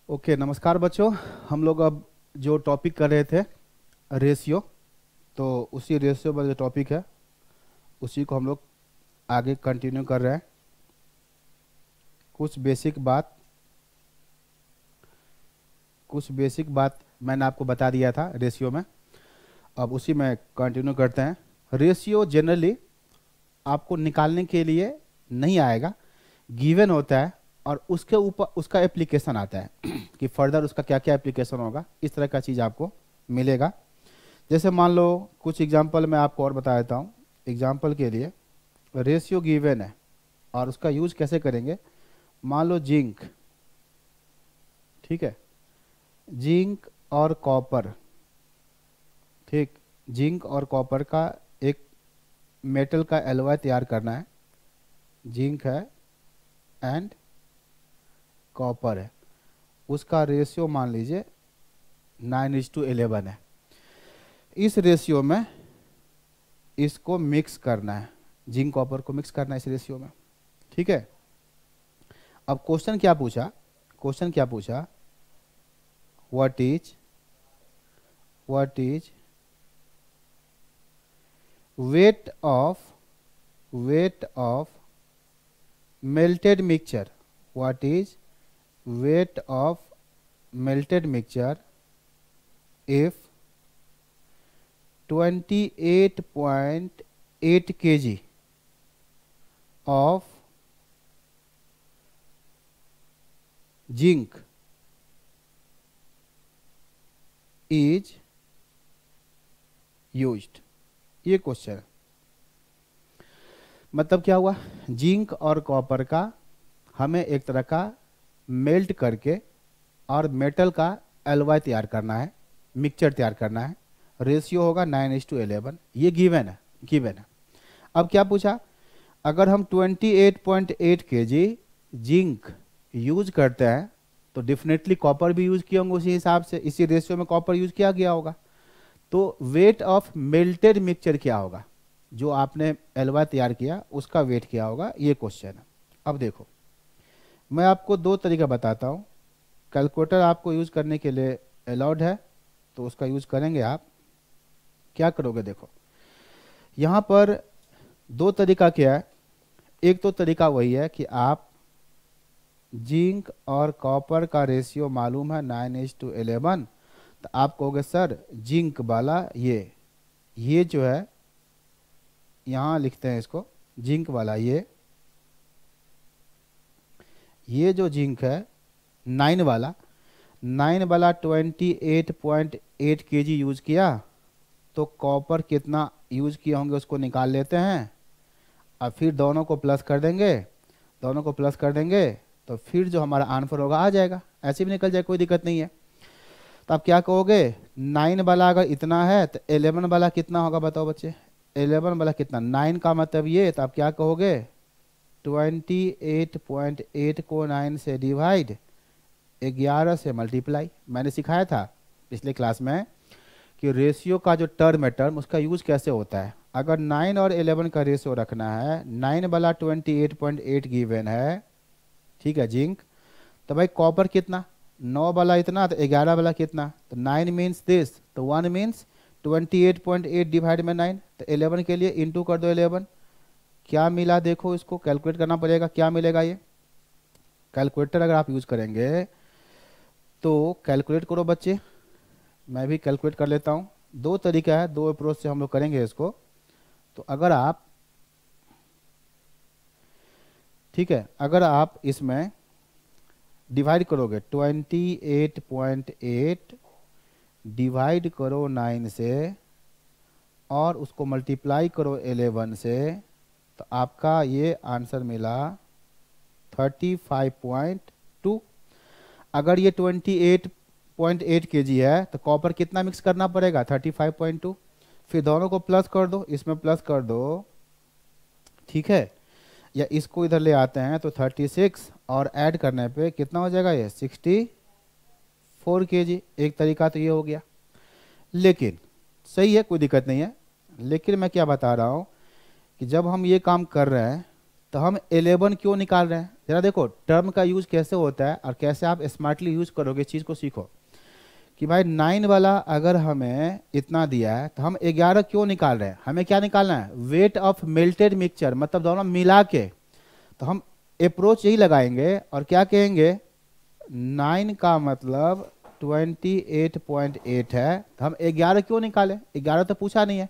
Okay, नमस्कार बच्चों। हम लोग अब जो टॉपिक कर रहे थे रेशियो, तो उसी रेशियो पर जो टॉपिक है उसी को हम लोग आगे कंटिन्यू कर रहे हैं। कुछ बेसिक बात मैंने आपको बता दिया था रेशियो में, अब उसी में कंटिन्यू करते हैं। रेशियो जनरली आपको निकालने के लिए नहीं आएगा, गिवन होता है और उसके ऊपर उसका एप्लीकेशन आता है कि फर्दर उसका क्या क्या एप्लीकेशन होगा, इस तरह का चीज़ आपको मिलेगा। जैसे मान लो कुछ एग्जांपल मैं आपको और बता देता हूँ। एग्जांपल के लिए रेशियो गिवन है और उसका यूज कैसे करेंगे। मान लो जिंक, ठीक है, जिंक और कॉपर, ठीक, जिंक और कॉपर का एक मेटल का एलॉय तैयार करना है। जिंक है एंड कॉपर है, उसका रेशियो मान लीजिए 9:11 है। इस रेशियो में इसको मिक्स करना है, जिंक कॉपर को मिक्स करना है इस रेशियो में, ठीक है। अब क्वेश्चन क्या पूछा, what is weight of melted mixture, what is weight of melted mixture if 28.8 kg of zinc is used। ये क्वेश्चन है। मतलब क्या हुआ, जिंक और कॉपर का हमें एक तरह का मेल्ट करके और मेटल का एलॉय तैयार करना है, मिक्सचर तैयार करना है। रेशियो होगा 9:11, ये गिवन है। अब क्या पूछा, अगर हम 28.8 kg जिंक यूज करते हैं तो डेफिनेटली कॉपर भी यूज किए होंगे उसी हिसाब से, इसी रेशियो में कॉपर यूज किया गया होगा। तो वेट ऑफ मेल्टेड मिक्सचर क्या होगा, जो आपने एलॉय तैयार किया उसका वेट क्या होगा, ये क्वेश्चन है। अब देखो, मैं आपको दो तरीका बताता हूँ। कैलकुलेटर आपको यूज करने के लिए अलाउड है, तो उसका यूज करेंगे। आप क्या करोगे, देखो यहाँ पर दो तरीका क्या है। एक तो तरीका वही है कि आप जिंक और कॉपर का रेशियो मालूम है 9:11, तो आप कहोगे सर जिंक वाला ये जो है, यहाँ लिखते हैं इसको, जिंक वाला ये जो जिंक है 9 वाला 28.8 kg यूज किया, तो कॉपर कितना यूज किए होंगे उसको निकाल लेते हैं और फिर दोनों को प्लस कर देंगे, तो फिर जो हमारा आंसर होगा आ जाएगा, ऐसे भी निकल जाए, कोई दिक्कत नहीं है। तो आप क्या कहोगे, 9 वाला अगर इतना है तो 11 वाला कितना होगा, बताओ बच्चे। 11 वाला कितना, 9 का मतलब ये, तो आप क्या कहोगे 28.8 को 9 से डिवाइड, 11 से मल्टीप्लाई। मैंने सिखाया था पिछले क्लास में कि रेशियो का जो टर्म है, उसका यूज कैसे होता है। अगर 9 और 11 का रेशियो रखना है, 9 वाला 28.8 गिवन है, ठीक है, जिंक, तो भाई कॉपर कितना, 9 वाला इतना, तो 11 वाला कितना, तो 9 मीन्स दिस, तो 1 मीन्स 28.8 डिवाइड में 9, तो 11 के लिए इंटू कर दो 11। क्या मिला देखो, इसको कैलकुलेट करना पड़ेगा, क्या मिलेगा ये। कैलकुलेटर अगर आप यूज करेंगे तो कैलकुलेट करो बच्चे, मैं भी कैलकुलेट कर लेता हूँ। दो तरीका है, दो अप्रोच से हम लोग करेंगे इसको। तो अगर आप, ठीक है, अगर आप इसमें डिवाइड करोगे 28.8 डिवाइड करो 9 से और उसको मल्टीप्लाई करो 11 से, तो आपका ये आंसर मिला 35.2। अगर ये 28.8 kg है तो कॉपर कितना मिक्स करना पड़ेगा, 35.2। फिर दोनों को प्लस कर दो, इसमें प्लस कर दो, ठीक है, या इसको इधर ले आते हैं तो 36 और ऐड करने पे कितना हो जाएगा, ये 64 kg। एक तरीका तो ये हो गया, लेकिन सही है, कोई दिक्कत नहीं है। लेकिन मैं क्या बता रहा हूँ कि जब हम ये काम कर रहे हैं तो हम 11 क्यों निकाल रहे हैं, जरा देखो टर्म का यूज कैसे होता है और कैसे आप स्मार्टली यूज करोगे, इस चीज़ को सीखो कि भाई 9 वाला अगर हमें इतना दिया है तो हम 11 क्यों निकाल रहे हैं, हमें क्या निकालना है, वेट ऑफ मेल्टेड मिक्सचर, मतलब दोनों मिला के। तो हम अप्रोच यही लगाएंगे और क्या कहेंगे, 9 का मतलब 28.8 है, तो हम 11 क्यों निकालें, 11 तो पूछा नहीं है।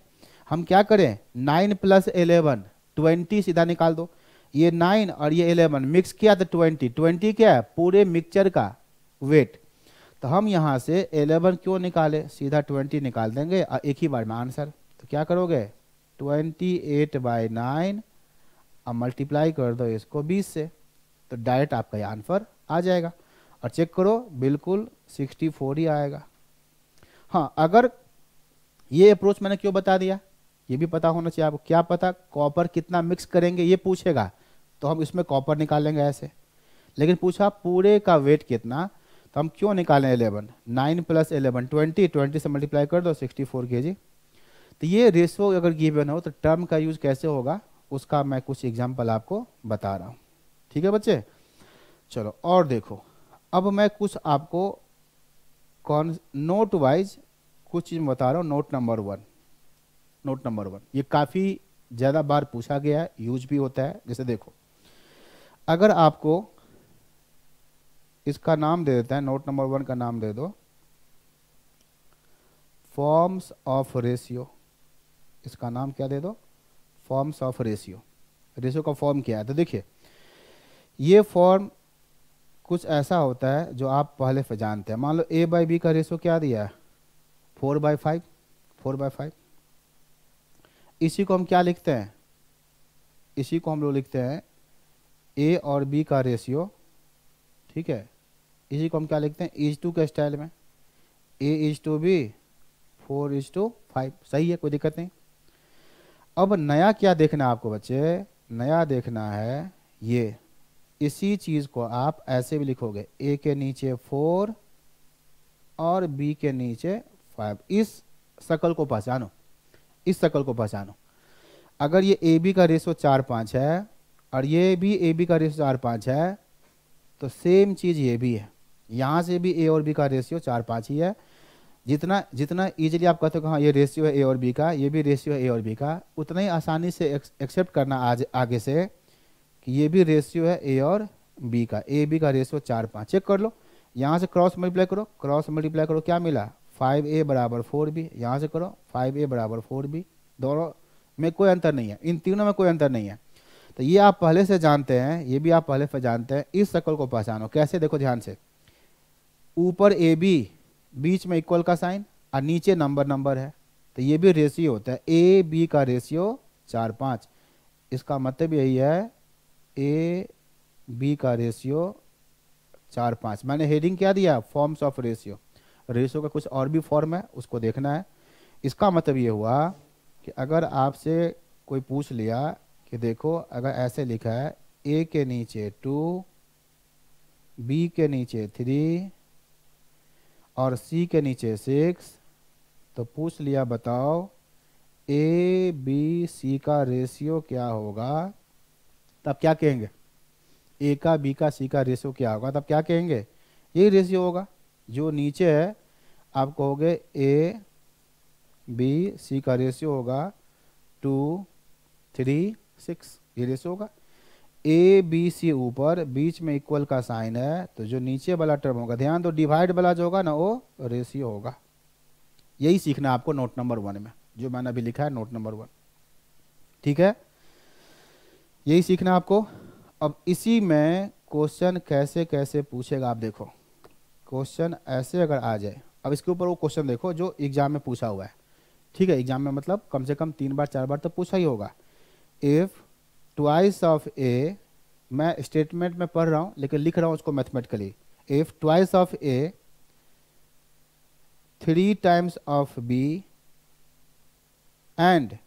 हम क्या करें, 9 + 11 20 सीधा निकाल दो। ये 9 और ये 11 मिक्स किया तो 20, 20 क्या है, पूरे मिक्सचर का वेट। तो हम यहाँ से 11 क्यों निकाले, सीधा 20 निकाल देंगे और एक ही बार में आंसर। तो क्या करोगे, 28/9 और मल्टीप्लाई कर दो इसको 20 से, तो डायरेक्ट आपका ये आंसर आ जाएगा। और चेक करो बिल्कुल 64 ही आएगा। हाँ, अगर ये अप्रोच मैंने क्यों बता दिया, ये भी पता होना चाहिए आपको। क्या पता कॉपर कितना मिक्स करेंगे ये पूछेगा, तो हम इसमें कॉपर निकालेंगे ऐसे। लेकिन पूछा पूरे का वेट कितना, तो हम क्यों निकालें 11, 9 + 11 20, 20 से मल्टीप्लाई कर दो 64 kg। तो ये रेशो अगर गिवन हो तो टर्म का यूज कैसे होगा उसका मैं कुछ एग्जांपल आपको बता रहा हूँ। ठीक है बच्चे, चलो और देखो। अब मैं कुछ आपको नोट वाइज कुछ चीज बता रहा हूँ। नोट नंबर 1, नोट नंबर 1 ये काफ़ी ज़्यादा बार पूछा गया है, यूज भी होता है। जैसे देखो, अगर आपको इसका नाम दे देता है, नोट नंबर 1 का नाम दे दो फॉर्म्स ऑफ रेशियो। इसका नाम क्या दे दो, फॉर्म्स ऑफ रेशियो। रेशियो का फॉर्म क्या है, तो देखिए ये फॉर्म कुछ ऐसा होता है जो आप पहले से जानते हैं। मान लो A/B का रेशियो क्या दिया है, 4/5, 4/5। इसी को हम क्या लिखते हैं, इसी को हम लोग लिखते हैं A और B का रेशियो। ठीक है, इसी को हम क्या लिखते हैं, 1:2 के स्टाइल में, A/B 4:5। सही है, कोई दिक्कत नहीं। अब नया क्या देखना है आपको बच्चे, नया देखना है ये, इसी चीज को आप ऐसे भी लिखोगे, A के नीचे 4 और B के नीचे 5। इस शकल को पहचानो, इस शकल को पहचानो। अगर ये AB का रेशो 4/5 है और ये भी AB का रेशो 4/5 है, तो सेम चीज ये भी है। यहाँ से भी A और B का रेशियो 4/5 ही है। जितना जितना इजीली आप कहते हो कि हाँ ये रेशियो है A और B का, ये भी रेशियो है A और B का, उतना ही आसानी से एक्सेप्ट करना आज आगे से कि ये भी रेशियो है A और B का। AB का रेशियो 4/5। चेक कर लो, यहाँ से क्रॉस मल्टीप्लाई करो, क्रॉस मल्टीप्लाई करो, क्या मिला, 5A = 4B। यहाँ से करो 5A = 4B। दोनों में कोई अंतर नहीं है, इन तीनों में कोई अंतर नहीं है। तो ये आप पहले से जानते हैं, ये भी आप पहले से जानते हैं। इस शक्ल को पहचानो कैसे, देखो ध्यान से, ऊपर AB, बीच में इक्वल का साइन और नीचे नंबर नंबर है, तो ये भी रेशियो होता है। AB का रेशियो 4/5, इसका मतलब यही है AB का रेशियो 4/5। मैंने हेडिंग क्या दिया, फॉर्म्स ऑफ रेशियो। रेशियो का कुछ और भी फॉर्म है, उसको देखना है। इसका मतलब ये हुआ कि अगर आपसे कोई पूछ लिया कि देखो अगर ऐसे लिखा है A के नीचे 2, B के नीचे 3 और C के नीचे 6, तो पूछ लिया बताओ ABC का रेशियो क्या होगा, तब क्या कहेंगे, A का B का C का रेशियो क्या होगा, तब क्या कहेंगे, यही रेशियो होगा जो नीचे है। आप कहोगे ABC का रेशियो होगा 2, 3, 6, ये रेशियो होगा। ABC ऊपर, बीच में इक्वल का साइन है, तो जो नीचे वाला टर्म होगा, ध्यान दो, डिवाइड वाला जो होगा ना वो रेशियो होगा। यही सीखना आपको नोट नंबर 1 में, जो मैंने अभी लिखा है नोट नंबर 1। ठीक है, यही सीखना आपको। अब इसी में क्वेश्चन कैसे कैसे पूछेगा आप देखो। क्वेश्चन ऐसे अगर आ जाए, अब इसके ऊपर वो क्वेश्चन देखो जो एग्जाम में पूछा हुआ है। ठीक है, एग्जाम में मतलब कम से कम 3 बार 4 बार तो पूछा ही होगा। इफ ट्वाइस ऑफ A, मैं स्टेटमेंट में पढ़ रहा हूं लेकिन लिख रहा हूं उसको mathematically. If twice of A 3 times of B and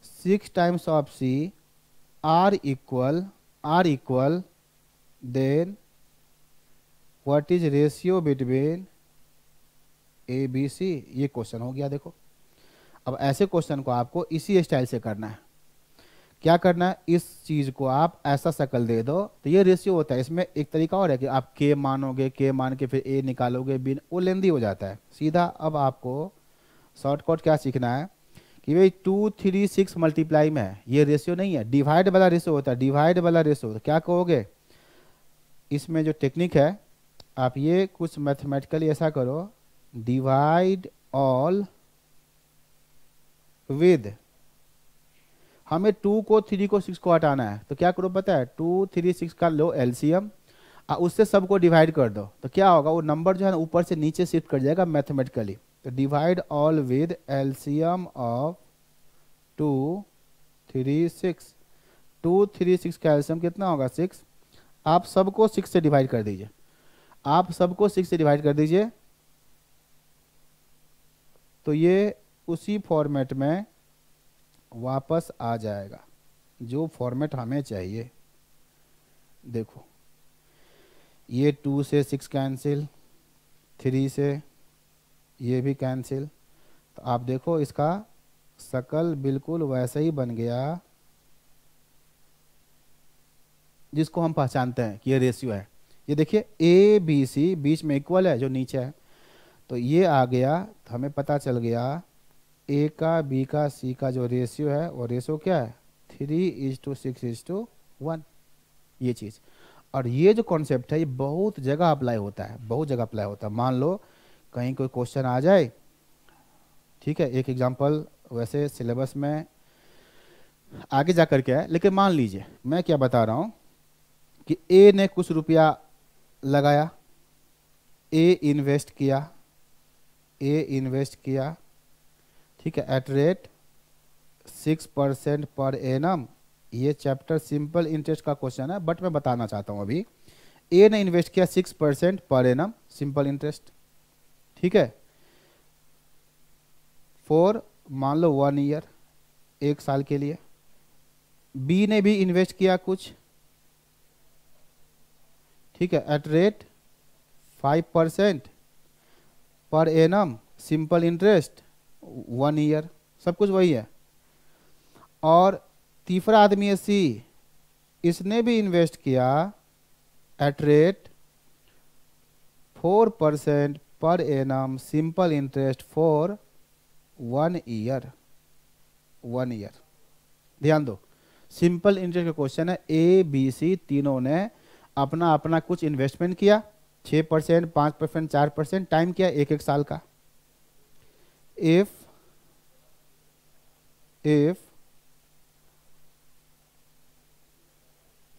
6 times of C are equal, then what is ratio between A, B, C? ये क्वेश्चन हो गया। देखो अब ऐसे क्वेश्चन को आपको इसी स्टाइल से करना है क्या करना है, इस चीज को आप ऐसा शक्ल दे दो तो ये रेशियो होता है। इसमें एक तरीका और है कि आप के मानोगे, के मान के फिर ए निकालोगे, बी, वो लेंदी हो जाता है। सीधा अब आपको शॉर्टकट क्या सीखना है कि भाई 2 3 6 मल्टीप्लाई में है, ये रेशियो नहीं है, डिवाइड वाला रेशियो होता है, डिवाइड वाला रेशियो। तो क्या कहोगे, इसमें जो टेक्निक है आप ये कुछ मैथमेटिकली ऐसा करो, डिवाइड ऑल विद, हमें 2 को 3 को 6 को हटाना है, तो क्या करो पता है, 2 3 6 का लो एलसीएम, उससे सबको डिवाइड कर दो, तो क्या होगा, वो नंबर जो है ना ऊपर से नीचे शिफ्ट कर जाएगा मैथमेटिकली। तो divide all with LCM of 2 3 6, 2 3 6 का एलसीएम कितना होगा 6, आप सबको 6 से डिवाइड कर दीजिए, आप सबको 6 से डिवाइड कर दीजिए। तो ये उसी फॉर्मेट में वापस आ जाएगा जो फॉर्मेट हमें चाहिए। देखो ये 2 से 6 कैंसिल, 3 से ये भी कैंसिल, तो आप देखो इसका शकल बिल्कुल वैसा ही बन गया जिसको हम पहचानते हैं कि ये रेशियो है। ये देखिए ए बी सी बीच में इक्वल है जो नीचे है, तो ये आ गया, तो हमें पता चल गया ए का बी का सी का जो रेशियो है वो रेशियो क्या है 3:6:1, ये चीज़। और ये जो कॉन्सेप्ट है ये बहुत जगह अप्लाई होता है, बहुत जगह अप्लाई होता है। मान लो कहीं कोई क्वेश्चन आ जाए, ठीक है, एक एग्जांपल वैसे सिलेबस में आगे जा कर के है, लेकिन मान लीजिए मैं क्या बता रहा हूँ कि ए ने कुछ रुपया लगाया, ए इन्वेस्ट किया, ए इन्वेस्ट किया, ठीक है, एट रेट 6% पर एनम। ये चैप्टर सिंपल इंटरेस्ट का क्वेश्चन है, बट मैं बताना चाहता हूँ अभी। ए ने इन्वेस्ट किया 6% पर एनम सिंपल इंटरेस्ट, ठीक है, फॉर मान लो 1 ईयर, 1 साल के लिए। बी ने भी इन्वेस्ट किया कुछ, ठीक है, at rate 5% per annum simple interest 1 year, सब कुछ वही है। और तीसरा आदमी है सी, इसने भी इन्वेस्ट किया at rate 4% per annum simple interest for 1 year, 1 year. ध्यान दो, सिंपल इंटरेस्ट का क्वेश्चन है, ए बी सी तीनों ने अपना अपना कुछ इन्वेस्टमेंट किया, 6%, 5%, 4%, टाइम किया 1 साल का। if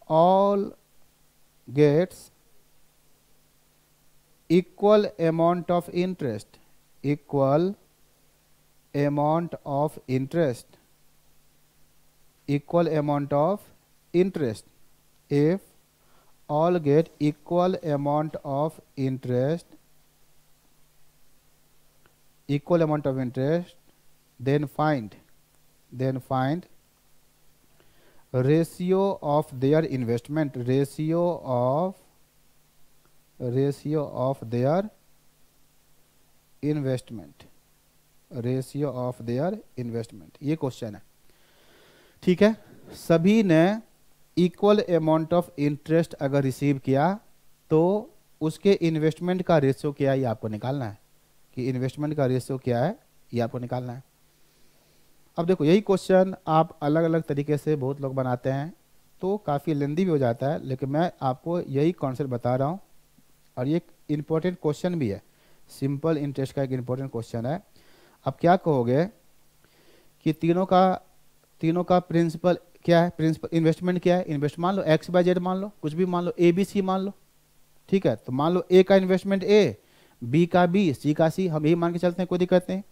all gets equal amount of interest, equal amount of interest, equal amount of interest, if all get equal amount of interest, equal amount of interest, then find ratio of their investment, ratio of their investment, ratio of their investment। ये question है, ठीक है। सभी ने equal amount of interest अगर receive किया तो उसके इन्वेस्टमेंट का रेशियो क्या है ये आपको निकालना है, कि इन्वेस्टमेंट का रेशियो क्या है ये आपको निकालना है। अब देखो यही क्वेश्चन आप अलग अलग तरीके से बहुत लोग बनाते हैं तो काफ़ी लेंदी भी हो जाता है, लेकिन मैं आपको यही कॉन्सेप्ट बता रहा हूँ और ये इम्पोर्टेंट क्वेश्चन भी है, सिंपल इंटरेस्ट का एक इम्पोर्टेंट क्वेश्चन है। अब क्या कहोगे कि तीनों का प्रिंसिपल क्या है, प्रिंसिपल इन्वेस्टमेंट क्या है, इन्वेस्ट मान लो XYZ मान लो, कुछ भी मान लो, ABC मान लो, ठीक है। तो मान लो ए का इन्वेस्टमेंट ए, बी का बी, सी का सी, हम यही मान के चलते हैं, कोई दिक्कत नहीं।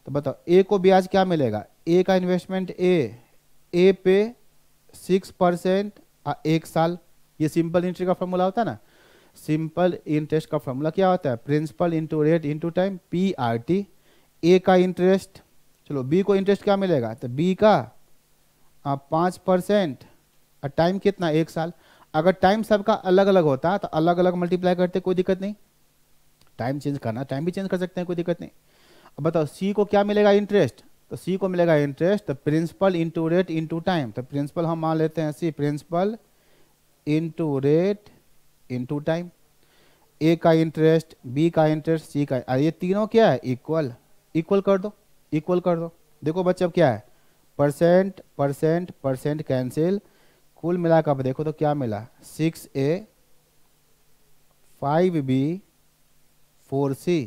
तो बताओ ए को ब्याज क्या मिलेगा, ए का इन्वेस्टमेंट ए पे 6% 1 साल, ये सिंपल इंटरेस्ट का फॉर्मूला होता है ना। सिंपल इंटरेस्ट का फॉर्मूला क्या होता है, principal into rate into time, PRT। A का इंटरेस्ट, चलो बी को इंटरेस्ट क्या मिलेगा, तो बी का 5% और टाइम कितना 1 साल। अगर टाइम सबका अलग अलग होता तो अलग अलग मल्टीप्लाई करते, कोई दिक्कत नहीं, टाइम चेंज करना टाइम भी चेंज कर सकते हैं, कोई दिक्कत नहीं। अब बताओ सी को क्या मिलेगा इंटरेस्ट, तो सी को मिलेगा इंटरेस्ट, तो principal into rate into time, तो प्रिंसिपल हम मान लेते हैं C, principal into rate into time. A का इंटरेस्ट, बी का इंटरेस्ट, सी का, ये तीनों क्या है, इक्वल, इक्वल कर दो, इक्वल कर दो। देखो बच्चे अब क्या है, परसेंट परसेंट परसेंट कैंसिल, कुल मिलाकर अब देखो तो क्या मिला, 6A 5B 4C,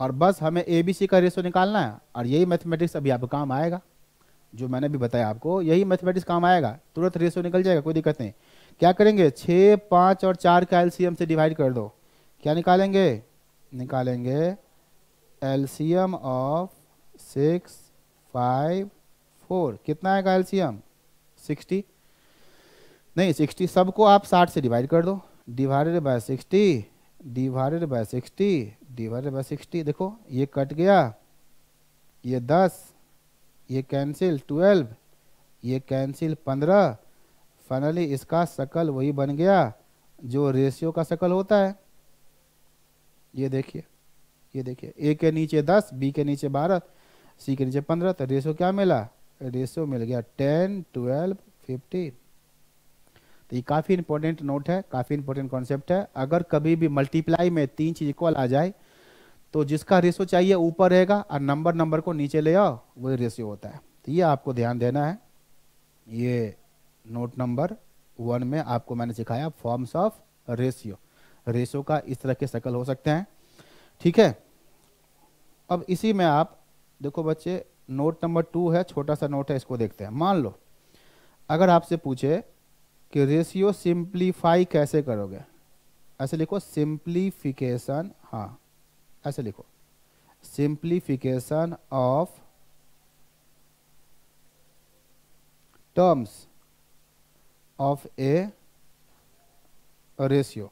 और बस हमें ए बी सी का रेशो निकालना है। और यही मैथमेटिक्स अभी आपको काम आएगा, जो मैंने भी बताया आपको, यही मैथमेटिक्स काम आएगा, तुरंत रेशो निकल जाएगा, कोई दिक्कत नहीं। क्या करेंगे, 6, 5 और 4 का एलसीएम से डिवाइड कर दो, क्या निकालेंगे, निकालेंगे एलसीएम ऑफ 6, 5, 4, कितना आएगा एलसीएम, 60, नहीं 60, सबको आप 60 से डिवाइड कर दो, divided by 60, divided by 60, divided by 60, देखो ये कट गया, ये 10, ये कैंसिल 12, ये कैंसिल 15, फाइनली इसका शकल वही बन गया जो रेशियो का शकल होता है। ये देखिए, ये देखिए, ए के नीचे 10, बी के नीचे 12, सी के नीचे 15, तो रेशियो क्या मिला, रेशियो मिल गया 10, 12, 15। तो ये काफ़ी इंपॉर्टेंट नोट है, काफ़ी इंपॉर्टेंट कॉन्सेप्ट है। अगर कभी भी मल्टीप्लाई में तीन चीज इक्वल आ जाए तो जिसका रेशियो चाहिए ऊपर रहेगा और नंबर नंबर को नीचे ले आओ, वही रेशियो होता है। तो ये आपको ध्यान देना है। ये नोट नंबर 1 में आपको मैंने सिखाया फॉर्म्स ऑफ रेशियो, रेशियो का इस तरह के शकल हो सकते हैं, ठीक है। अब इसी में आप देखो बच्चे, नोट नंबर 2 है, छोटा सा नोट है, इसको देखते हैं। मान लो अगर आपसे पूछे कि रेशियो सिंप्लीफाई कैसे करोगे, ऐसे लिखो सिंप्लीफिकेशन, हाँ ऐसे लिखो, simplification of terms of A ratio,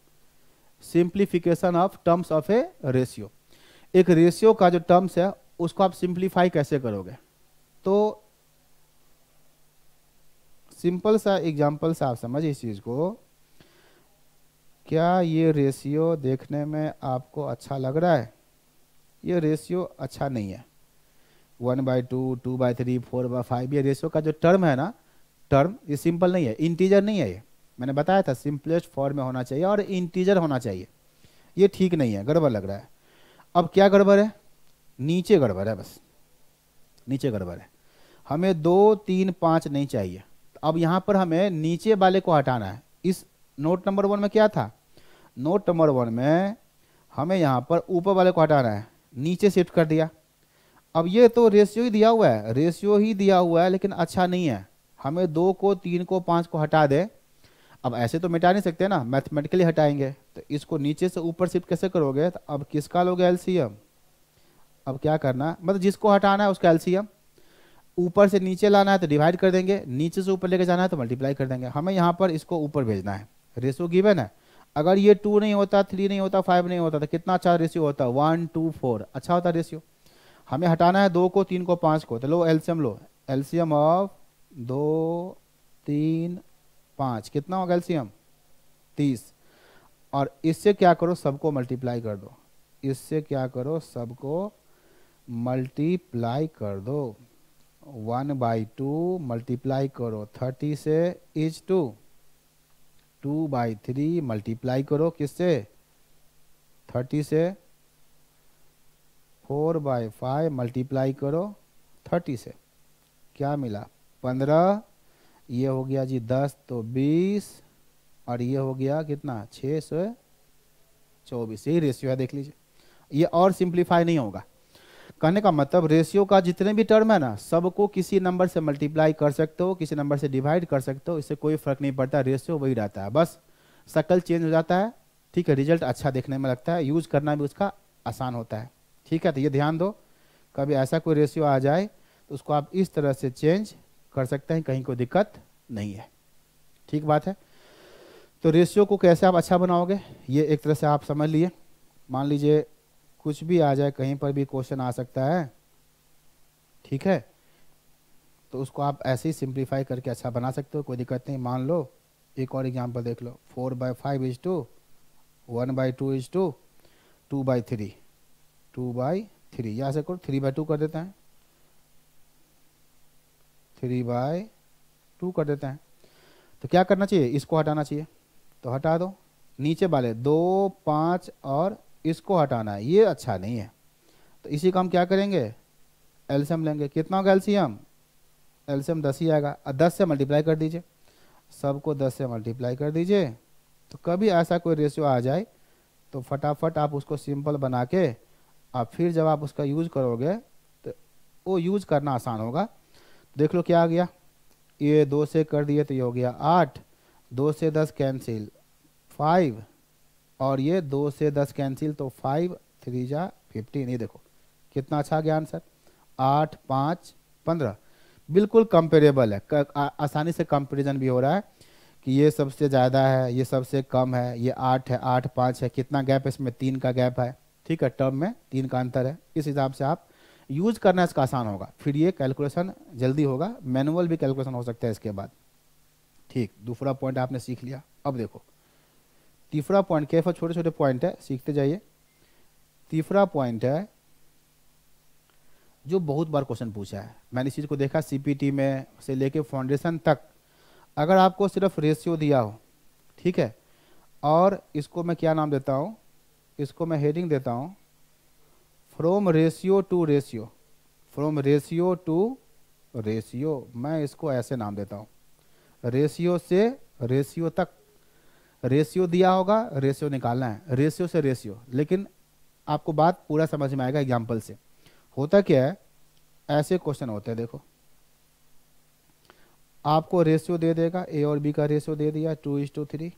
simplification of terms of A ratio. एक रेशियो का जो टर्म्स है उसको आप सिंप्लीफाई कैसे करोगे, तो सिंपल सा एग्जांपल से आप समझिए इस चीज को। क्या ये रेशियो देखने में आपको अच्छा लग रहा है, ये रेशियो अच्छा नहीं है, 1/2, 2/3, 4/5, ये रेशियो का जो टर्म है ना, टर्म ये सिंपल नहीं है, इंटीजर नहीं है। ये मैंने बताया था सिंपलेस्ट फॉर्म में होना चाहिए और इंटीजर होना चाहिए, ये ठीक नहीं है, गड़बड़ लग रहा है। अब क्या गड़बड़ है, नीचे गड़बड़ है, बस नीचे गड़बड़ है, हमें 2, 3, 5 नहीं चाहिए। अब यहाँ पर हमें नीचे वाले को हटाना है। इस नोट नंबर 1 में क्या था, नोट नंबर 1 में हमें यहाँ पर ऊपर वाले को हटाना है, नीचे शिफ्ट कर दिया। अब ये तो रेशियो ही दिया हुआ है, रेशियो ही दिया हुआ है, लेकिन अच्छा नहीं है, हमें 2 को, 3 को, 5 को हटा दे। अब ऐसे तो मिटा नहीं सकते ना, मैथमेटिकली हटाएंगे, तो इसको नीचे से ऊपर शिफ्ट कैसे करोगे, तो अब किसका लोगे एलसीएम, अब क्या करना, मतलब जिसको हटाना है उसका एलसीएम, ऊपर से नीचे लाना है तो डिवाइड कर देंगे, नीचे से ऊपर लेके जाना है तो मल्टीप्लाई कर देंगे। हमें यहाँ पर इसको ऊपर भेजना है, रेशियो गिवन है। अगर ये 2 नहीं होता, 3 नहीं होता, 5 नहीं होता, तो कितना अच्छा रेशियो होता, 1, 2, 4, अच्छा होता रेशियो। हमें हटाना है 2 को, 3 को, 5 को, तो लो एलसीएम, लो एलसीएम ऑफ 2, 3, 5, कितना होगा एलसीएम, 30। और इससे क्या करो, सबको मल्टीप्लाई कर दो, इससे क्या करो, सबको मल्टीप्लाई कर दो, 1/2 मल्टीप्लाई करो 30 से इज 2, 2/3 मल्टीप्लाई करो किससे, 30 से, 4/5 मल्टीप्लाई करो 30 से, क्या मिला 15, ये हो गया जी 10 तो 20, और ये हो गया कितना 6 से 24, यही रेशियो है, देख लीजिए। ये और सिंप्लीफाई नहीं होगा। कहने का मतलब रेशियो का जितने भी टर्म है ना, सबको किसी नंबर से मल्टीप्लाई कर सकते हो, किसी नंबर से डिवाइड कर सकते हो, इससे कोई फर्क नहीं पड़ता, रेशियो वही रहता है, बस शक्ल चेंज हो जाता है, ठीक है, रिजल्ट अच्छा देखने में लगता है, यूज करना भी उसका आसान होता है, ठीक है। तो ये ध्यान दो, कभी ऐसा कोई रेशियो आ जाए तो उसको आप इस तरह से चेंज कर सकते हैं, कहीं कोई दिक्कत नहीं है, ठीक बात है। तो रेशियो को कैसे आप अच्छा बनाओगे, ये एक तरह से आप समझ लिए। मान लीजिए कुछ भी आ जाए, कहीं पर भी क्वेश्चन आ सकता है, ठीक है, तो उसको आप ऐसे ही सिंप्लीफाई करके अच्छा बना सकते हो, कोई दिक्कत नहीं। मान लो एक और एग्जांपल देख लो, 4/5 इज 2, 1/2 इज 2, 2/3, 2/3, यहाँ से करो 3/2 कर देते हैं, 3/2 कर देते हैं। तो क्या करना चाहिए, इसको हटाना चाहिए, तो हटा दो। नीचे वाले 2, 5 और इसको हटाना है, ये अच्छा नहीं है। तो इसी का हम क्या करेंगे, एलसीएम लेंगे। कितना होगा एलसीएम, एलसीएम 10 ही आएगा। 10 से मल्टीप्लाई कर दीजिए, सबको 10 से मल्टीप्लाई कर दीजिए। तो कभी ऐसा कोई रेशियो आ जाए तो फटाफट आप उसको सिंपल बना के आप फिर जब आप उसका यूज़ करोगे तो वो यूज़ करना आसान होगा। देख लो क्या आ गया, ये 2 से कर दिए तो ये हो गया 8, 2 से 10 कैंसिल 5, और ये 2 से 10 कैंसिल तो 5 3 जा 15। ये देखो कितना अच्छा गया आंसर, 8 5 15। बिल्कुल कंपेरेबल है, आसानी से कंपेरिजन भी हो रहा है कि ये सबसे ज़्यादा है, ये सबसे कम है, ये 8 है, 8 5 है, कितना गैप है इसमें, 3 का गैप है। ठीक है, टर्म में 3 का अंतर है। इस हिसाब से आप यूज करना इसका आसान होगा, फिर ये कैलकुलेशन जल्दी होगा, मैनुअल भी कैलकुलेशन हो सकता है इसके बाद। ठीक, दूसरा पॉइंट आपने सीख लिया। अब देखो तीसरा पॉइंट, कैसे छोटे छोटे पॉइंट है, सीखते जाइए। तीसरा पॉइंट है जो बहुत बार क्वेश्चन पूछा है, मैंने इस चीज़ को देखा सीपीटी में से लेके फाउंडेशन तक। अगर आपको सिर्फ रेशियो दिया हो, ठीक है, और इसको मैं क्या नाम देता हूँ, इसको मैं हेडिंग देता हूँ from ratio two ratio, from ratio two ratio, मैं इसको ऐसे नाम देता हूँ, रेशियो से रेशियो तक। रेशियो दिया होगा, रेशियो निकालना है, रेशियो से रेशियो। लेकिन आपको बात पूरा समझ में आएगा एग्जाम्पल से। होता क्या है, ऐसे क्वेश्चन होते हैं, देखो आपको रेशियो दे देगा, ए और बी का रेशियो दे दिया 2:3।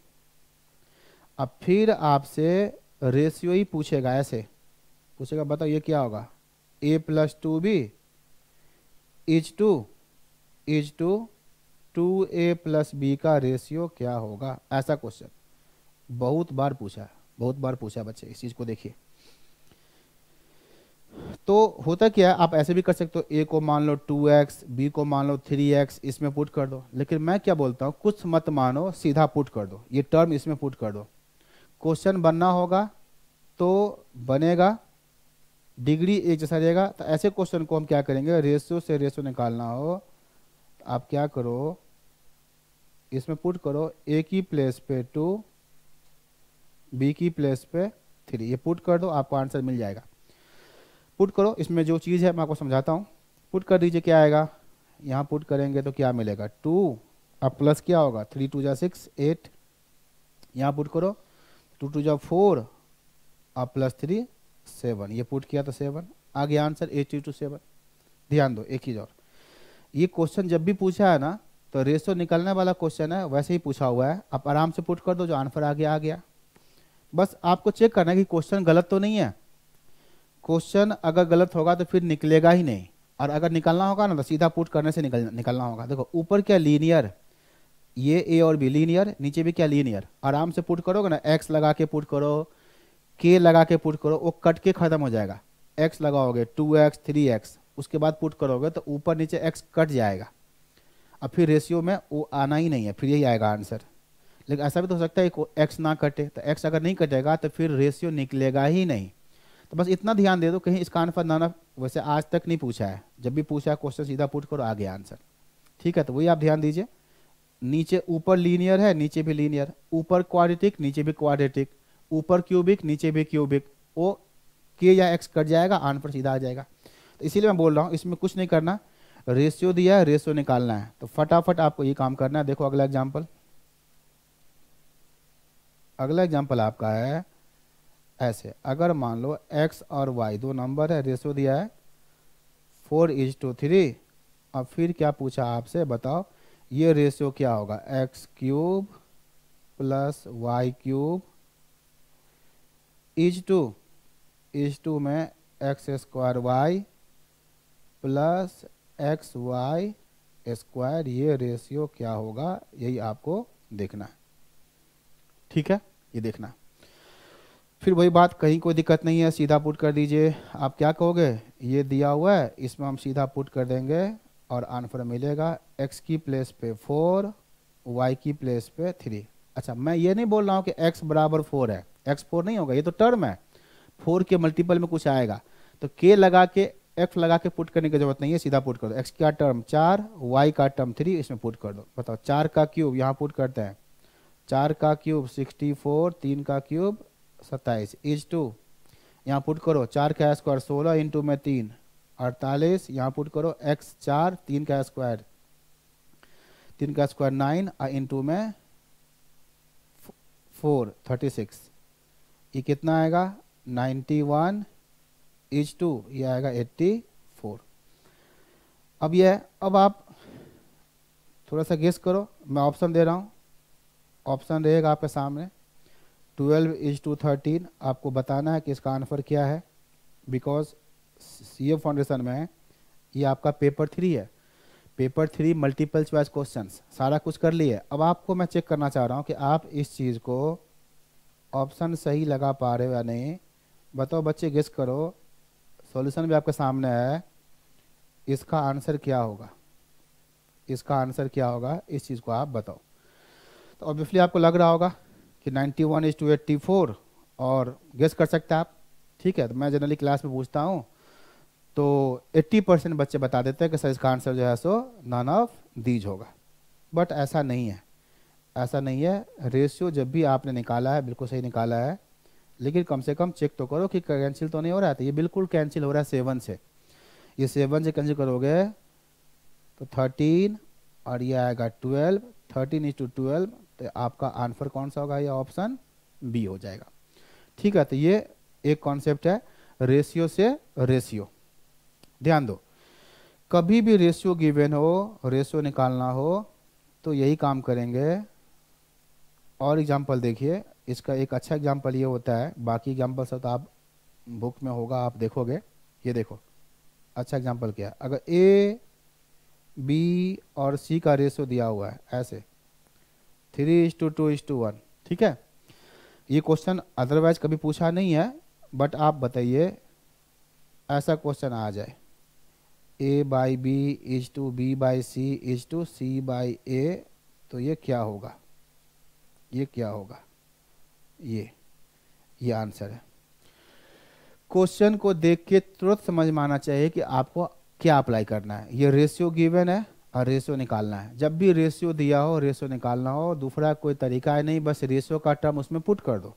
अब फिर आपसे रेशियो ही पूछेगा, ऐसे पूछेगा बताओ ये क्या होगा, a+2b इज टू 2a+b का रेशियो क्या होगा, ऐसा क्वेश्चन बहुत बार पूछा है, बहुत बार पूछा बच्चे। इस चीज़ को देखिए। तो होता क्या है, आप ऐसे भी कर सकते हो, ए को मान लो 2x, बी को मान लो 3x, इसमें पुट कर दो। लेकिन मैं क्या बोलता हूँ, कुछ मत मानो, सीधा पुट कर दो, ये टर्म इसमें पुट कर दो। क्वेश्चन बनना होगा तो बनेगा, डिग्री एक जैसा रहेगा। तो ऐसे क्वेश्चन को हम क्या करेंगे, रेशियो से रेशियो निकालना हो तो आप क्या करो, इसमें पुट करो, ए की प्लेस पे 2, बी की प्लेस पे 3, ये पुट कर दो, आपको आंसर मिल जाएगा। पुट करो, इसमें जो चीज़ है मैं आपको समझाता हूँ। पुट कर दीजिए, क्या आएगा, यहाँ पुट करेंगे तो क्या मिलेगा 2, अब प्लस क्या होगा 3 2 जा 6 8, यहाँ पुट करो 2 2 जा 4 अब +3 7, ये पुट किया तो 7 आ गया आंसर, 8:7। ध्यान दो एक चीज़ और, ये क्वेश्चन जब भी पूछा है ना तो रेशो निकलने वाला क्वेश्चन है, वैसे ही पूछा हुआ है, आप आराम से पुट कर दो, जो आंसर आ गया आ गया। बस आपको चेक करना है कि क्वेश्चन गलत तो नहीं है। क्वेश्चन अगर गलत होगा तो फिर निकलेगा ही नहीं, और अगर निकलना होगा ना तो सीधा पुट करने से निकलना होगा। देखो ऊपर क्या लीनियर, ये ए और बी लीनियर, नीचे भी क्या लीनियर, आराम से पुट करोगे ना, एक्स लगा के पुट करो, के लगा के पुट करो, वो कट के खत्म हो जाएगा। एक्स लगाओगे 2x 3x, उसके बाद पुट करोगे तो ऊपर नीचे एक्स कट जाएगा, अब फिर रेशियो में वो आना ही नहीं है, फिर यही आएगा आंसर। लेकिन ऐसा भी तो हो सकता है एक्स ना कटे, तो एक्स अगर नहीं कटेगा तो फिर रेशियो निकलेगा ही नहीं। तो बस इतना ध्यान दे दो, कहीं इसका आंसर ना वैसे आज तक नहीं पूछा है, जब भी पूछा है क्वेश्चन सीधा पुट करो, आ गया आंसर। ठीक है, तो वही आप ध्यान दीजिए, नीचे ऊपर लीनियर है, नीचे भी लीनियर, ऊपर क्वाड्रेटिक नीचे भी क्वाड्रेटिक, ऊपर क्यूबिक नीचे भी क्यूबिक, वो के या एक्स कट जाएगा, आंसर सीधा आ जाएगा। तो इसीलिए मैं बोल रहा हूँ इसमें कुछ नहीं करना, रेशियो दिया है, रेशियो निकालना है, तो फटाफट आपको ये काम करना है। देखो अगला एग्जाम्पल, अगला एग्जाम्पल आपका है ऐसे, अगर मान लो x और y दो नंबर है, रेशियो दिया है 4:3, अब फिर क्या पूछा आपसे, बताओ ये रेशियो क्या होगा, x³ + y³ इज टू में x² + xy², ये रेशियो क्या होगा, यही आपको देखना है। ठीक है, ये देखना है। फिर वही बात, कहीं कोई दिक्कत नहीं है, सीधा पुट कर दीजिए। आप क्या कहोगे, ये दिया हुआ है, इसमें हम सीधा पुट कर देंगे और आंसर मिलेगा x की प्लेस पे 4, y की प्लेस पे 3। अच्छा, मैं ये नहीं बोल रहा हूँ कि x = 4 है, x 4 नहीं होगा, ये तो टर्म है, 4 के मल्टीपल में कुछ आएगा, तो k लगा के एक्स लगा के पुट करने की जरूरत नहीं है, सीधा पुट कर दो। एक्स का टर्म 4, वाई का टर्म 3, इसमें पुट कर दो। बताओ 4 का क्यूब यहाँ पुट करते हैं, 4 का क्यूब 64, 3 का क्यूब 27 इज टू, यहाँ पुट करो 4 का स्क्वायर 16 इंटू में 3 48, यहाँ पुट करो एक्स 4, 3 का स्क्वायर 9 इंटू में 4 36, ये कितना आएगा 91 इज टू, ये आएगा 84। अब आप थोड़ा सा गेस करो, मैं ऑप्शन दे रहा हूँ, ऑप्शन रहेगा आपके सामने। 12 इज टू 13, आपको बताना है कि इसका आंसर क्या है, बिकॉज सीए फाउंडेशन में है, ये आपका पेपर 3 है। पेपर 3 मल्टीपल चॉइस क्वेश्चंस सारा कुछ कर लिए। अब आपको मैं चेक करना चाह रहा हूँ कि आप इस चीज़ को ऑप्शन सही लगा पा रहे हो या नहीं। बताओ बच्चे, गेस करो, सॉल्यूशन भी आपके सामने है, इसका आंसर क्या होगा, इसका आंसर क्या होगा, इस चीज़ को आप बताओ। तो ऑब्वियसली आपको लग रहा होगा कि 91 इज टू 84, और गेस कर सकते हैं आप। ठीक है, तो मैं जनरली क्लास में पूछता हूँ तो 80% बच्चे बता देते हैं कि सर इसका आंसर जो है सो नन ऑफ दीज होगा, बट ऐसा नहीं है, ऐसा नहीं है। रेशियो जब भी आपने निकाला है बिल्कुल सही निकाला है, लेकिन कम से कम चेक तो करो कि कैंसिल तो नहीं हो रहा है। तो ये बिल्कुल कैंसिल हो रहा है 7 से, ये 7 से कैंसिल करोगे तो 13 और ये आएगा 12, 13 इज टू 12, तो आपका आंसर कौन सा होगा, ये ऑप्शन बी हो जाएगा। ठीक है, तो ये एक कॉन्सेप्ट है रेशियो से रेशियो। ध्यान दो, कभी भी रेशियो गिवन हो, रेशियो निकालना हो तो यही काम करेंगे। और एग्जांपल देखिए, इसका एक अच्छा एग्जांपल ये होता है, बाकी एग्जांपल सब तो आप बुक में होगा, आप देखोगे। ये देखो अच्छा एग्जांपल क्या है, अगर ए बी और सी का रेशियो दिया हुआ है ऐसे 3:2:1, ठीक है। ये क्वेश्चन अदरवाइज कभी पूछा नहीं है, बट आप बताइए ऐसा क्वेश्चन आ जाए, A by B is to B by C is to C by A, तो ये क्या होगा, ये क्या होगा, ये आंसर है। क्वेश्चन को देख के तुरंत समझ में आना चाहिए कि आपको क्या अप्लाई करना है। ये रेशियो गिवन है और रेशियो निकालना है। जब भी रेशियो दिया हो, रेशियो निकालना हो, दूसरा कोई तरीका है नहीं, बस रेशियो का टर्म उसमें पुट कर दो।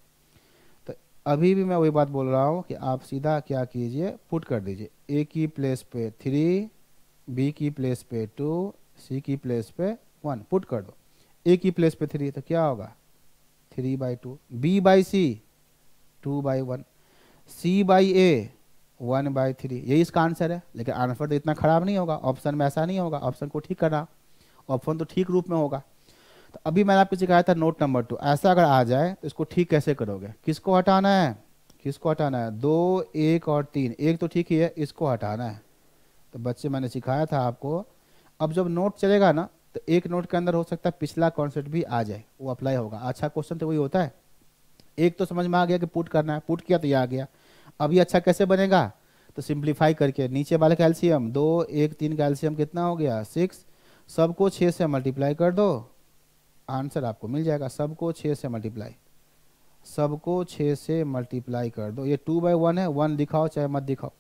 तो अभी भी मैं वही बात बोल रहा हूँ कि आप सीधा क्या कीजिए, पुट कर दीजिए, ए की प्लेस पे 3, बी की प्लेस पे 2, सी की प्लेस पे 1, पुट कर दो। ए की प्लेस पे 3 तो क्या होगा 3/2, B by C 2/1, C by A 1/3, यही इसका आंसर है। लेकिन आंसर तो इतना खराब नहीं होगा, ऑप्शन में ऐसा नहीं होगा, ऑप्शन को ठीक करना, ऑप्शन तो ठीक रूप में होगा। तो अभी मैंने आपको सिखाया था नोट नंबर 2, ऐसा अगर आ जाए तो इसको ठीक कैसे करोगे, किसको हटाना है, किसको हटाना है, 2, 1 और 3, एक तो ठीक ही है, इसको हटाना है। तो बच्चे मैंने सिखाया था आपको। अब जब नोट चलेगा ना, तो एक नोट के अंदर हो सकता है पिछला कॉन्सेप्ट भी आ जाए, वो अप्लाई होगा। अच्छा क्वेश्चन तो वही होता है, एक तो समझ में आ गया कि पुट करना है, पुट किया तो ये आ गया। अब ये अच्छा कैसे बनेगा, तो सिंप्लीफाई करके नीचे वाले का एलसीएम 2, 1, 3 का एलसीएम कितना हो गया 6, सबको 6 से मल्टीप्लाई कर दो, आंसर आपको मिल जाएगा। सबको 6 से मल्टीप्लाई, सबको 6 से मल्टीप्लाई कर दो। ये 2/1 है, 1 दिखाओ चाहे मत दिखाओ,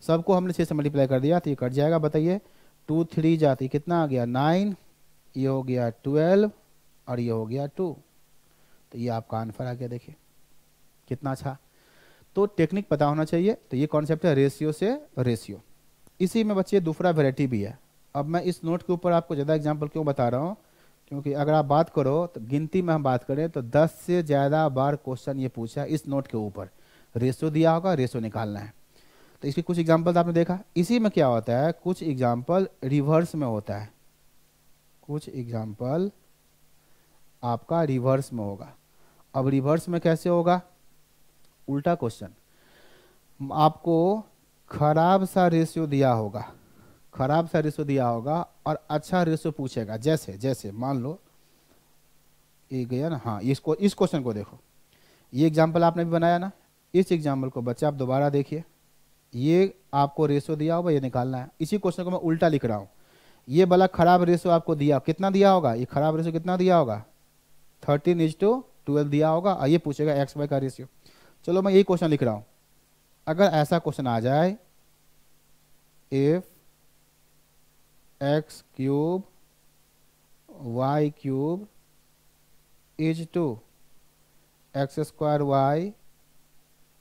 सबको हमने 6 से मल्टीप्लाई कर दिया तो ये कट जाएगा। बताइए 2 3 जाती कितना आ गया 9, ये हो गया 12 और ये हो गया 2, तो ये आपका आंसर आ गया। देखिए कितना अच्छा, तो टेक्निक पता होना चाहिए। तो ये कॉन्सेप्ट है रेशियो से रेशियो। इसी में बच्चे दूसरा वेराइटी भी है। अब मैं इस नोट के ऊपर आपको ज़्यादा एग्जांपल क्यों बता रहा हूँ, क्योंकि अगर आप बात करो तो गिनती में हम बात करें तो 10 से ज़्यादा बार क्वेश्चन ये पूछा इस नोट के ऊपर, रेशियो दिया होगा, रेशियो निकालना है। तो इसके कुछ एग्जाम्पल आपने देखा। इसी में क्या होता है, कुछ एग्जाम्पल रिवर्स में होता है, कुछ एग्जाम्पल आपका रिवर्स में होगा। अब रिवर्स में कैसे होगा, उल्टा क्वेश्चन, आपको खराब सा रेशियो दिया होगा, खराब सा रेशियो दिया होगा और अच्छा रेशियो पूछेगा। जैसे जैसे मान लो ये गया ना, हाँ इसको, इस क्वेश्चन को देखो, ये एग्जाम्पल आपने भी बनाया ना, इस एग्जाम्पल को बच्चे आप दोबारा देखिए, ये आपको रेशियो दिया होगा, ये निकालना है। इसी क्वेश्चन को मैं उल्टा लिख रहा हूँ, ये वाला खराब रेशियो आपको दिया, कितना दिया होगा, ये खराब रेशियो कितना दिया होगा 13:12 दिया होगा, और ये पूछेगा एक्स वाई का रेशियो। चलो मैं यही क्वेश्चन लिख रहा हूँ, अगर ऐसा क्वेश्चन आ जाए if X cube Y cube is to X square Y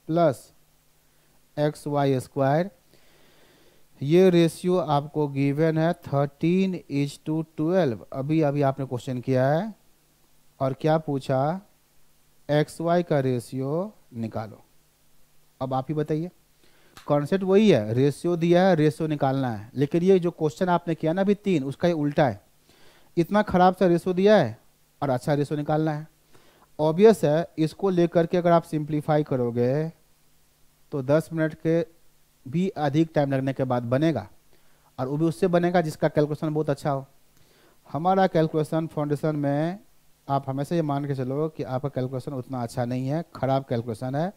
plus X Y square. ये रेशियो आपको गिवन है 13:12। अभी अभी आपने क्वेश्चन किया है और क्या पूछा, एक्स वाई का रेशियो निकालो। अब आप ही बताइए, कॉन्सेप्ट वही है, रेशियो दिया है, रेशियो निकालना है। लेकिन ये जो क्वेश्चन आपने किया ना अभी 3, उसका ये उल्टा है। इतना खराब सा रेशियो दिया है और अच्छा रेशियो निकालना है। ऑब्वियस है, इसको लेकर के अगर आप सिंप्लीफाई करोगे तो 10 मिनट के भी अधिक टाइम लगने के बाद बनेगा, और वो भी उससे बनेगा जिसका कैलकुलेशन बहुत अच्छा हो। हमारा कैलकुलेशन फाउंडेशन में आप हमेशा ये मान के चलो कि आपका कैलकुलेशन उतना अच्छा नहीं है, खराब कैलकुलेशन है।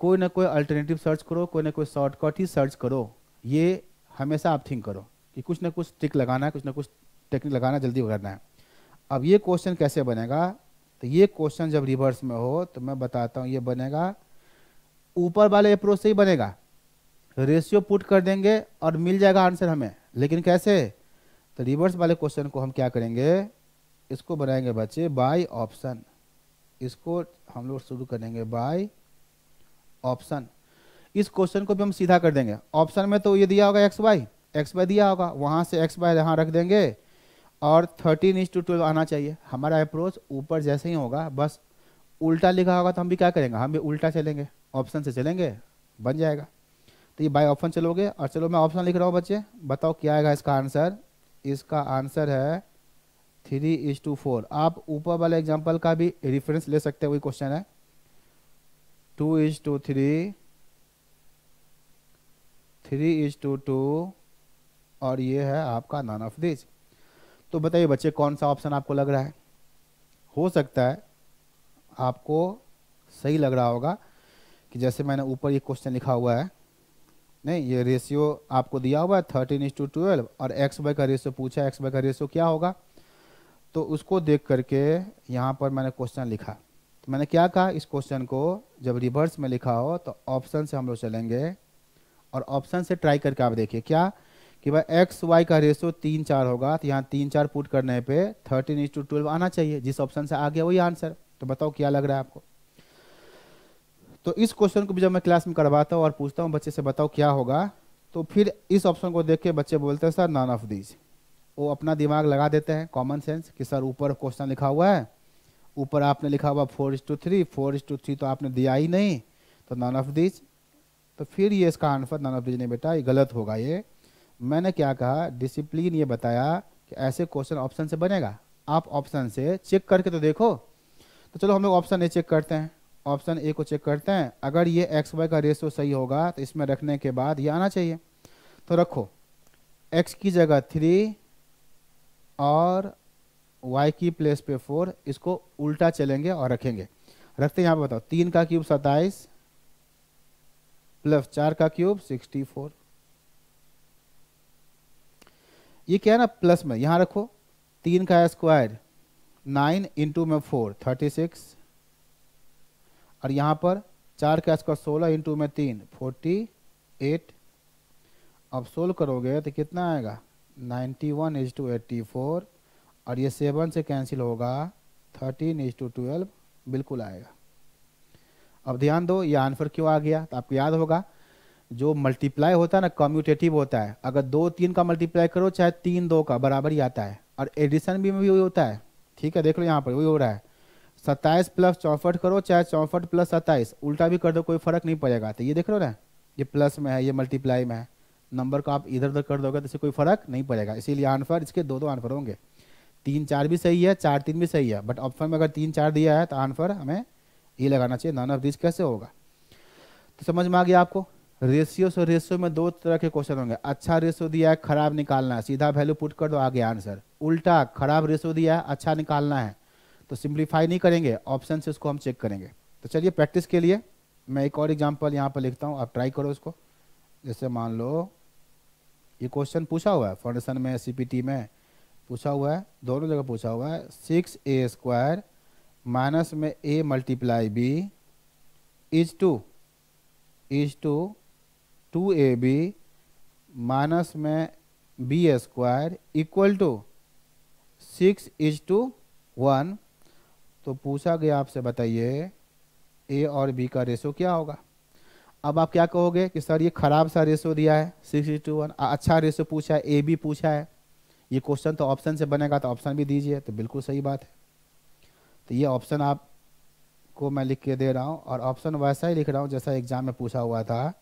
कोई ना कोई अल्टरनेटिव सर्च करो, कोई ना कोई शॉर्टकट ही सर्च करो। ये हमेशा आप थिंक करो कि कुछ ना कुछ ट्रिक लगाना है, कुछ ना कुछ टेक्निक लगाना, जल्दी करना है। अब ये क्वेश्चन कैसे बनेगा, तो ये क्वेश्चन जब रिवर्स में हो तो मैं बताता हूँ, ये बनेगा ऊपर वाले अप्रोच से ही बनेगा। रेशियो पुट कर देंगे और मिल जाएगा आंसर हमें। लेकिन कैसे, तो रिवर्स वाले क्वेश्चन को हम क्या करेंगे, इसको बनाएंगे बच्चे बाय ऑप्शन। इसको हम लोग शुरू करेंगे बाय ऑप्शन। इस क्वेश्चन को भी हम सीधा कर देंगे। ऑप्शन में तो ये दिया होगा एक्स वाई दिया होगा, वहां से एक्स वाई यहाँ रख देंगे और 13:12 आना चाहिए। हमारा अप्रोच ऊपर जैसे ही होगा, बस उल्टा लिखा होगा तो हम भी क्या करेंगे, हम भी उल्टा चलेंगे, ऑप्शन से चलेंगे, बन जाएगा। तो ये बाय ऑप्शन चलोगे। और चलो मैं ऑप्शन लिख रहा हूँ बच्चे, बताओ क्या आएगा इसका आंसर। इसका आंसर है 3:4। आप ऊपर वाले एग्जाम्पल का भी रेफरेंस ले सकते हैं, वही क्वेश्चन है 2:3, 3:2 और ये है आपका नॉन ऑफ दिस। तो बताइए बच्चे कौन सा ऑप्शन आपको लग रहा है। हो सकता है आपको सही लग रहा होगा कि जैसे मैंने ऊपर ये क्वेश्चन लिखा हुआ है, नहीं ये रेशियो आपको दिया हुआ है 13:12 और एक्स वाई का रेशियो पूछा है, एक्स वाई का रेशियो क्या होगा, तो उसको देख करके यहाँ पर मैंने क्वेश्चन लिखा। तो मैंने क्या कहा, इस क्वेश्चन को जब रिवर्स में लिखा हो तो ऑप्शन से हम लोग चलेंगे और ऑप्शन से ट्राई करके आप देखिए क्या कि भाई एक्स वाई का रेशियो 3-4 होगा, तो यहाँ 3-4 पुट करने पे 13:12 आना चाहिए। जिस ऑप्शन से आ गया वही आंसर। तो बताओ क्या लग रहा है आपको। तो इस क्वेश्चन को भी जब मैं क्लास में करवाता हूँ और पूछता हूँ बच्चे से बताओ क्या होगा, तो फिर इस ऑप्शन को देख के बच्चे बोलते हैं सर नॉन ऑफ दीज। वो अपना दिमाग लगा देते हैं, कॉमन सेंस, कि सर ऊपर क्वेश्चन लिखा हुआ है, ऊपर आपने लिखा हुआ 4:3, 4:3 तो आपने दिया ही नहीं, तो नॉन ऑफ दीज। तो फिर ये इसका आंसर नॉन ऑफ दीज नहीं बेटा, ये गलत होगा। ये मैंने क्या कहा, डिसिप्लिन ये बताया कि ऐसे क्वेश्चन ऑप्शन से बनेगा, आप ऑप्शन से चेक करके तो देखो। तो चलो हम लोग ऑप्शन ए चेक करते हैं, ऑप्शन ए को चेक करते हैं। अगर ये एक्स वाई का रेशियो सही होगा तो इसमें रखने के बाद ये आना चाहिए। तो रखो एक्स की जगह 3 और y की प्लेस पे 4, इसको उल्टा चलेंगे और रखेंगे। रखते हैं यहाँ पे, बताओ 3 का क्यूब 27 प्लस 4 का क्यूब 64। ये क्या है ना, प्लस में यहाँ रखो, 3 का स्क्वायर 9 इंटू में 4 36, और यहाँ पर 4 का स्क्वायर 16 इंटू में 3 48। अब सोल्व करोगे तो कितना आएगा 91:84, और ये 7 से कैंसिल होगा 13:12 बिल्कुल आएगा। अब ध्यान दो ये आंसर क्यों आ गया, तो आपको याद होगा जो मल्टीप्लाई होता है ना कम्यूटेटिव होता है। अगर 2-3 का मल्टीप्लाई करो चाहे 3-2 का बराबर ही आता है, और एडिशन भी में भी वही होता है। ठीक है, देख लो यहाँ पर वही हो रहा है। 27 प्लस 64 करो चाहे 64 प्लस 27, उल्टा भी कर दो कोई फर्क नहीं पड़ेगा। तो ये देख लो ना, ये प्लस में है, ये मल्टीप्लाई में है, नंबर को आप इधर उधर कर दोगे तो इससे कोई फर्क नहीं पड़ेगा। इसीलिए आंसर इसके दो आंसर होंगे, 3-4 भी सही है, 4-3 भी सही है, बट ऑप्शन में अगर 3-4 दिया है तो आंसर हमें ये लगाना चाहिए। नॉन ऑफ दिस कैसे होगा, तो समझ में आ गया आपको। रेशियो से रेशियो में दो तरह के क्वेश्चन होंगे, अच्छा रेशियो दिया है खराब निकालना है, सीधा वैल्यू पुट कर दो आ गया आंसर। उल्टा खराब रेशियो दिया है अच्छा निकालना है, तो सिंप्लीफाई नहीं करेंगे, ऑप्शन से उसको हम चेक करेंगे। तो चलिए प्रैक्टिस के लिए मैं एक और एग्जांपल यहाँ पर लिखता हूँ, आप ट्राई करो इसको। जैसे मान लो ये क्वेश्चन पूछा हुआ है फाउंडेशन में, सीपीटी में पूछा हुआ है, दोनों जगह पूछा हुआ है। 6a² माइनस में a multiply b is to 2ab minus में b² इक्वल टू 6:1। तो पूछा गया आपसे, बताइए a और b का रेशो क्या होगा। अब आप क्या कहोगे कि सर ये खराब सा रेशो दिया है 6:1, अच्छा रेशो पूछा है, ए बी पूछा है, ये क्वेश्चन तो ऑप्शन से बनेगा तो ऑप्शन भी दीजिए। तो बिल्कुल सही बात है। तो ये ऑप्शन आपको मैं लिख के दे रहा हूँ, और ऑप्शन वैसा ही लिख रहा हूँ जैसा एग्जाम में पूछा हुआ था।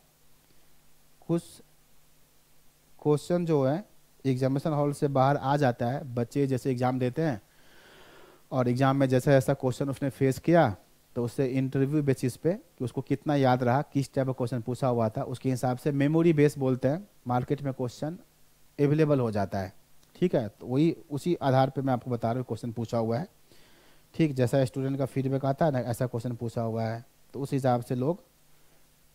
कुछ क्वेश्चन जो है एग्जामिनेशन हॉल से बाहर आ जाता है, बच्चे जैसे एग्ज़ाम देते हैं और एग्ज़ाम में जैसा ऐसा क्वेश्चन उसने फेस किया तो उससे इंटरव्यू बेसिस पे कि उसको कितना याद रहा, किस टाइप का क्वेश्चन पूछा हुआ था, उसके हिसाब से मेमोरी बेस बोलते हैं, मार्केट में क्वेश्चन अवेलेबल हो जाता है। ठीक है, तो वही उसी आधार पे मैं आपको बता रहा हूँ क्वेश्चन पूछा हुआ है। ठीक, जैसा स्टूडेंट का फीडबैक आता है ना, ऐसा क्वेश्चन पूछा हुआ है, तो उस हिसाब से लोग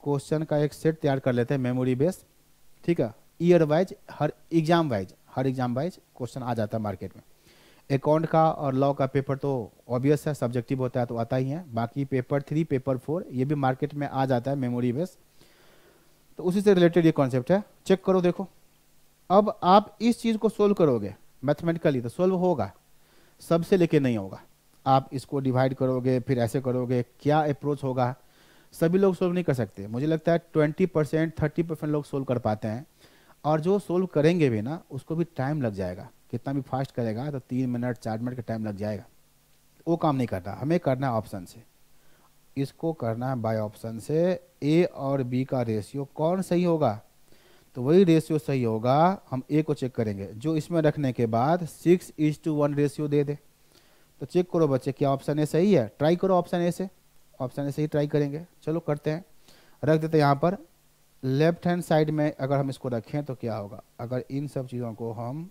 क्वेश्चन का एक सेट तैयार कर लेते हैं मेमोरी बेस। ठीक है, ईयर वाइज, हर एग्जाम वाइज क्वेश्चन आ जाता है मार्केट में। अकाउंट का और लॉ का पेपर तो ऑब्वियस है, सब्जेक्टिव होता है तो आता ही है। बाकी पेपर 3, पेपर 4 ये भी मार्केट में आ जाता है मेमोरी बेस। तो उसी से रिलेटेड ये कॉन्सेप्ट है। चेक करो, देखो अब आप इस चीज़ को सोल्व करोगे मैथमेटिकली तो सोल्व होगा, सबसे लेके नहीं होगा। आप इसको डिवाइड करोगे, फिर ऐसे करोगे, क्या अप्रोच होगा, सभी लोग सोल्व नहीं कर सकते। मुझे लगता है 20% 30% लोग सोल्व कर पाते हैं, और जो सोल्व करेंगे भी ना उसको भी टाइम लग जाएगा। कितना भी फास्ट करेगा तो 3 मिनट 4 मिनट का टाइम लग जाएगा। वो काम नहीं करना, हमें करना है ऑप्शन से, इसको करना है बाय ऑप्शन से। ए और बी का रेशियो कौन सही होगा, तो वही रेशियो सही होगा। हम ए को चेक करेंगे जो इसमें रखने के बाद 6:1 रेशियो दे दे। तो चेक करो बच्चे, क्या ऑप्शन ए सही है, ट्राई करो ऑप्शन ए से, ऑप्शन ए से ही ट्राई करेंगे। चलो करते हैं, रख देते हैं यहाँ पर। लेफ्ट हैंड साइड में अगर हम इसको रखें तो क्या होगा, अगर इन सब चीज़ों को हम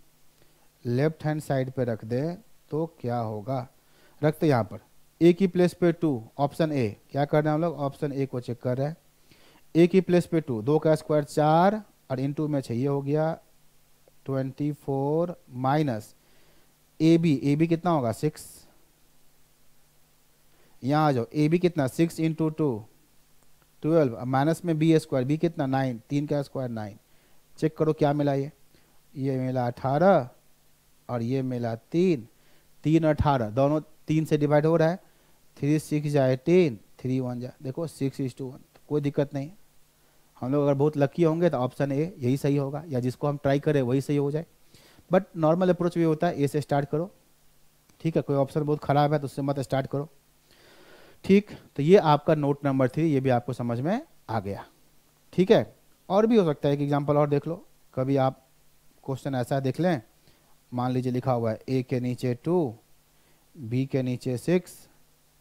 लेफ्ट हैंड साइड पे रख दें तो क्या होगा। रखते यहाँ पर ए की प्लेस पे 2, ऑप्शन ए। क्या कर रहे हैं हम लोग, ऑप्शन ए को चेक कर रहे हैं। ए की प्लेस पे 2, 2 का स्क्वायर 4 और इनटू में 6, ये हो गया 24 माइनस ए बी कितना होगा 6। यहाँ आ जाओ, ए बी कितना 6 इंटू 2 12, माइनस में बी² बी कितना 9, 3 का स्क्वायर 9। चेक करो क्या मिला, ये मिला 18 और ये मिला 3, 3 18 दोनों 3 से डिवाइड हो रहा है। 3 6 जाए 18, 3 1 जाए, देखो 6:1, कोई दिक्कत नहीं। हम लोग अगर बहुत लकी होंगे तो ऑप्शन ए यही सही होगा, या जिसको हम ट्राई करें वही सही हो जाए। बट नॉर्मल अप्रोच भी होता है, ए से स्टार्ट करो। ठीक है, कोई ऑप्शन बहुत ख़राब है तो उससे मत स्टार्ट करो। ठीक, तो ये आपका नोट नंबर 3, ये भी आपको समझ में आ गया। ठीक है, और भी हो सकता है, एक एग्जाम्पल और देख लो। कभी आप क्वेश्चन ऐसा देख लें, मान लीजिए लिखा हुआ है ए के नीचे 2, बी के नीचे 6,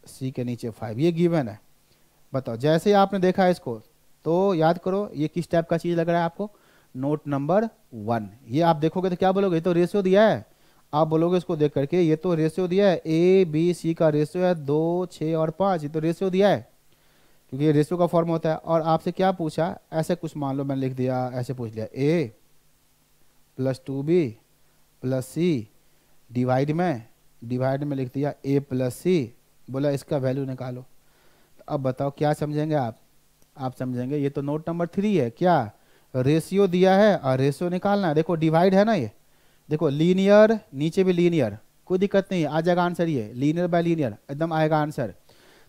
सी के नीचे 5, ये गिवन है। बताओ, जैसे ही आपने देखा है इसको तो याद करो ये किस टाइप का चीज़ लग रहा है आपको, नोट नंबर 1। ये आप देखोगे तो क्या बोलोगे, ये तो रेशियो दिया है। आप बोलोगे इसको देख करके, ये तो रेशियो दिया है, ए बी सी का रेशियो है 2 6 और 5, ये तो रेशियो दिया है, क्योंकि ये रेशियो का फॉर्म होता है। और आपसे क्या पूछा, ऐसे कुछ मान लो मैंने लिख दिया, ऐसे पूछ लिया ए प्लस 2b प्लस सी, डिवाइड में लिख दिया ए प्लस सी, बोला इसका वैल्यू निकालो। तो अब बताओ क्या समझेंगे आप समझेंगे ये तो नोट नंबर 3 है, क्या रेशियो दिया है और रेशियो निकालना है। देखो डिवाइड है ना, ये देखो लीनियर, नीचे भी लीनियर, कोई दिक्कत नहीं, आ जाएगा आंसर, ये लीनियर बाय लीनियर एकदम आएगा आंसर।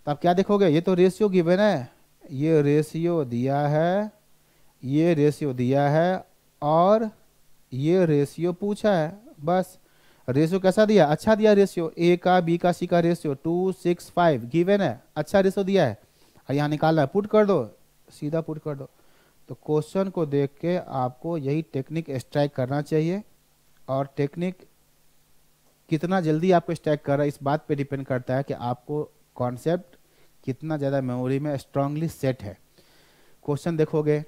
तो आप क्या देखोगे, ये तो रेशियो गिवन है, ये रेशियो दिया है, ये रेशियो दिया है, और ये रेशियो पूछा है। बस रेशियो कैसा दिया, अच्छा दिया रेशियो, ए का बी का सी का रेशियो 2 6 5 गिवन है, अच्छा रेशियो दिया है। और यहाँ निकालना है, पुट कर दो, सीधा पुट कर दो। तो क्वेश्चन को देख के आपको यही टेक्निक स्ट्राइक करना चाहिए, और टेक्निक कितना जल्दी आपको स्ट्राइक कर रहा है इस बात पे डिपेंड करता है कि आपको कॉन्सेप्ट कितना ज़्यादा मेमोरी में स्ट्रांगली सेट है। क्वेश्चन देखोगे,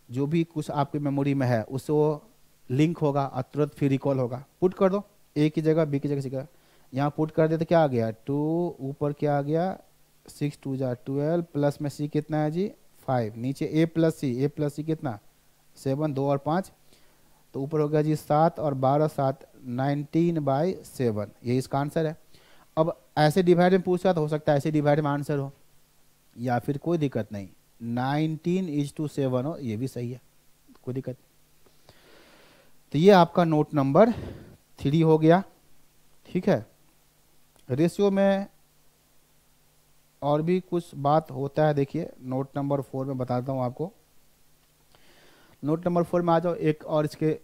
जो भी कुछ आपकी मेमोरी में है उससे वो लिंक होगा और तुरंत फिर रिकॉल होगा। पुट कर दो, ए की जगह बी की जगह सी का, यहाँ पुट कर दे तो क्या आ गया 2, ऊपर क्या आ गया 6 2 जा 12, प्लस में सी कितना है जी 5, नीचे ए प्लस सी कितना 7, 2 और 5, तो ऊपर हो गया जी 7 और 12 7 19/7, ये इसका आंसर है। अब ऐसे डिवाइड में पूछा तो हो सकता है ऐसे डिवाइड में आंसर हो, या फिर कोई दिक्कत नहीं 19:7 हो, ये भी सही है, कोई दिक्कत नहीं। तो ये आपका नोट नंबर 3 हो गया। ठीक है, रेशियो में और भी कुछ बात होता है, देखिए नोट नंबर 4 में बताता हूँ आपको। नोट नंबर 4 में आ जाओ, एक और इसके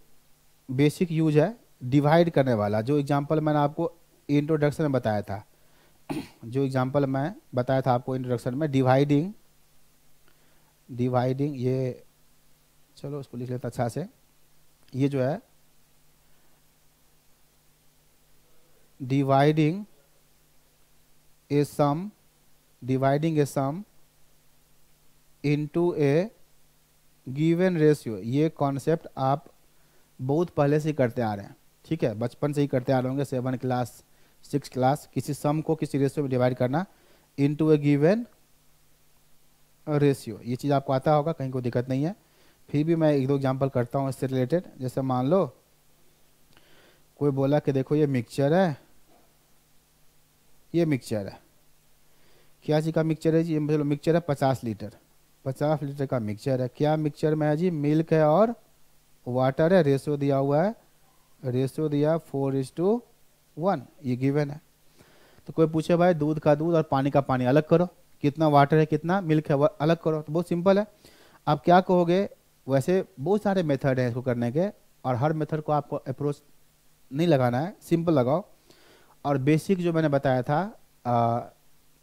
बेसिक यूज है डिवाइड करने वाला, जो एग्जांपल मैंने आपको इंट्रोडक्शन में बताया था। जो एग्जांपल मैं बताया था आपको इंट्रोडक्शन में, डिवाइडिंग ये, चलो उसको लिख लेता अच्छा से। ये जो है डिवाइडिंग ए सम इनटू ए गिवन रेशियो, ये कॉन्सेप्ट आप बहुत पहले से ही करते आ रहे हैं। ठीक है, बचपन से ही करते आ रहे होंगे, 7 क्लास 6 क्लास, किसी सम को किसी रेशियो में डिवाइड करना इनटू ए गिवन रेशियो, ये चीज़ आपको आता होगा, कहीं कोई दिक्कत नहीं है। फिर भी मैं एक दो एग्जांपल करता हूँ इससे रिलेटेड। जैसे मान लो कोई बोला कि देखो ये मिक्सचर है, ये मिक्सचर है, क्या चीज़ का मिक्सचर है जी? मतलब मिक्सचर है 50 लीटर, 50 लीटर का मिक्सचर है। क्या मिक्सचर में है जी? मिल्क है और वाटर है। रेशियो दिया हुआ है, रेशियो दिया 4:1, ये गिवन है। तो कोई पूछे भाई दूध का दूध और पानी का पानी अलग करो, कितना वाटर है कितना मिल्क है अलग करो, तो बहुत सिंपल है। आप क्या कहोगे? वैसे बहुत सारे मेथड हैं इसको करने के, और हर मेथड को आपको अप्रोच नहीं लगाना है, सिंपल लगाओ। और बेसिक जो मैंने बताया था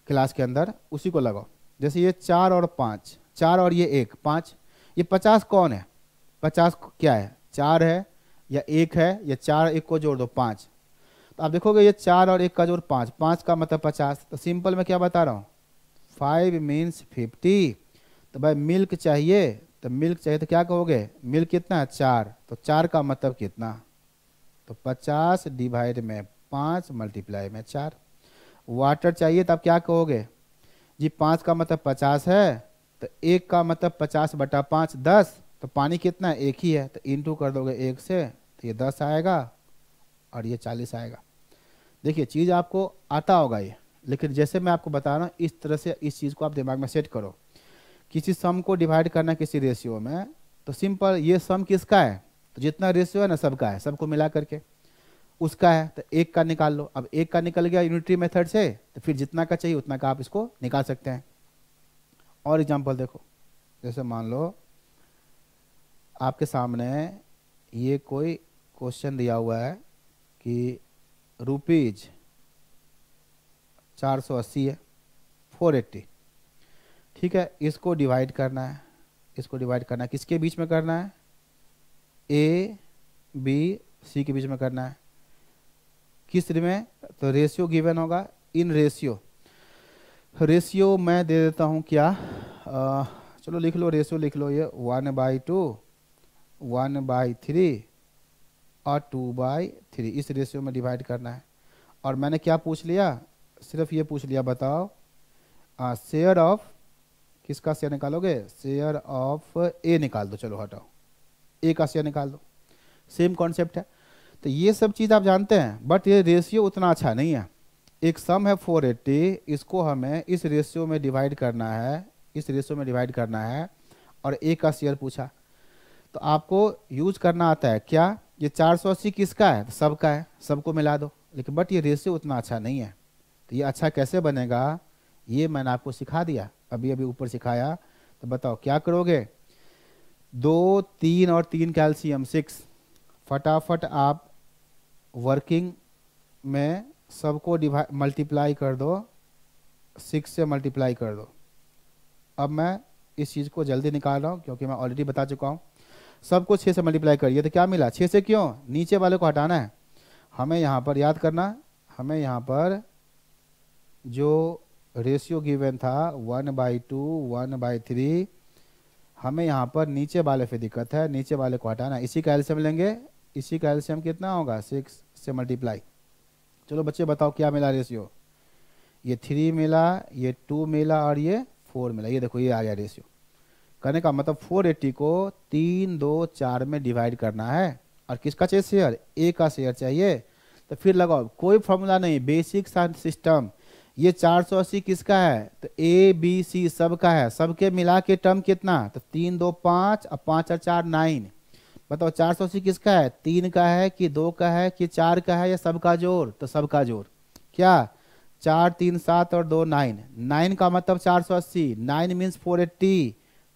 क्लास के अंदर, उसी को लगाओ। जैसे ये 4 और 5, 4 और ये 1 5, ये 50 कौन है? 50 क्या है? 4 है या 1 है, या 4 1 को जोड़ दो 5। तो आप देखोगे ये 4 और 1 का जोड़ 5, 5 का मतलब 50। तो सिंपल मैं क्या बता रहा हूँ, 5 मीन्स 50। तो भाई मिल्क चाहिए, तो मिल्क चाहिए तो क्या कहोगे? मिल्क कितना है? 4, तो 4 का मतलब कितना? तो 50 डिवाइड में 5 मल्टीप्लाई में 4। वाटर चाहिए तो आप क्या कहोगे जी? 5 का मतलब 50 है, तो 1 का मतलब 50/5 10, तो पानी कितना है? 1 ही है, तो इंटू कर दोगे 1 से, तो ये 10 आएगा और ये 40 आएगा। देखिए चीज़ आपको आता होगा ये, लेकिन जैसे मैं आपको बता रहा हूँ इस तरह से इस चीज़ को आप दिमाग में सेट करो। किसी सम को डिवाइड करना किसी रेशियो में, तो सिंपल, ये सम किसका है? तो जितना रेशियो है ना सबका है, सबको मिला करके उसका है, तो 1 का निकाल लो। अब 1 का निकल गया यूनिटरी मेथड से, तो फिर जितना का चाहिए उतना का आप इसको निकाल सकते हैं। और एग्जांपल देखो, जैसे मान लो आपके सामने ये कोई क्वेश्चन दिया हुआ है कि रुपीज 480 है, 480। ठीक है, इसको डिवाइड करना है, इसको डिवाइड करना है, किसके बीच में करना है? ए बी सी के बीच में करना है। किस में? तो रेशियो गिवन होगा, इन रेशियो मैं दे देता हूँ क्या, चलो लिख लो, रेशियो लिख लो, ये 1/2, 1/3 और 2/3, इस रेशियो में डिवाइड करना है। और मैंने क्या पूछ लिया? सिर्फ ये पूछ लिया, बताओ शेयर ऑफ, किसका शेयर निकालोगे? शेयर ऑफ ए निकाल दो, चलो हटाओ, ए का शेयर निकाल दो, सेम कॉन्सेप्ट है। तो ये सब चीज़ आप जानते हैं, बट ये रेशियो उतना अच्छा नहीं है। एक सम है 480, इसको हमें इस रेशियो में डिवाइड करना है, इस रेशियो में डिवाइड करना है, और ए का शेयर पूछा। तो आपको यूज करना आता है क्या? ये 480 किसका है? तो सबका है, सबको मिला दो। लेकिन बट ये रेशियो उतना अच्छा नहीं है। तो ये अच्छा कैसे बनेगा, ये मैंने आपको सिखा दिया, अभी अभी ऊपर सिखाया। तो बताओ क्या करोगे? 2 3 और 3 कैल्शियम 6, फटाफट आप वर्किंग में सबको मल्टीप्लाई कर दो, 6 से मल्टीप्लाई कर दो। अब मैं इस चीज़ को जल्दी निकाल रहा हूँ क्योंकि मैं ऑलरेडी बता चुका हूँ। सबको 6 से मल्टीप्लाई करिए, तो क्या मिला? 6 से क्यों? नीचे वाले को हटाना है हमें, यहाँ पर याद करना, हमें यहाँ पर जो रेशियो गिवन था 1/2, 1/3, हमें यहाँ पर नीचे वाले पे दिक्कत है, नीचे वाले को हटाना है। इसी का एलसीएम लेंगे, इसी का एलसीएम कितना होगा? 6 से मल्टीप्लाई। चलो बच्चे बताओ क्या मिला रेशियो? ये 3 मिला, ये 2 मिला और ये 4 मिला। ये देखो ये आ गया रेशियो। करने का मतलब 480 को 3 2 4 में डिवाइड करना है। और किसका चाहिए शेयर? ए का शेयर चाहिए। तो फिर लगाओ, कोई फॉर्मूला नहीं, बेसिक सिस्टम। ये 480 किसका है? तो ए बी सी सबका है, सबके मिला के टर्म कितना? तो 3 2 5 और 5 और 4 9, बताओ 480 किसका है, 3 का है कि 2 का है कि 4 का है या सबका जोड़, तो सबका जोड़। क्या 4 3 7 और 2 9, 9 का मतलब 480, 9 मीन्स 480,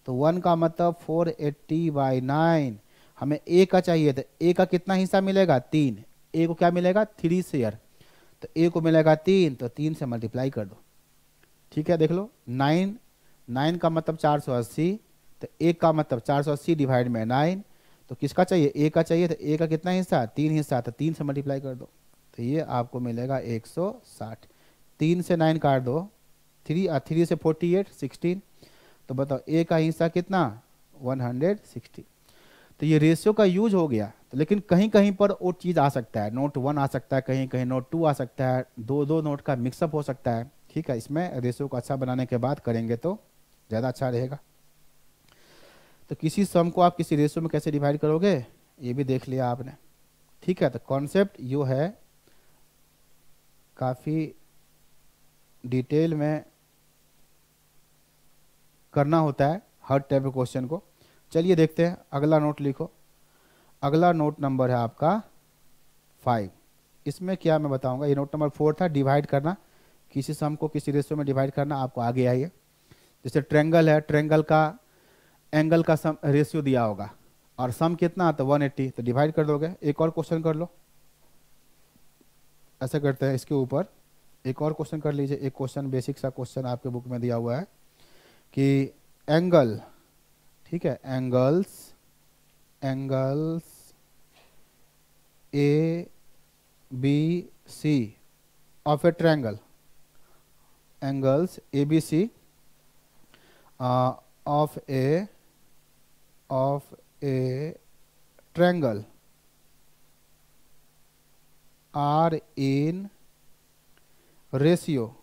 तो 1 का मतलब 480/9। हमें ए का चाहिए, तो ए का कितना हिस्सा मिलेगा, 3। ए को क्या मिलेगा, 3 शेयर, तो ए को मिलेगा 3, तो 3 से मल्टीप्लाई कर दो। ठीक है, देख लो 9, 9 का मतलब 480, तो ए का मतलब 480 डिवाइड में 9, तो किसका चाहिए, ए का चाहिए, तो ए का कितना हिस्सा, 3 हिस्सा, तो 3 से मल्टीप्लाई कर दो, तो ये आपको मिलेगा 160। 3 से 9 काट दो, 3 से 48 16, तो बताओ ए का हिस्सा कितना, 160। तो ये रेशियो का यूज हो गया, तो लेकिन कहीं कहीं पर वो चीज़ आ सकता है, नोट 1 आ सकता है, कहीं कहीं नोट 2 आ सकता है, दो दो नोट का मिक्सअप हो सकता है। ठीक है, इसमें रेशियो को अच्छा बनाने के बाद करेंगे तो ज़्यादा अच्छा रहेगा। तो किसी सम को आप किसी रेशियो में कैसे डिवाइड करोगे, ये भी देख लिया आपने। ठीक है, तो कॉन्सेप्ट यो है, काफ़ी डिटेल में करना होता है हर टाइप के क्वेश्चन को। चलिए देखते हैं, अगला नोट लिखो। अगला नोट नंबर है आपका 5। इसमें क्या मैं बताऊंगा, ये नोट नंबर 4 था, डिवाइड करना, किसी सम को किसी रेशियो में डिवाइड करना, आपको आगे आइए। जैसे ट्रेंगल है, ट्रेंगल का एंगल का सम रेशियो दिया होगा और सम कितना आता है 180, तो डिवाइड कर दोगे। एक और क्वेश्चन कर लो, ऐसा करते हैं, इसके ऊपर एक और क्वेश्चन कर लीजिए। एक क्वेश्चन बेसिक सा क्वेश्चन आपके बुक में दिया हुआ है कि एंगल, ठीक है, angles A B C of a triangle, angles A B C of a triangle are in ratio,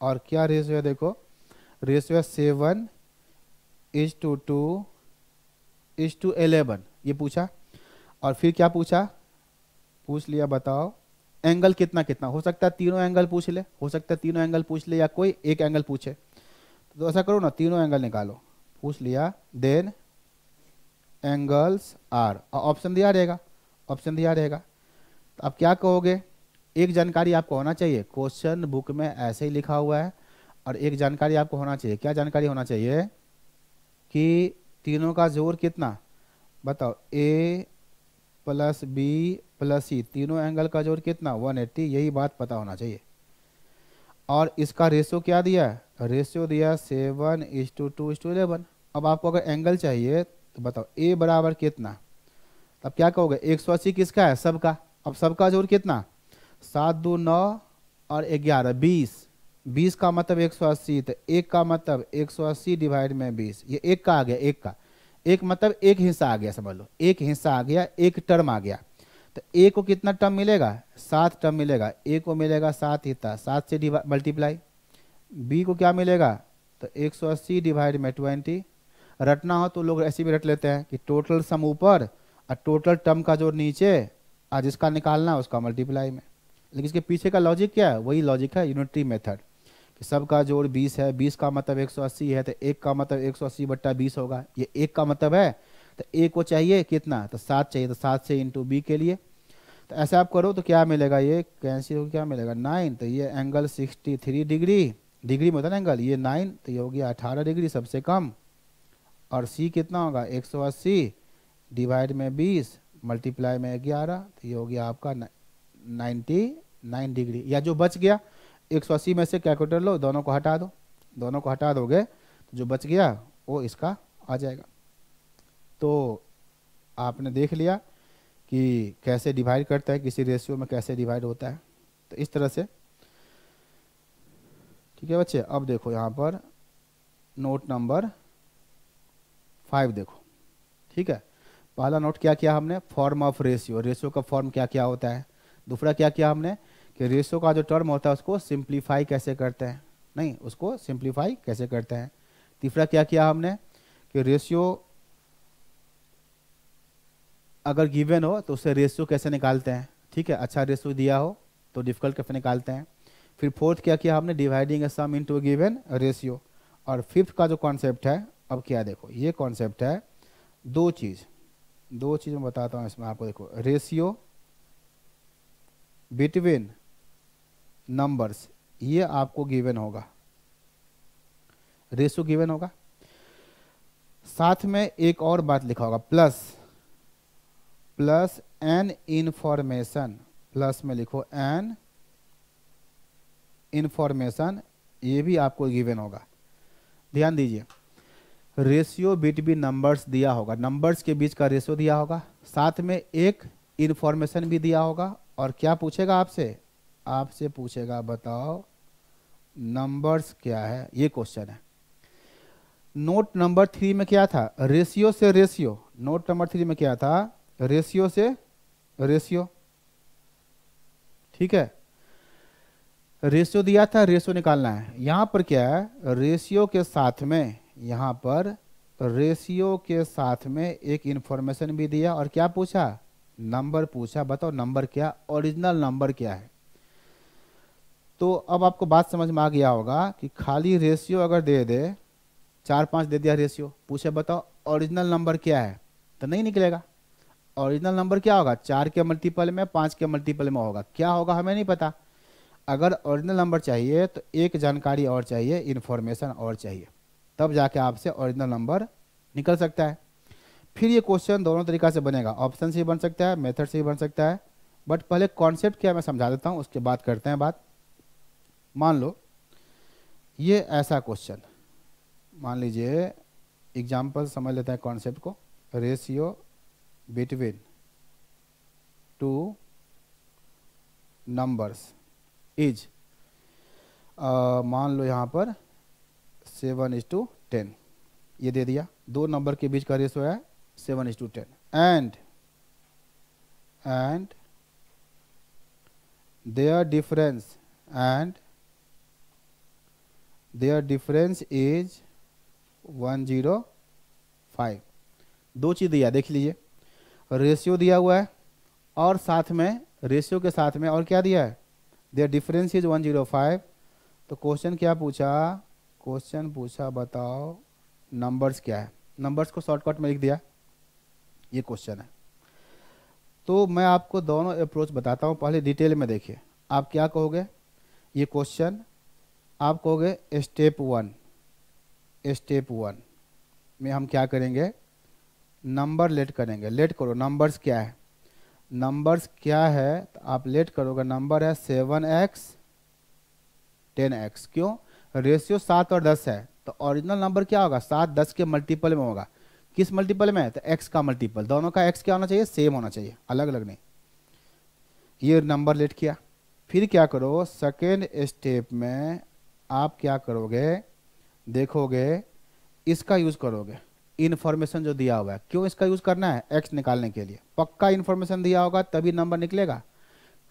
और क्या रेशियो है, देखो रेशियो है 7:2:11, ये पूछा। और फिर क्या पूछा, पूछ लिया, बताओ एंगल कितना कितना हो सकता है, तीनों एंगल पूछ ले, हो सकता है तीनों एंगल पूछ ले या कोई एक एंगल पूछे, तो ऐसा करो ना, तीनों एंगल निकालो, पूछ लिया, देन एंगल्स आर, ऑप्शन दिया रहेगा, ऑप्शन दिया रहेगा। तो आप क्या कहोगे, एक जानकारी आपको होना चाहिए, क्वेश्चन बुक में ऐसे ही लिखा हुआ है, और एक जानकारी आपको होना चाहिए, क्या जानकारी होना चाहिए, कि तीनों का जोड़ कितना, बताओ ए प्लस बी प्लस सी, तीनों एंगल का जोड़ कितना 180, यही बात पता होना चाहिए। और इसका रेशियो क्या दिया, रेशियो दिया 7:2:11। अब आपको अगर एंगल चाहिए तो बताओ ए बराबर कितना, तब क्या कहोगे, 180 किसका है, सबका। अब सबका जोड़ कितना, 7 2 9 और 11 20, 20 का मतलब 180, तो एक का मतलब 180 डिवाइड में 20, ये एक का आ गया, एक का, एक मतलब एक हिस्सा आ गया, समझ लो एक हिस्सा आ गया, एक टर्म आ गया। तो ए को कितना टर्म मिलेगा, 7 टर्म मिलेगा, ए को मिलेगा 7 हिस्सा, 7 से मल्टीप्लाई। बी को क्या मिलेगा, तो 180 डिवाइड में 20। रटना हो तो लोग ऐसे भी रट लेते हैं कि टोटल सम ऊपर और टोटल टर्म का जोड़ नीचे, और जिसका निकालना है उसका मल्टीप्लाई में। लेकिन इसके पीछे का लॉजिक क्या है, वही लॉजिक है यूनिटरी मेथड, कि सबका जोड़ 20 है, 20 का मतलब 180 है, तो एक का मतलब 180/20 होगा, ये एक का मतलब है। तो ए को चाहिए कितना, तो 7 चाहिए, तो 7 से इंटू बी के लिए, तो ऐसा आप करो तो क्या मिलेगा, ये कैंसिल हो, क्या मिलेगा 9, तो ये एंगल 63 डिग्री, डिग्री में होता है ना एंगल, ये 9, तो ये हो गया 18 डिग्री सबसे कम। और सी कितना होगा, 180 डिवाइड में 20 मल्टीप्लाई में 11, तो ये हो गया आपका 99 डिग्री। या जो बच गया 180 में से कैलकुलेटर लो, दोनों को हटा दो, दोनों को हटा दोगे तो जो बच गया वो इसका आ जाएगा। तो आपने देख लिया कि कैसे डिवाइड करता है, किसी रेशियो में कैसे डिवाइड होता है, तो इस तरह से। ठीक है बच्चे, अब देखो यहाँ पर नोट नंबर 5 देखो। ठीक है, पहला नोट क्या किया हमने, फॉर्म ऑफ रेशियो, रेशियो का फॉर्म क्या क्या होता है। दूसरा क्या किया हमने, कि रेशियो का जो टर्म होता है उसको सिंप्लीफाई कैसे करते हैं, नहीं उसको सिंप्लीफाई कैसे करते हैं। तीसरा क्या किया हमने, कि रेशियो अगर गिवन हो तो उससे रेशियो कैसे निकालते हैं। ठीक है, अच्छा रेशियो दिया हो तो डिफिकल्ट कैसे निकालते हैं। फिर फोर्थ क्या किया हमने, डिवाइडिंग ए सम इनटू गिवन रेशियो। और फिफ्थ का जो कॉन्सेप्ट है, अब क्या देखो, ये कॉन्सेप्ट है दो चीज़, दो चीज़ मैं बताता हूँ इसमें आपको। देखो, रेशियो बिटवीन नंबर्स, ये आपको गिवन होगा, रेशियो गिवन होगा, साथ में एक और बात लिखा होगा, प्लस एन इंफॉर्मेशन, प्लस में लिखो एन इंफॉर्मेशन, ये भी आपको गिवन होगा। ध्यान दीजिए, रेशियो बिटवीन नंबर्स दिया होगा, नंबर्स के बीच का रेशियो दिया होगा, साथ में एक इंफॉर्मेशन भी दिया होगा, और क्या पूछेगा आपसे, आपसे पूछेगा बताओ नंबर्स क्या है, ये क्वेश्चन है। नोट नंबर 3 में क्या था, रेशियो से रेशियो, नोट नंबर 3 में क्या था, रेशियो से रेशियो, ठीक है, रेशियो दिया था, रेशियो निकालना है। यहां पर क्या है, रेशियो के साथ में, यहां पर रेशियो के साथ में एक इंफॉर्मेशन भी दिया, और क्या पूछा, नंबर पूछा, बताओ नंबर क्या, ओरिजिनल नंबर क्या है। तो अब आपको बात समझ में आ गया होगा कि खाली रेशियो अगर दे दे, 4 5 दे दिया रेशियो, पूछे बताओ ओरिजिनल नंबर क्या है, तो नहीं निकलेगा। ओरिजिनल नंबर क्या होगा, 4 के मल्टीपल में, 5 के मल्टीपल में होगा, क्या होगा हमें नहीं पता। अगर ओरिजिनल नंबर चाहिए तो एक जानकारी और चाहिए, इन्फॉर्मेशन और चाहिए, तब जाके आपसे ओरिजिनल नंबर निकल सकता है। फिर ये क्वेश्चन दोनों तरीका से बनेगा, ऑप्शन से भी बन सकता है, मेथड से भी बन सकता है, बट पहले कॉन्सेप्ट क्या मैं समझा देता हूँ, उसके बाद करते हैं बात। मान लो ये ऐसा क्वेश्चन, मान लीजिए एग्जाम्पल समझ लेते हैं कॉन्सेप्ट को, ratio between two numbers is, मान लो यहाँ पर 7:10, ये दे दिया, दो नंबर के बीच का रेशियो है 7:10, एंड देयर डिफरेंस इज 105। दो चीज़ दिया, देख लीजिए, रेशियो दिया हुआ है, और साथ में रेशियो के साथ में और क्या दिया है, देयर डिफरेंस इज 105। तो क्वेश्चन क्या पूछा, क्वेश्चन पूछा बताओ नंबर्स क्या है, नंबर्स को शॉर्टकट में लिख दिया, ये क्वेश्चन है। तो मैं आपको दोनों अप्रोच बताता हूँ, पहले डिटेल में देखिए। आप क्या कहोगे, ये क्वेश्चन आप कहोगे स्टेप 1 में हम क्या करेंगे, नंबर लेट करेंगे, लेट करो नंबर्स क्या है, नंबर्स क्या है, तो आप लेट करोगे, नंबर है 7x 10x, क्यों, रेशियो 7 और 10 है, तो ओरिजिनल नंबर क्या होगा, 7 10 के मल्टीपल में होगा, किस मल्टीपल में, तो x का मल्टीपल, दोनों का x क्या होना चाहिए, सेम होना चाहिए, अलग अलग नहीं। ये नंबर लेट किया, फिर क्या करो, सेकेंड स्टेप में आप क्या करोगे, देखोगे, इसका यूज करोगे, इन्फॉर्मेशन जो दिया हुआ है, क्यों इसका यूज करना है, x निकालने के लिए, पक्का इन्फॉर्मेशन दिया होगा तभी नंबर निकलेगा,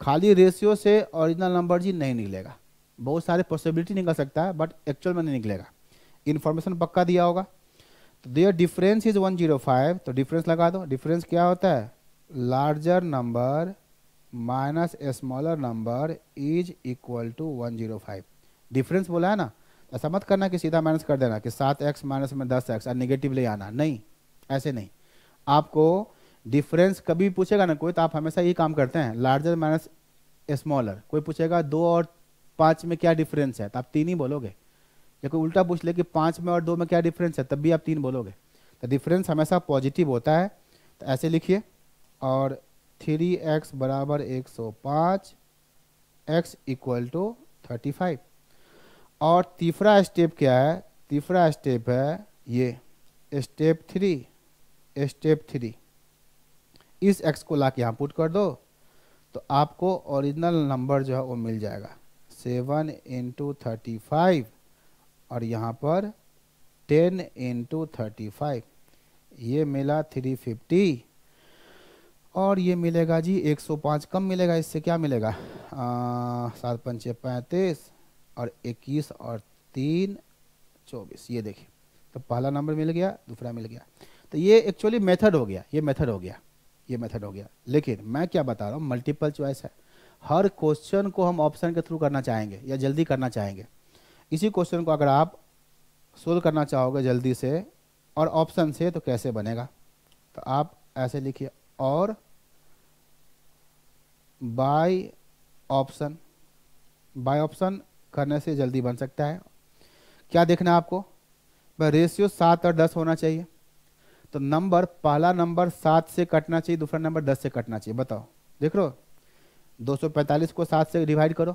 खाली रेशियो से ओरिजिनल नंबर जी नहीं निकलेगा, बहुत सारे पॉसिबिलिटी निकल सकता है बट एक्चुअल में नहीं निकलेगा, इन्फॉर्मेशन पक्का दिया होगा। तो देयर डिफरेंस इज 105, तो डिफरेंस लगा दो, डिफरेंस क्या होता है, larger number minus smaller number is equal to 105, difference बोला है ना, ऐसा मत करना कि सीधा माइनस कर देना कि 7x माइनस में 10x और निगेटिव ले आना, नहीं, ऐसे नहीं। आपको डिफरेंस कभी पूछेगा ना कोई, तो आप हमेशा यही काम करते हैं, लार्जर माइनस स्मॉलर, कोई पूछेगा 2 और 5 में क्या डिफरेंस है, तो आप 3 ही बोलोगे, या कोई उल्टा पूछ ले कि 5 में और 2 में क्या डिफरेंस है, तब भी आप 3 बोलोगे। तो डिफरेंस हमेशा पॉजिटिव होता है, तो ऐसे लिखिए, और 3x बराबर 105, x इक्वल टू 35। और तीसरा स्टेप क्या है, तीसरा स्टेप है ये स्टेप 3, इस x को ला के यहाँ पुट कर दो, तो आपको ओरिजिनल नंबर जो है वो मिल जाएगा, 7 × 35, और यहाँ पर 10 × 35, ये मिला 350, और ये मिलेगा जी 105, कम मिलेगा, इससे क्या मिलेगा, 7 5 35, और 21 और 3 24, ये देखिए, तो पहला नंबर मिल गया, दूसरा मिल गया। तो ये एक्चुअली मेथड हो गया, ये मेथड हो गया, ये मेथड हो गया। लेकिन मैं क्या बता रहा हूँ, मल्टीपल चॉइस है, हर क्वेश्चन को हम ऑप्शन के थ्रू करना चाहेंगे या जल्दी करना चाहेंगे। इसी क्वेश्चन को अगर आप सोल्व करना चाहोगे जल्दी से और ऑप्शन से, तो कैसे बनेगा, तो आप ऐसे लिखिए, और बाय ऑप्शन, बाय ऑप्शन करने से जल्दी बन सकता है। क्या देखना है आपको, भाई रेशियो 7 और 10 होना चाहिए, तो नंबर, पहला नंबर 7 से कटना चाहिए, दूसरा नंबर 10 से कटना चाहिए। बताओ, देख लो, 245 को 7 से डिवाइड करो,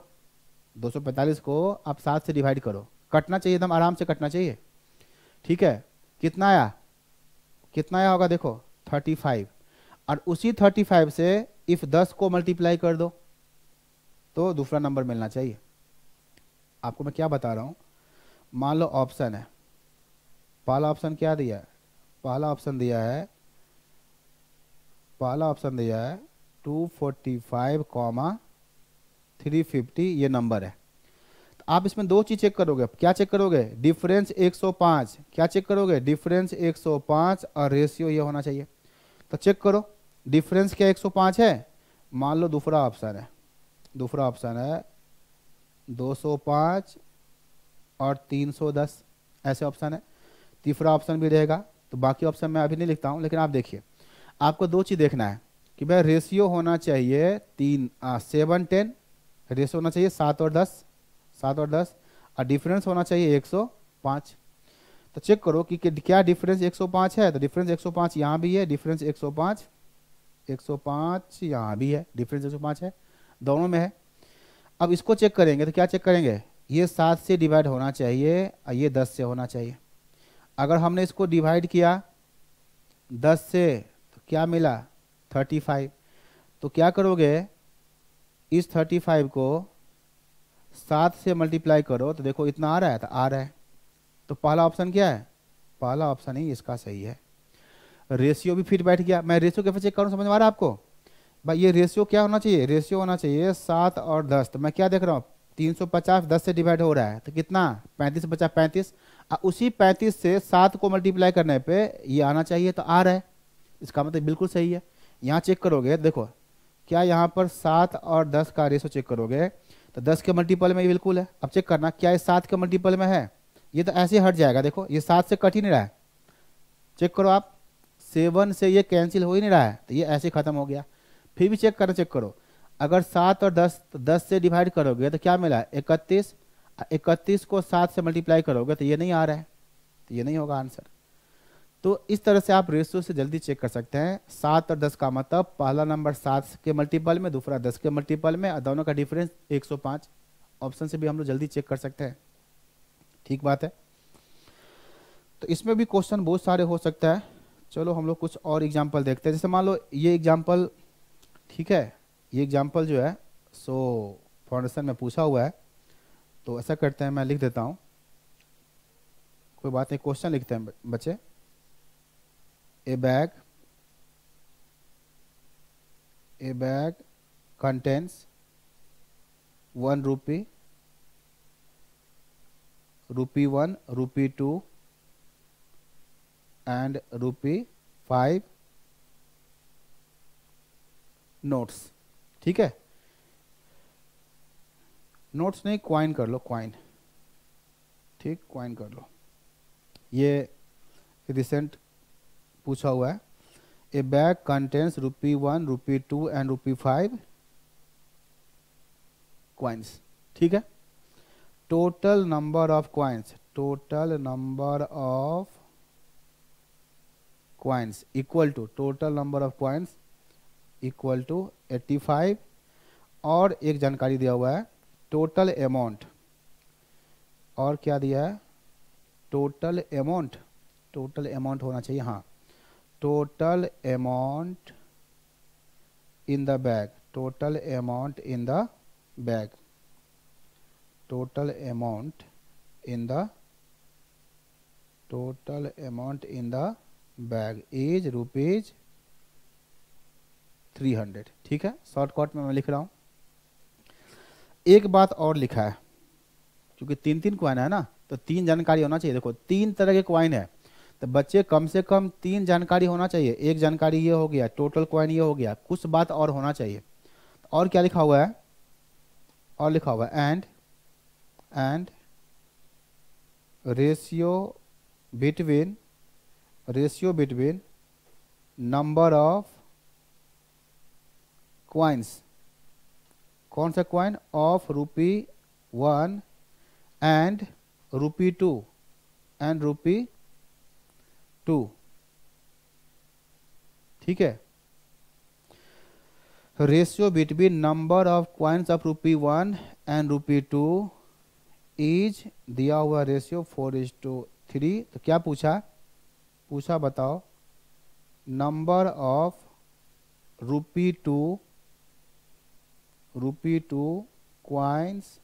245 को आप 7 से डिवाइड करो, कटना चाहिए, एकदम आराम से कटना चाहिए। ठीक है, कितना आया, कितना आया होगा, देखो 35, और उसी 35 से इफ 10 को मल्टीप्लाई कर दो तो दूसरा नंबर मिलना चाहिए। आपको मैं क्या बता रहा हूँ, मान लो ऑप्शन है, पहला ऑप्शन क्या दिया है, पहला ऑप्शन दिया है, पहला ऑप्शन दिया है 245, 350, ये नंबर है। तो आप इसमें दो चीज चेक करोगे, क्या चेक करोगे, डिफरेंस 105, क्या चेक करोगे, डिफरेंस 105, और रेशियो ये होना चाहिए। तो चेक करो, डिफरेंस क्या 105 है, मान लो दूसरा ऑप्शन है, दूसरा ऑप्शन है 205 और 310, ऐसे ऑप्शन है। तीसरा ऑप्शन भी रहेगा, तो बाकी ऑप्शन मैं अभी नहीं लिखता हूँ, लेकिन आप देखिए, आपको दो चीज़ देखना है कि भाई रेशियो होना चाहिए 7-10, रेशियो होना चाहिए 7 और 10, 7 और 10, और डिफरेंस होना चाहिए 105। तो चेक करो कि क्या डिफरेंस 105 है, तो डिफरेंस 105 यहाँ भी है, डिफरेंस 105, 105 यहाँ भी है, डिफरेंस 105 है, दोनों में है। अब इसको चेक करेंगे, तो क्या चेक करेंगे, ये 7 से डिवाइड होना चाहिए और ये 10 से होना चाहिए। अगर हमने इसको डिवाइड किया 10 से तो क्या मिला, 35, तो क्या करोगे, इस 35 को 7 से मल्टीप्लाई करो, तो देखो इतना आ रहा है, तो आ रहा है, तो पहला ऑप्शन क्या है, पहला ऑप्शन ही इसका सही है। रेशियो भी फिट बैठ गया। मैं रेशियो कैसे चेक करूँ, समझ में आ रहा है आपको, भाई ये रेशियो क्या होना चाहिए, रेशियो होना चाहिए 7 और 10, तो मैं क्या देख रहा हूँ, 350 10 से डिवाइड हो रहा है, तो कितना, 35 50 35, उसी 35 से 7 को मल्टीप्लाई करने पे ये आना चाहिए, तो आ रहा है, इसका मतलब बिल्कुल सही है। यहाँ चेक करोगे, देखो क्या यहाँ पर 7 और 10 का रेशियो चेक करोगे, तो 10 के मल्टीपल में ये बिल्कुल है। अब चेक करना क्या ये 7 के मल्टीपल में है, ये तो ऐसे हट जाएगा, देखो ये 7 से कट ही नहीं रहा है, चेक करो आप, 7 से ये कैंसिल हो ही नहीं रहा है, तो ये ऐसे खत्म हो गया। फिर भी चेक करना, चेक करो, अगर 7 और 10, तो 10 से डिवाइड करोगे तो क्या मिला, 31, 31 को 7 से मल्टीप्लाई करोगे तो ये नहीं आ रहा है, तो ये नहीं होगा आंसर। तो इस तरह से आप रेशियो से जल्दी चेक कर सकते हैं। 7 और 10 का मतलब पहला नंबर 7 के मल्टीपल में, दूसरा 10 के मल्टीपल में, और दोनों का डिफरेंस 105। ऑप्शन से भी हम लोग जल्दी चेक कर सकते हैं, ठीक बात है। तो इसमें भी क्वेश्चन बहुत सारे हो सकता है। चलो हम लोग कुछ और एग्जाम्पल देखते हैं, जैसे मान लो ये एग्जाम्पल, ठीक है, ये एग्जाम्पल जो है सो फाउंडेशन में पूछा हुआ है, तो ऐसा करते हैं, मैं लिख देता हूँ, कोई बात नहीं, क्वेश्चन लिखते हैं बच्चे। ए bag contains 1 rupee, ₹1, ₹2 and ₹5 notes. ठीक है, नोट्स नहीं, क्वाइन कर लो, क्वाइन, ठीक, क्वाइन कर लो, ये रिसेंट पूछा हुआ है। A bag contains ₹1, ₹2 and ₹5 coins, ठीक है। Total number of coins, total number of coins equal to, total number of coins equal to 85, और एक जानकारी दिया हुआ है टोटल अमाउंट, और क्या दिया है, टोटल अमाउंट, टोटल अमाउंट होना चाहिए, हाँ, total amount in the bag, total amount in the bag, total amount in the, total amount in the bag is ₹300, ठीक है। शॉर्टकट में मैं लिख रहा हूं। एक बात और लिखा है, क्योंकि 3 क्वाइन है ना, तो 3 जानकारी होना चाहिए। देखो 3 तरह के क्वाइन है, तो बच्चे कम से कम 3 जानकारी होना चाहिए। एक जानकारी ये हो गया, टोटल क्वाइन ये हो गया, कुछ बात और होना चाहिए। और क्या लिखा हुआ है, और लिखा हुआ है and ratio between number of coins, कौन सा क्वाइन, ऑफ ₹1 एंड ₹2 एंड ₹2, ठीक है। Ratio between number of coins of ₹1 and ₹2 is दिया हुआ रेशियो 4:3। तो क्या पूछा, पूछा बताओ नंबर ऑफ ₹2 क्वाइंस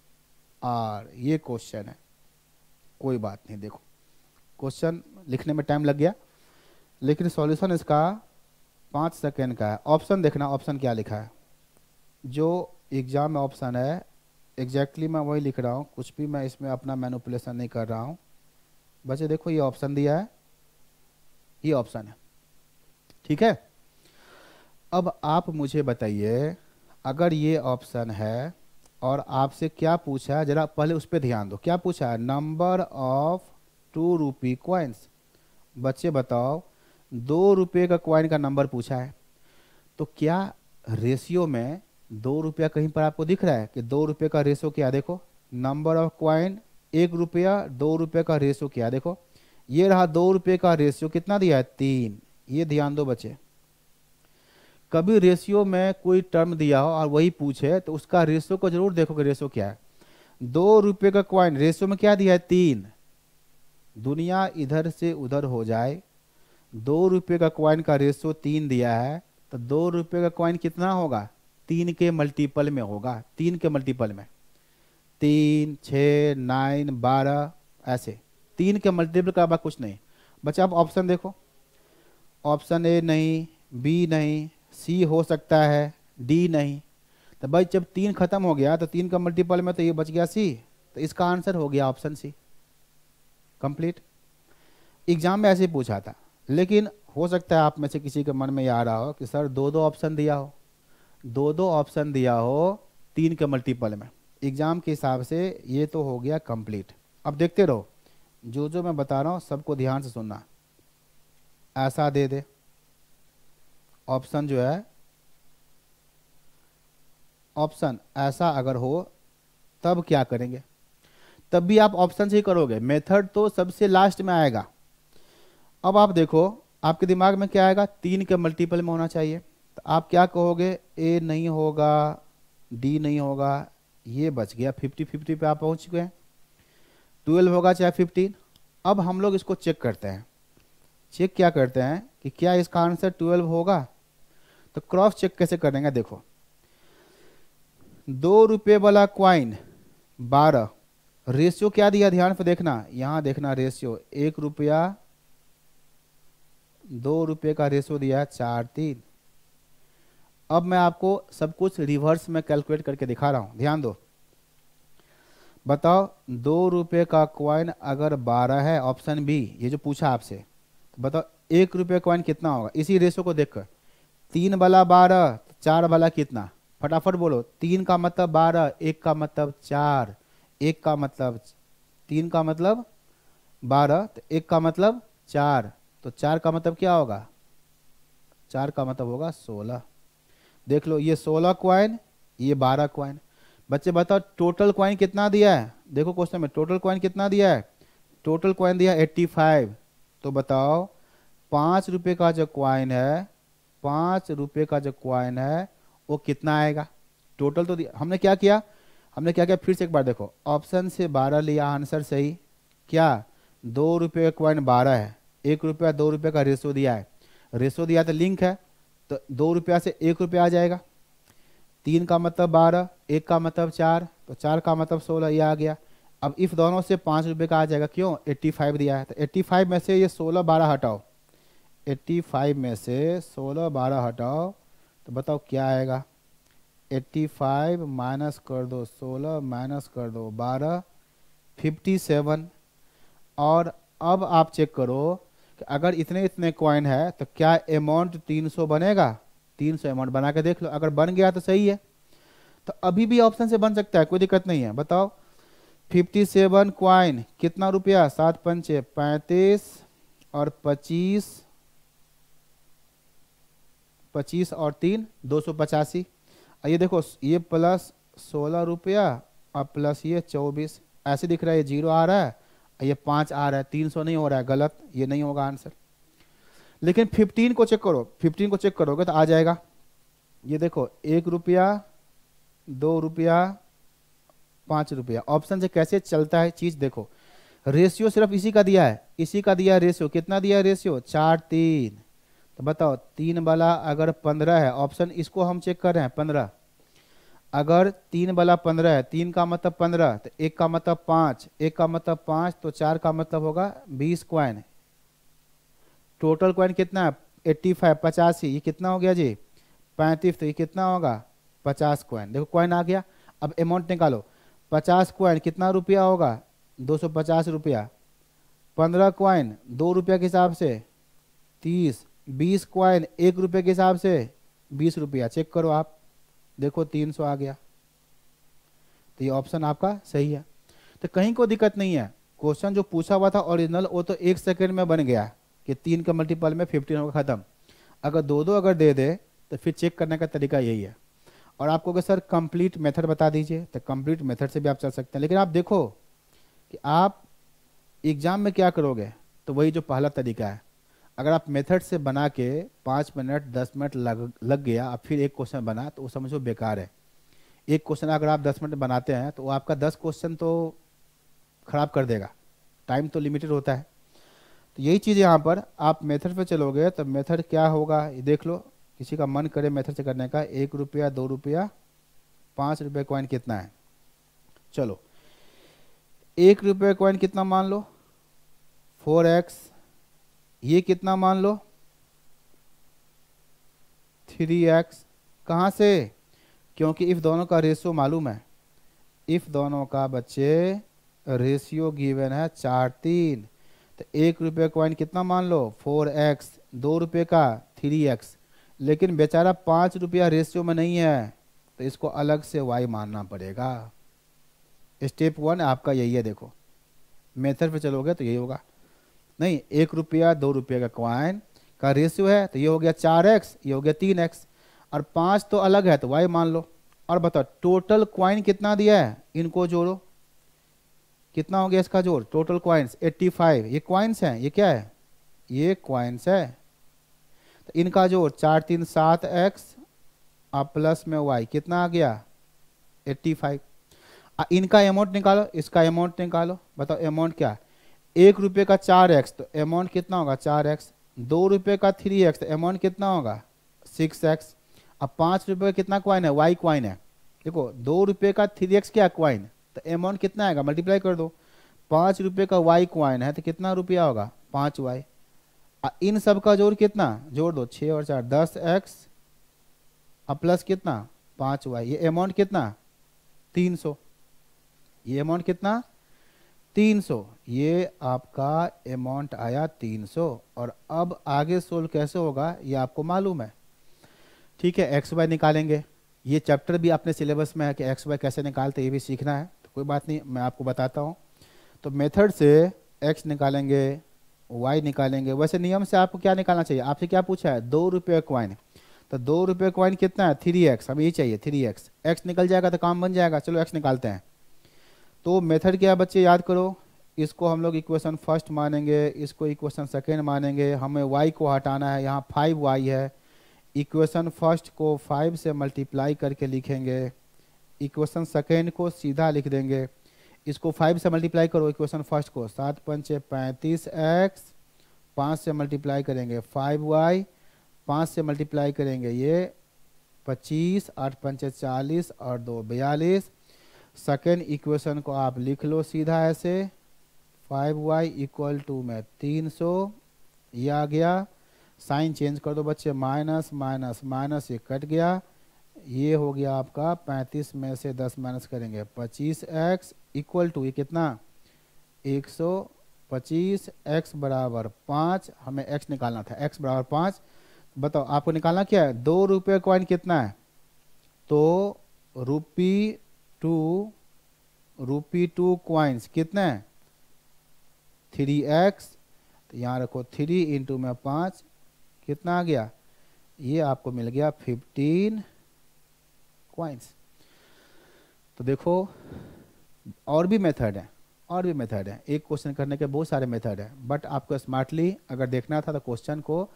आर, ये क्वेश्चन है। कोई बात नहीं, देखो क्वेश्चन लिखने में टाइम लग गया, लेकिन सॉल्यूशन इसका 5 सेकेंड का है। ऑप्शन देखना, ऑप्शन क्या लिखा है, जो एग्जाम में ऑप्शन है एग्जैक्टली मैं वही लिख रहा हूँ, कुछ भी मैं इसमें अपना मैनिपुलेशन नहीं कर रहा हूँ। बच्चे देखो ये ऑप्शन दिया है, ये ऑप्शन है, ठीक है। अब आप मुझे बताइए, अगर ये ऑप्शन है और आपसे क्या पूछा है, जरा पहले उस पर ध्यान दो। क्या पूछा है, नंबर ऑफ ₹2 क्वाइंस। बच्चे बताओ ₹2 का क्वाइन का नंबर पूछा है, तो क्या रेशियो में ₹2 कहीं पर आपको दिख रहा है कि ₹2 का रेशियो क्या, देखो नंबर ऑफ क्वाइन ₹1, ₹2 का रेशियो क्या, देखो ये रहा ₹2 का रेशियो कितना दिया है, 3। ये ध्यान दो बच्चे, कभी रेशियो में कोई टर्म दिया हो और वही पूछे तो उसका रेशियो को जरूर देखो कि रेशियो क्या है। ₹2 का क्वाइन रेशियो में क्या दिया है, 3। दुनिया इधर से उधर हो जाए, ₹2 का क्वाइन का रेशियो 3 दिया है, तो ₹2 का क्वाइन कितना होगा, 3 के मल्टीपल में होगा, 3 के मल्टीपल में, 3, 6, 9, 12, ऐसे 3 के मल्टीपल का बाद कुछ नहीं। बच्चा आप ऑप्शन देखो, ऑप्शन ए नहीं, बी नहीं, सी हो सकता है, डी नहीं। तो भाई जब 3 खत्म हो गया तो 3 का मल्टीपल में तो ये बच गया सी, तो इसका आंसर हो गया ऑप्शन सी, कंप्लीट। एग्जाम में ऐसे ही पूछा था, लेकिन हो सकता है आप में से किसी के मन में ये आ रहा हो कि सर 2-2 ऑप्शन दिया हो, 2-2 ऑप्शन दिया हो 3 के मल्टीपल में। एग्जाम के हिसाब से ये तो हो गया कंप्लीट। अब देखते रहो, जो जो मैं बता रहा हूँ सबको ध्यान से सुनना। ऐसा दे दे ऑप्शन, जो है ऑप्शन ऐसा अगर हो तब क्या करेंगे, तब भी आप ऑप्शन से ही करोगे, मेथड तो सबसे लास्ट में आएगा। अब आप देखो आपके दिमाग में क्या आएगा, 3 के मल्टीपल में होना चाहिए, तो आप क्या कहोगे, ए नहीं होगा, डी नहीं होगा, ये बच गया। 50-50 पे आप पहुंच गए। 12 होगा चाहे 15। अब हम लोग इसको चेक करते हैं, चेक क्या करते हैं कि क्या इसका आंसर 12 होगा। तो क्रॉस चेक कैसे करेंगे, देखो ₹2 वाला क्वाइन 12, रेशियो क्या दिया, ध्यान से देखना, यहां देखना रेशियो, ₹1, ₹2 का रेशियो दिया 4-3। अब मैं आपको सब कुछ रिवर्स में कैलकुलेट करके दिखा रहा हूं, ध्यान दो। बताओ ₹2 का क्वाइन अगर 12 है, ऑप्शन बी, ये जो पूछा आपसे, तो बताओ ₹1 क्वाइन कितना होगा, इसी रेशियो को देखकर। 3 वाला 12, 4 वाला कितना, फटाफट बोलो। 3 का मतलब 12, 1 का मतलब 4, 1 का मतलब 3 का मतलब 12, तो 1 का मतलब 4, तो 4 का मतलब क्या होगा, 4 का मतलब होगा 16। देख लो ये 16 क्वाइन, ये 12 क्वाइन। बच्चे बताओ टोटल क्वाइन कितना दिया है, देखो क्वेश्चन में टोटल क्वाइन कितना दिया है, टोटल क्वाइन दिया 85। तो बताओ ₹5 का जो क्वाइन है, ₹5 का जो क्वाइन है वो कितना आएगा, टोटल तो दिया। हमने क्या किया, हमने क्या किया, फिर से एक बार देखो, ऑप्शन से 12 लिया, आंसर सही। क्या ₹2 का क्वाइन 12 है, ₹1 ₹2 का रेशो दिया है, रेशो दिया तो लिंक है, तो ₹2 से ₹1 आ जाएगा। 3 का मतलब 12, 1 का मतलब 4, तो 4 का मतलब 16, ये आ गया। अब इफ दोनों से ₹5 का आ जाएगा, क्यों, 85 दिया है, तो 85 में से ये 16 12 हटाओ, 85 में से 16 12 हटाओ, तो बताओ क्या आएगा, 85 माइनस कर दो 16 माइनस कर दो 12, 57। और अब आप चेक करो कि अगर इतने इतने कॉइन है तो क्या अमाउंट 300 बनेगा, 300 अमाउंट बना के देख लो, अगर बन गया तो सही है। तो अभी भी ऑप्शन से बन सकता है, कोई दिक्कत नहीं है। बताओ 57 क्वाइन कितना रुपया, 7 पंचे 35 और 25 25 और 3 285। ये देखो ये प्लस 16 रुपया और प्लस ये 24, ऐसे दिख रहा है, ये 0 आ रहा है, ये 5 आ रहा है, 300 नहीं हो रहा है, गलत, ये नहीं होगा आंसर। लेकिन 15 को चेक करो, 15 को चेक करोगे तो आ जाएगा। ये देखो 1 रुपया, 2 रुपया, 5 रुपया, ऑप्शन से कैसे चलता है चीज देखो। रेशियो सिर्फ इसी का दिया है, इसी का दिया है रेशियो, कितना दिया है रेशियो 4 3। तो बताओ 3 वाला अगर 15 है, ऑप्शन इसको हम चेक कर रहे हैं 15, अगर 3 वाला 15 है, 3 का मतलब 15, तो 1 का मतलब 5, 1 का मतलब 5, तो 4 का मतलब होगा 20 कॉइन। टोटल कॉइन कितना है 85 85, ये कितना हो गया जी 35, तो ये कितना होगा 50 कॉइन। देखो कॉइन आ गया, अब अमाउंट निकालो। 50 कॉइन कितना रुपया होगा 250 रुपया, 15 कॉइन 2 रुपया के हिसाब से 30, 20 कॉइन 1 रुपये के हिसाब से 20 रुपया। चेक करो आप, देखो 300 आ गया। तो ये ऑप्शन आपका सही है। तो कहीं कोई दिक्कत नहीं है, क्वेश्चन जो पूछा हुआ था ओरिजिनल वो तो 1 सेकंड में बन गया कि 3 का मल्टीपल में 15 होगा, खत्म। अगर दो दो अगर दे दे तो फिर चेक करने का तरीका यही है। और आपको अगर सर कंप्लीट मेथड बता दीजिए, तो कंप्लीट मेथड से भी आप चल सकते हैं। लेकिन आप देखो कि आप एग्जाम में क्या करोगे, तो वही जो पहला तरीका है, अगर आप मेथड से बना के 5 मिनट 10 मिनट लग गया, अब फिर एक क्वेश्चन बना, तो वो समझो बेकार है। एक क्वेश्चन अगर आप 10 मिनट बनाते हैं तो वो आपका 10 क्वेश्चन तो खराब कर देगा, टाइम तो लिमिटेड होता है। तो यही चीज़ यहाँ पर आप मेथड पे चलोगे तो मेथड क्या होगा ये देख लो। किसी का मन करे मेथड से करने का, 1 रुपया 2 रुपया 5 रुपये कॉइन कितना है, चलो 1 रुपये कॉइन कितना मान लो 4x, ये कितना मान लो 3x। कहाँ से, क्योंकि इफ दोनों का रेशियो मालूम है, इफ दोनों का बच्चे रेशियो गिवन है 4 3, तो 1 रुपये कॉइन कितना मान लो 4x, 2 रुपये का 3x। लेकिन बेचारा 5 रुपया रेशियो में नहीं है, तो इसको अलग से y मानना पड़ेगा। स्टेप 1 आपका यही है। देखो मेथड पे चलोगे तो यही होगा, नहीं 1 रुपया 2 रुपये का कॉइन का रेशियो है, तो ये हो गया 4x, ये हो गया 3x, और 5 तो अलग है तो y मान लो। और बताओ टोटल कॉइन कितना दिया है, इनको जोड़ो, कितना हो गया इसका जोड़, टोटल कॉइन्स 85। ये कॉइन्स हैं, ये क्या है, ये कॉइन्स है, तो इनका जोड़ 4 3 7x और प्लस में y कितना आ गया 85। इनका अमाउंट निकालो, इसका अमाउंट निकालो, बताओ अमाउंट क्या, 1 रुपये का 4x, तो अमाउंट कितना होगा 4x, 2 रुपये का 3x, तो अमाउंट कितना होगा 6x। अब 5 रुपये का कितना कॉइन है, y कॉइन है, देखो 2 रुपये का 3x क्या कॉइन, तो अमाउंट कितना आएगा, मल्टीप्लाई कर दो। 5 रुपये का y कॉइन है तो कितना रुपया होगा 5y। इन सब का जोड़ कितना, जोड़ दो 6 और 4 10x और प्लस कितना 5y, ये अमाउंट कितना 300, ये अमाउंट कितना 300, ये आपका अमाउंट आया 300। और अब आगे सोल्व कैसे होगा ये आपको मालूम है, ठीक है। एक्स वाई निकालेंगे, ये चैप्टर भी अपने सिलेबस में है कि एक्स वाई कैसे निकालते ये भी सीखना है, तो कोई बात नहीं मैं आपको बताता हूँ। तो मेथड से एक्स निकालेंगे वाई निकालेंगे। वैसे नियम से आपको क्या निकालना चाहिए, आपसे क्या पूछा है 2 रुपये कॉइन, तो 2 रुपये कॉइन कितना है 3x, हमें यही चाहिए 3x, x निकल जाएगा तो काम बन जाएगा। चलो x निकालते हैं। तो मेथड क्या बच्चे याद करो, इसको हम लोग इक्वेशन फर्स्ट मानेंगे, इसको इक्वेशन सेकेंड मानेंगे, हमें y को हटाना है, यहाँ 5y है, इक्वेशन फर्स्ट को 5 से मल्टीप्लाई करके लिखेंगे, इक्वेशन सेकेंड को सीधा लिख देंगे, इसको 5 से मल्टीप्लाई करो इक्वेशन फर्स्ट को, 7 पंचे 35x, 5 से मल्टीप्लाई करेंगे 5y, 5 से मल्टीप्लाई करेंगे ये 25, 8 पंचे 40 और 2 42। सेकेंड इक्वेशन को आप लिख लो सीधा ऐसे, 5y इक्वल टू में 300, ये आ गया। साइन चेंज कर दो बच्चे, माइनस माइनस माइनस ये कट गया, ये हो गया आपका 35 में से 10 माइनस करेंगे 25x इक्वल टू ये कितना 125, x बराबर 5, हमें x निकालना था, x बराबर 5। बताओ आपको निकालना क्या है, 2 रुपये कॉइन कितना है, तो रूपी टू कॉइन्स कितने हैं 3x, तो यहाँ रखो 3 इंटू में 5 कितना आ गया ये आपको मिल गया 15 कॉइन्स। तो देखो और भी मेथड है, और भी मेथड है, एक क्वेश्चन करने के बहुत सारे मेथड है, बट आपको स्मार्टली अगर देखना था तो क्वेश्चन को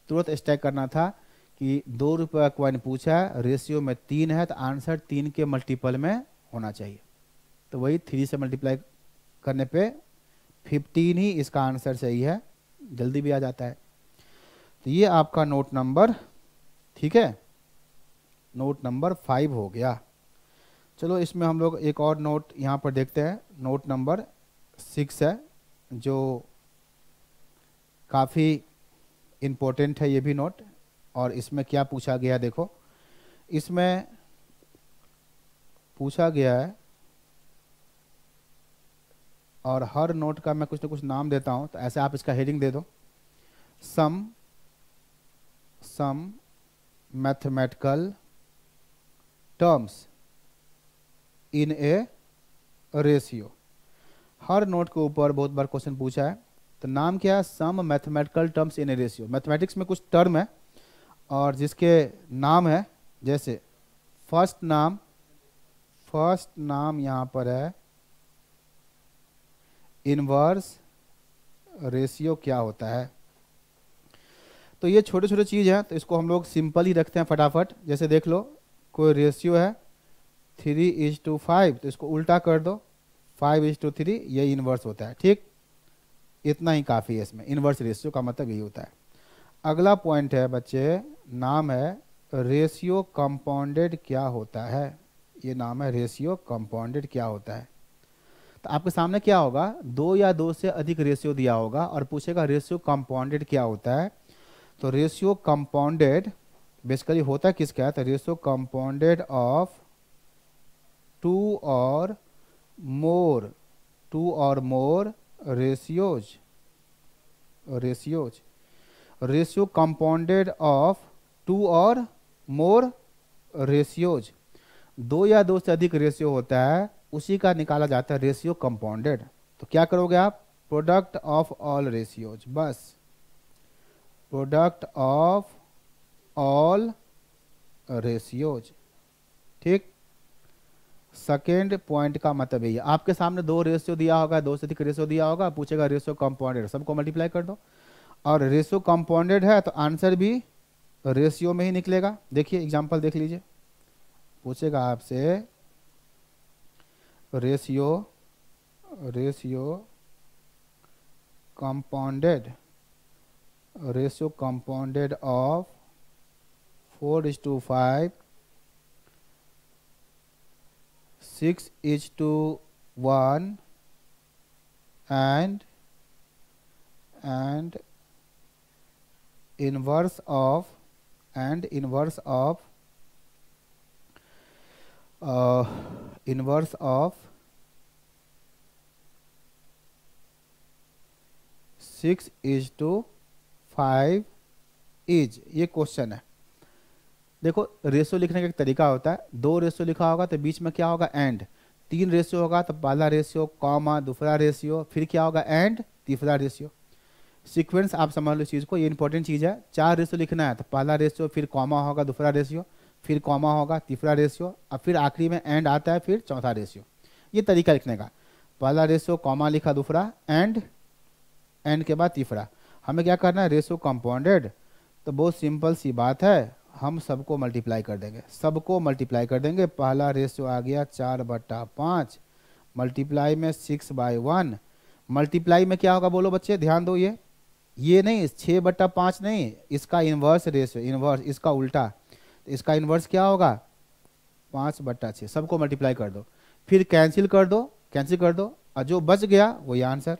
तुरंत स्टैक करना था कि 2 रुपये का कॉइन पूछा है, रेशियो में 3 है, तो आंसर 3 के मल्टीपल में होना चाहिए। तो वही 3 से मल्टीप्लाई करने पे 15 ही इसका आंसर सही है, जल्दी भी आ जाता है। तो ये आपका नोट नंबर, ठीक है, नोट नंबर 5 हो गया। चलो इसमें हम लोग एक और नोट यहाँ पर देखते हैं, नोट नंबर 6 है, जो काफ़ी इम्पोर्टेंट है ये भी नोट। और इसमें क्या पूछा गया देखो, इसमें पूछा गया है, और हर नोट का मैं कुछ ना कुछ नाम देता हूँ, तो ऐसे आप इसका हेडिंग दे दो, some mathematical terms in a ratio. हर नोट के ऊपर बहुत बार क्वेश्चन पूछा है, तो नाम क्या है, some mathematical terms in a ratio. Mathematics में कुछ टर्म है और जिसके नाम है, जैसे फर्स्ट नाम यहाँ पर है इनवर्स रेशियो क्या होता है। तो ये छोटे छोटे चीज़ हैं, तो इसको हम लोग सिंपल ही रखते हैं फटाफट। जैसे देख लो, कोई रेशियो है 3:5, तो इसको उल्टा कर दो 5:3, ये इन्वर्स होता है। ठीक, इतना ही काफ़ी है इसमें, इन्वर्स रेशियो का मतलब यही होता है। अगला पॉइंट है बच्चे, नाम है रेशियो कंपाउंडेड क्या होता है। ये नाम है रेशियो कंपाउंडेड क्या होता है। तो आपके सामने क्या होगा, 2 या 2 से अधिक रेशियो दिया होगा और पूछेगा रेशियो कंपाउंडेड क्या होता है। तो रेशियो कंपाउंडेड बेसिकली होता किसका है, तो रेशियो कंपाउंडेड ऑफ 2 और मोर रेशियोज। रेशियो कंपाउंडेड ऑफ 2 और मोर रेशियोज, 2 या 2 से अधिक रेशियो होता है, उसी का निकाला जाता है रेशियो कंपाउंडेड। तो क्या करोगे आप, प्रोडक्ट ऑफ ऑल रेशियोज, बस प्रोडक्ट ऑफ ऑल रेशियोज। ठीक, सेकेंड पॉइंट का मतलब यही है, आपके सामने 2 रेशियो दिया होगा, 2 से अधिक रेशियो दिया होगा, पूछेगा रेशियो कंपाउंडेड, सबको मल्टीप्लाई कर दो। और रेशियो कंपाउंडेड है तो आंसर भी रेशियो में ही निकलेगा। देखिए एग्जांपल देख लीजिए, पूछेगा आपसे ratio compounded of 4:5, 6:1 and inverse of 6:5 is, ये क्वेश्चन है। देखो रेशियो लिखने का एक तरीका होता है, 2 रेशियो लिखा होगा तो बीच में क्या होगा, एंड। 3 रेशियो होगा तो पहला रेशियो कॉमा दूसरा रेशियो, फिर क्या होगा, एंड तीसरा रेशियो। सीक्वेंस आप समझ लो इस चीज़ को, ये इंपॉर्टेंट चीज़ है। 4 रेशियो लिखना है तो पहला रेशियो, फिर कॉमा होगा दूसरा रेशियो, फिर कॉमा होगा तीसरा रेशियो, और फिर आखिरी में एंड आता है, फिर चौथा रेशियो। ये तरीका लिखने का, पहला रेशियो कॉमा लिखा, दूसरा एंड के बाद तीसरा। हमें क्या करना है, रेशियो कंपाउंडेड, तो बहुत सिंपल सी बात है, हम सबको मल्टीप्लाई कर देंगे। पहला रेशियो आ गया 4/5, मल्टीप्लाई में 6/1, मल्टीप्लाई में क्या होगा बोलो बच्चे, ध्यान दो, ये नहीं 6/5 नहीं, इसका इन्वर्स रेशियो, इन्वर्स इसका उल्टा, तो इसका इन्वर्स क्या होगा 5/6, सबको मल्टीप्लाई कर दो, फिर कैंसिल कर दो, और जो बच गया वही आंसर।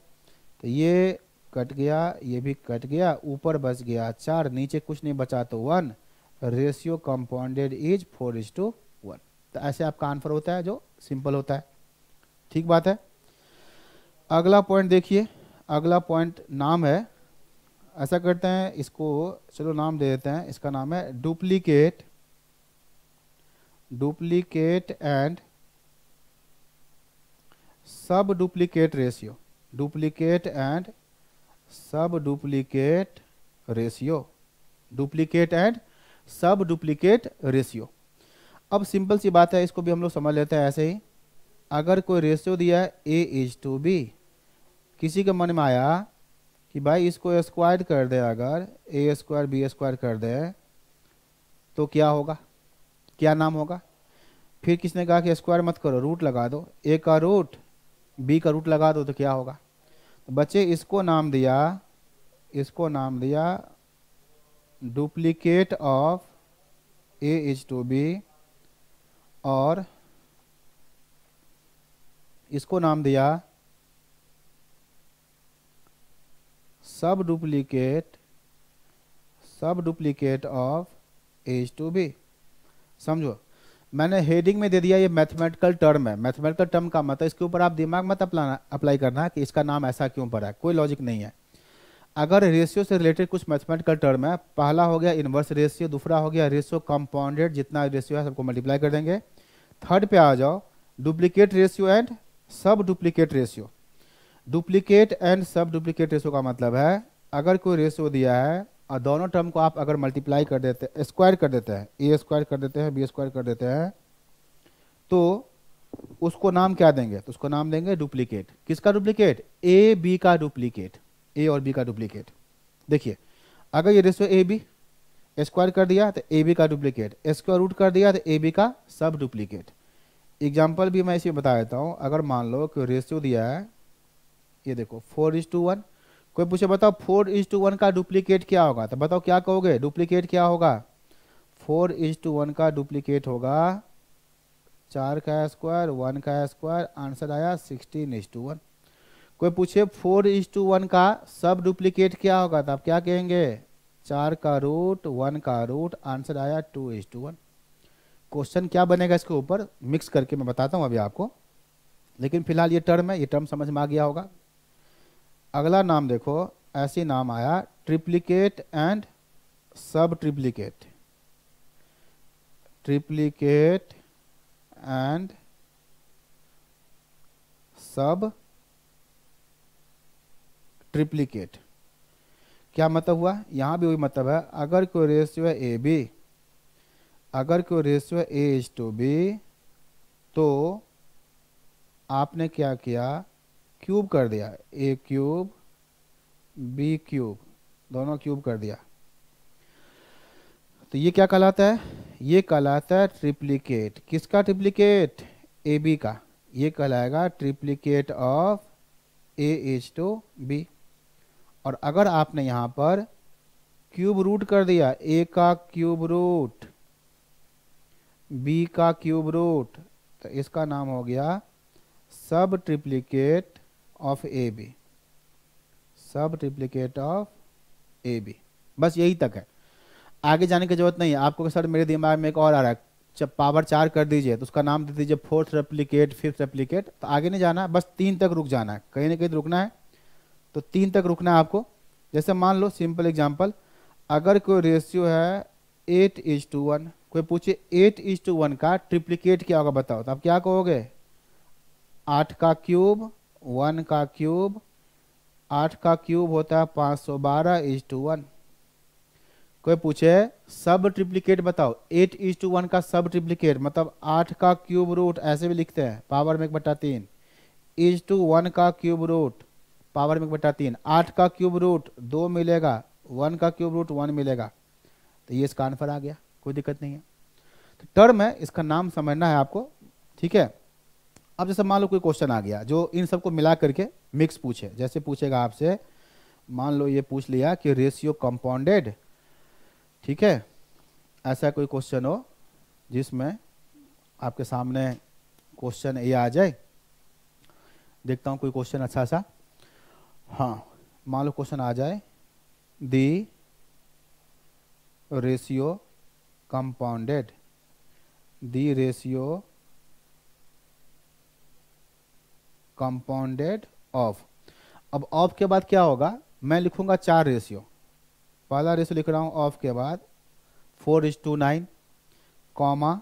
तो ये कट गया, ये भी कट गया, ऊपर बच गया 4, नीचे कुछ नहीं बचा तो 1। Ratio compounded is 4:1। तो ऐसे आपका आंसर होता है जो सिंपल होता है। ठीक बात है। अगला पॉइंट देखिए, अगला पॉइंट नाम है, ऐसा करते हैं इसको, चलो नाम दे देते हैं, इसका नाम है डुप्लीकेट एंड सब डुप्लीकेट रेशियो। डुप्लीकेट एंड सब डुप्लीकेट रेशियो, डुप्लीकेट एंड सब डुप्लीकेट रेशियो। अब सिंपल सी बात है, इसको भी हम लोग समझ लेते हैं ऐसे ही। अगर कोई रेशियो दिया है A:B, किसी के मन में आया कि भाई इसको स्क्वायर कर दे, अगर A² B² कर दे तो क्या होगा, क्या नाम होगा? फिर किसने कहा कि स्क्वायर मत करो, रूट लगा दो, A का रूट B का रूट लगा दो तो क्या होगा? तो बच्चे इसको नाम दिया डुप्लीकेट ऑफ A:B, और इसको नाम दिया सब डुप्लीकेट ऑफ A:B। समझो, मैंने हेडिंग में दे दिया ये मैथमेटिकल टर्म है। मैथमेटिकल टर्म का मतलब इसके ऊपर आप दिमाग मत अप्लाई करना कि इसका नाम ऐसा क्यों पड़ा है, कोई लॉजिक नहीं है। अगर रेशियो से रिलेटेड कुछ मैथमेटिकल टर्म है, पहला हो गया इन्वर्स रेशियो, दूसरा हो गया रेशियो कंपाउंडेड, जितना रेशियो है सबको मल्टीप्लाई कर देंगे। थर्ड पे आ जाओ, डुप्लीकेट रेशियो एंड सब डुप्लीकेट रेशियो। डुप्लीकेट एंड सब डुप्लीकेट रेशियो का मतलब है, अगर कोई रेशियो दिया है और दोनों टर्म को आप अगर मल्टीप्लाई कर देते, स्क्वायर कर देते हैं, A² कर देते हैं, B² कर देते हैं, तो उसको नाम क्या देंगे? तो उसको नाम देंगे डुप्लीकेट। किसका डुप्लीकेट? A/B का डुप्लीकेट, A और B का डुप्लीकेट। देखिए, अगर ये रेशियो AB स्क्वायर कर दिया तो AB का डुप्लीकेट, स्क्वायर रूट कर दिया तो AB का सब डुप्लीकेट। एग्जाम्पल भी मैं इसी में बता देता हूँ। अगर मान लो कि रेशियो दिया है, ये देखो 4:1, कोई पूछे बताओ 4:1 का डुप्लीकेट क्या होगा, तो बताओ क्या कहोगे? डुप्लीकेट क्या होगा? 4:1 का डुप्लीकेट होगा 4 का स्क्वायर 1 का स्क्वायर, आंसर आया 16:1। कोई पूछे 4:1 का सब डुप्लीकेट क्या होगा, तो आप क्या कहेंगे? 4 का रूट 1 का रूट, आंसर आया 2:1। क्वेश्चन क्या बनेगा इसके ऊपर मिक्स करके मैं बताता हूँ अभी आपको, लेकिन फिलहाल ये टर्म है, ये टर्म समझ में आ गया होगा। अगला नाम देखो, ऐसे नाम आया ट्रिप्लीकेट एंड सब ट्रिप्लीकेट। ट्रिप्लीकेट एंड सब ट्रिप्लीकेट क्या मतलब हुआ? यहां भी वही मतलब है, अगर कोई रेशियो है AB, अगर कोई रेशियो है A:B, तो आपने क्या किया? क्यूब कर दिया, A³ B³, दोनों क्यूब कर दिया, तो ये क्या कहलाता है? ये कहलाता है ट्रिप्लीकेट। किसका ट्रिप्लीकेट? AB का। ये कहलाएगा ट्रिप्लीकेट ऑफ A:B। और अगर आपने यहाँ पर क्यूब रूट कर दिया, A का क्यूब रूट B का क्यूब रूट, तो इसका नाम हो गया सब ट्रिप्लीकेट ऑफ AB। सब ट्रिप्लीकेट ऑफ AB। बस यही तक है, आगे जाने की जरूरत नहीं है आपको। सर मेरे दिमाग में एक और आ रहा है, जब पावर 4 कर दीजिए तो उसका नाम दे दीजिए 4th रेप्लिकेट 5th रेप्लिकेट, तो आगे नहीं जाना, बस 3 तक रुक जाना है, कहीं ना कहीं तो रुकना है, तो 3 तक रुकना है आपको। जैसे मान लो सिंपल एग्जांपल, अगर कोई रेशियो है 8:1, कोई पूछे 8:1 का ट्रिप्लिकेट क्या होगा बताओ, तो आप क्या कहोगे? 8 का क्यूब 1 का क्यूब, 8 का क्यूब होता है 512:1। कोई पूछे सब ट्रिप्लिकेट बताओ, 8:1 का सब ट्रिप्लिकेट मतलब 8 का क्यूब रूट, ऐसे भी लिखते हैं पावर में 1/3, 1 का क्यूब रूट पावर में 1/3, 8 का क्यूब रूट 2 मिलेगा, 1 का क्यूब रूट 1 मिलेगा, तो ये इसका आंसर आ गया, कोई दिक्कत नहीं है। तो टर्म है, इसका नाम समझना है आपको, ठीक है। अब जैसे मान लो कोई क्वेश्चन आ गया जो इन सबको मिला करके मिक्स पूछे, जैसे पूछेगा आपसे, मान लो ये पूछ लिया कि रेशियो कंपाउंडेड, ठीक है, ऐसा कोई क्वेश्चन हो जिसमें आपके सामने क्वेश्चन ये आ जाए, देखता हूँ कोई क्वेश्चन अच्छा सा। हाँ, मान लो क्वेश्चन आ जाए, दी ratio compounded, the ratio compounded of. अब ऑफ के बाद क्या होगा? मैं लिखूंगा 4 रेशियो, पहला रेशियो लिख रहा हूं ऑफ के बाद 4:9, कॉमा,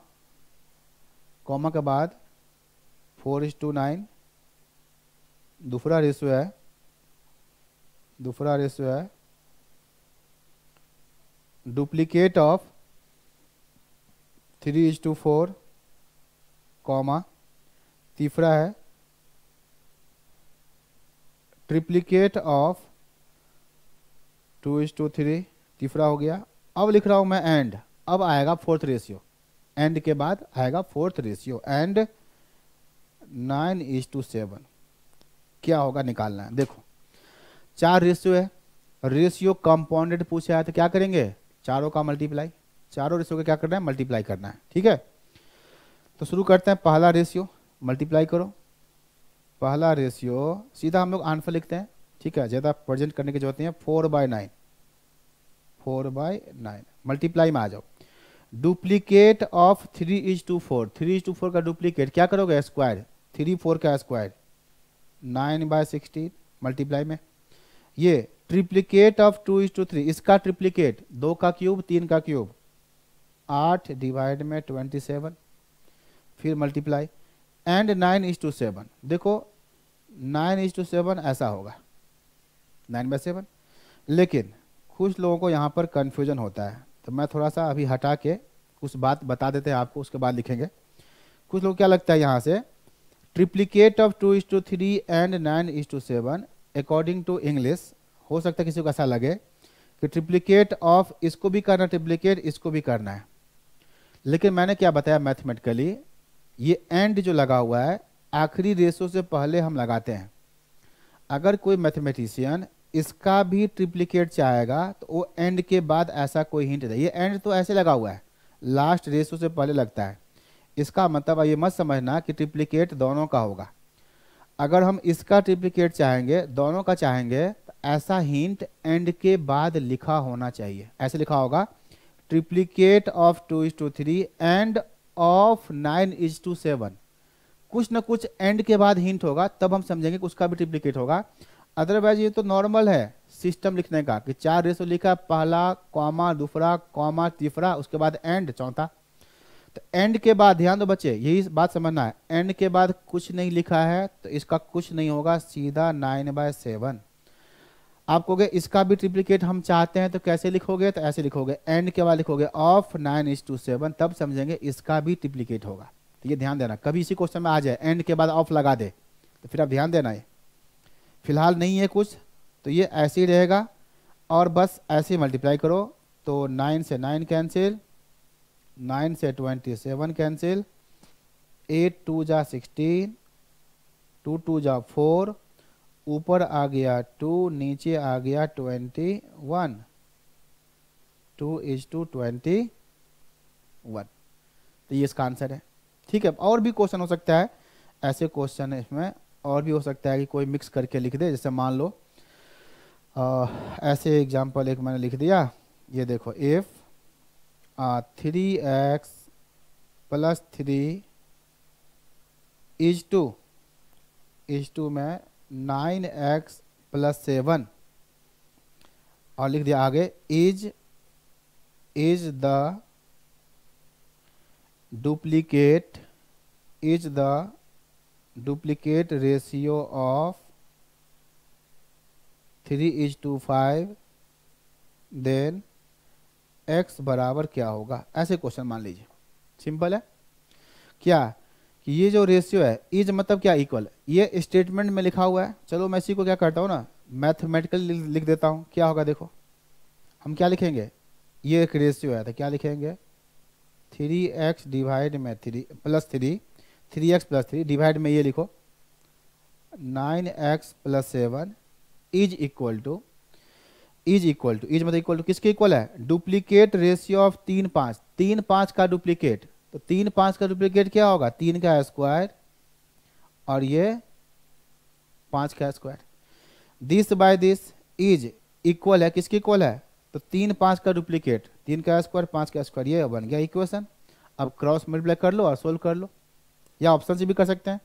कॉमा के बाद 4:9, दूसरा रेशियो है डुप्लीकेट ऑफ 3:4, कॉमा, तीसरा है ट्रिप्लिकेट ऑफ 2:3, तीसरा हो गया। अब लिख रहा हूं मैं एंड, अब आएगा फोर्थ रेशियो, एंड के बाद आएगा फोर्थ रेशियो, एंड 9:7 क्या होगा निकालना है। देखो 4 रेशियो है, रेशियो कंपाउंडेड पूछा है तो क्या करेंगे, चारों का मल्टीप्लाई, चारों रेशियो का क्या करना है, मल्टीप्लाई करना है। ठीक है, तो शुरू करते हैं। पहला रेशियो मल्टीप्लाई करो, पहला रेशियो सीधा हम लोग आंसर लिखते हैं। ठीक है, ज़्यादा प्रेजेंट करने की जरूरत नहीं है। 4/9, 4/9 मल्टीप्लाई में आ जाओ। डुप्लीकेट ऑफ 3:4, 3:4 का डुप्लीकेट क्या करोगे, स्क्वायर, 3 4 का स्क्वायर 9/16 मल्टीप्लाई में। ये ट्रिप्लीकेट ऑफ 2:3, इसका ट्रिप्लीकेट 2 का क्यूब 3 का क्यूब 8 डिवाइड में 27, फिर मल्टीप्लाई, एंड 9:7। देखो 9:7 ऐसा होगा 9/7। लेकिन कुछ लोगों को यहाँ पर कन्फ्यूजन होता है, तो मैं थोड़ा सा अभी हटा के कुछ बात बता देते हैं आपको, उसके बाद लिखेंगे। कुछ लोग क्या लगता है यहाँ से, triplicate of 2:3 and 9:7 according to English, हो सकता है किसी को ऐसा लगे कि ट्रिप्लीकेट ऑफ इसको भी करना, ट्रिप्लीकेट इसको भी करना है। लेकिन मैंने क्या बताया मैथमेटिकली, ये एंड जो लगा हुआ है आखिरी रेशो से पहले हम लगाते हैं। अगर कोई मैथमेटिशियन इसका भी ट्रिप्लीकेट चाहेगा तो वो एंड के बाद ऐसा कोई हिंट दे, ये एंड तो ऐसे लगा हुआ है लास्ट रेशो से पहले लगता है। इसका मतलब ये मत समझना कि ट्रिप्लीकेट दोनों का होगा। अगर हम इसका ट्रिप्लीकेट चाहेंगे, दोनों का चाहेंगे, तो ऐसा हिंट एंड के बाद लिखा होना चाहिए। ऐसे लिखा होगा ट्रिप्लीकेट ऑफ 2:3 एंड ऑफ 9:7, कुछ ना कुछ एंड के बाद हिंट होगा, तब हम समझेंगे कि उसका भी ट्रिप्लीकेट होगा। अदरवाइज ये तो नॉर्मल है सिस्टम लिखने का कि 4 रेशो लिखा, पहला कॉमा, दूसरा कॉमा, तीसरा, उसके बाद एंड, चौथा। तो एंड के बाद ध्यान दो बच्चे, यही बात समझना है, एंड के बाद कुछ नहीं लिखा है तो इसका कुछ नहीं होगा, सीधा 9/7। आप कहोगे इसका भी ट्रिप्लीकेट हम चाहते हैं तो कैसे लिखोगे, तो ऐसे लिखोगे, एंड के बाद लिखोगे ऑफ 9:7, तब समझेंगे इसका भी ट्रिप्लीकेट होगा। तो ये ध्यान देना, कभी इसी क्वेश्चन में आ जाए एंड के बाद ऑफ लगा दे तो फिर आप ध्यान देना, ये फिलहाल नहीं है कुछ, तो ये ऐसे ही रहेगा और बस ऐसे ही मल्टीप्लाई करो। तो 9 से 9 कैंसिल, 9 से 27 कैंसिल, 8 2 जा 16, 2 2 जा 4, ऊपर आ गया 2, नीचे आ गया 21, 2:21। तो ये इसका आंसर है। ठीक है, और भी क्वेश्चन हो सकता है, ऐसे क्वेश्चन है इसमें, और भी हो सकता है कि कोई मिक्स करके लिख दे। जैसे मान लो ऐसे एग्जांपल एक मैंने लिख दिया, ये देखो, इफ 3x + 3 इज टू में 9x + 7, और लिख दिया आगे is the duplicate ratio of 3:5, then x बराबर क्या होगा। ऐसे क्वेश्चन मान लीजिए, सिंपल है क्या कि ये जो रेशियो है, इज मतलब क्या, इक्वल, ये स्टेटमेंट में लिखा हुआ है। चलो मैं इसी को क्या करता हूँ ना, मैथमेटिकली लिख देता हूँ। क्या होगा देखो, हम क्या लिखेंगे, ये एक रेशियो है तो क्या लिखेंगे, 3x डिवाइड में 3 + 3, 3x + 3 डिवाइड में ये लिखो 9x + 7 is equal to, is मतलब इक्वल टू किसके इक्वल है, डुप्लीकेट रेशियो ऑफ 3 5, 3 5 का डुप्लीकेट। तो 3 5 का डुप्लीकेट क्या होगा, 3 का स्क्वायर और ये 5 का square. This by this is equal है, किसके इक्वल है, तो 3 5 का डुप्लीकेट, 3 का स्क्वायर 5 का स्क्वायर, ये बन गया इक्वेशन। अब क्रॉस मल्टीप्लाई कर लो और सोल्व कर लो, या ऑप्शन से भी कर सकते हैं।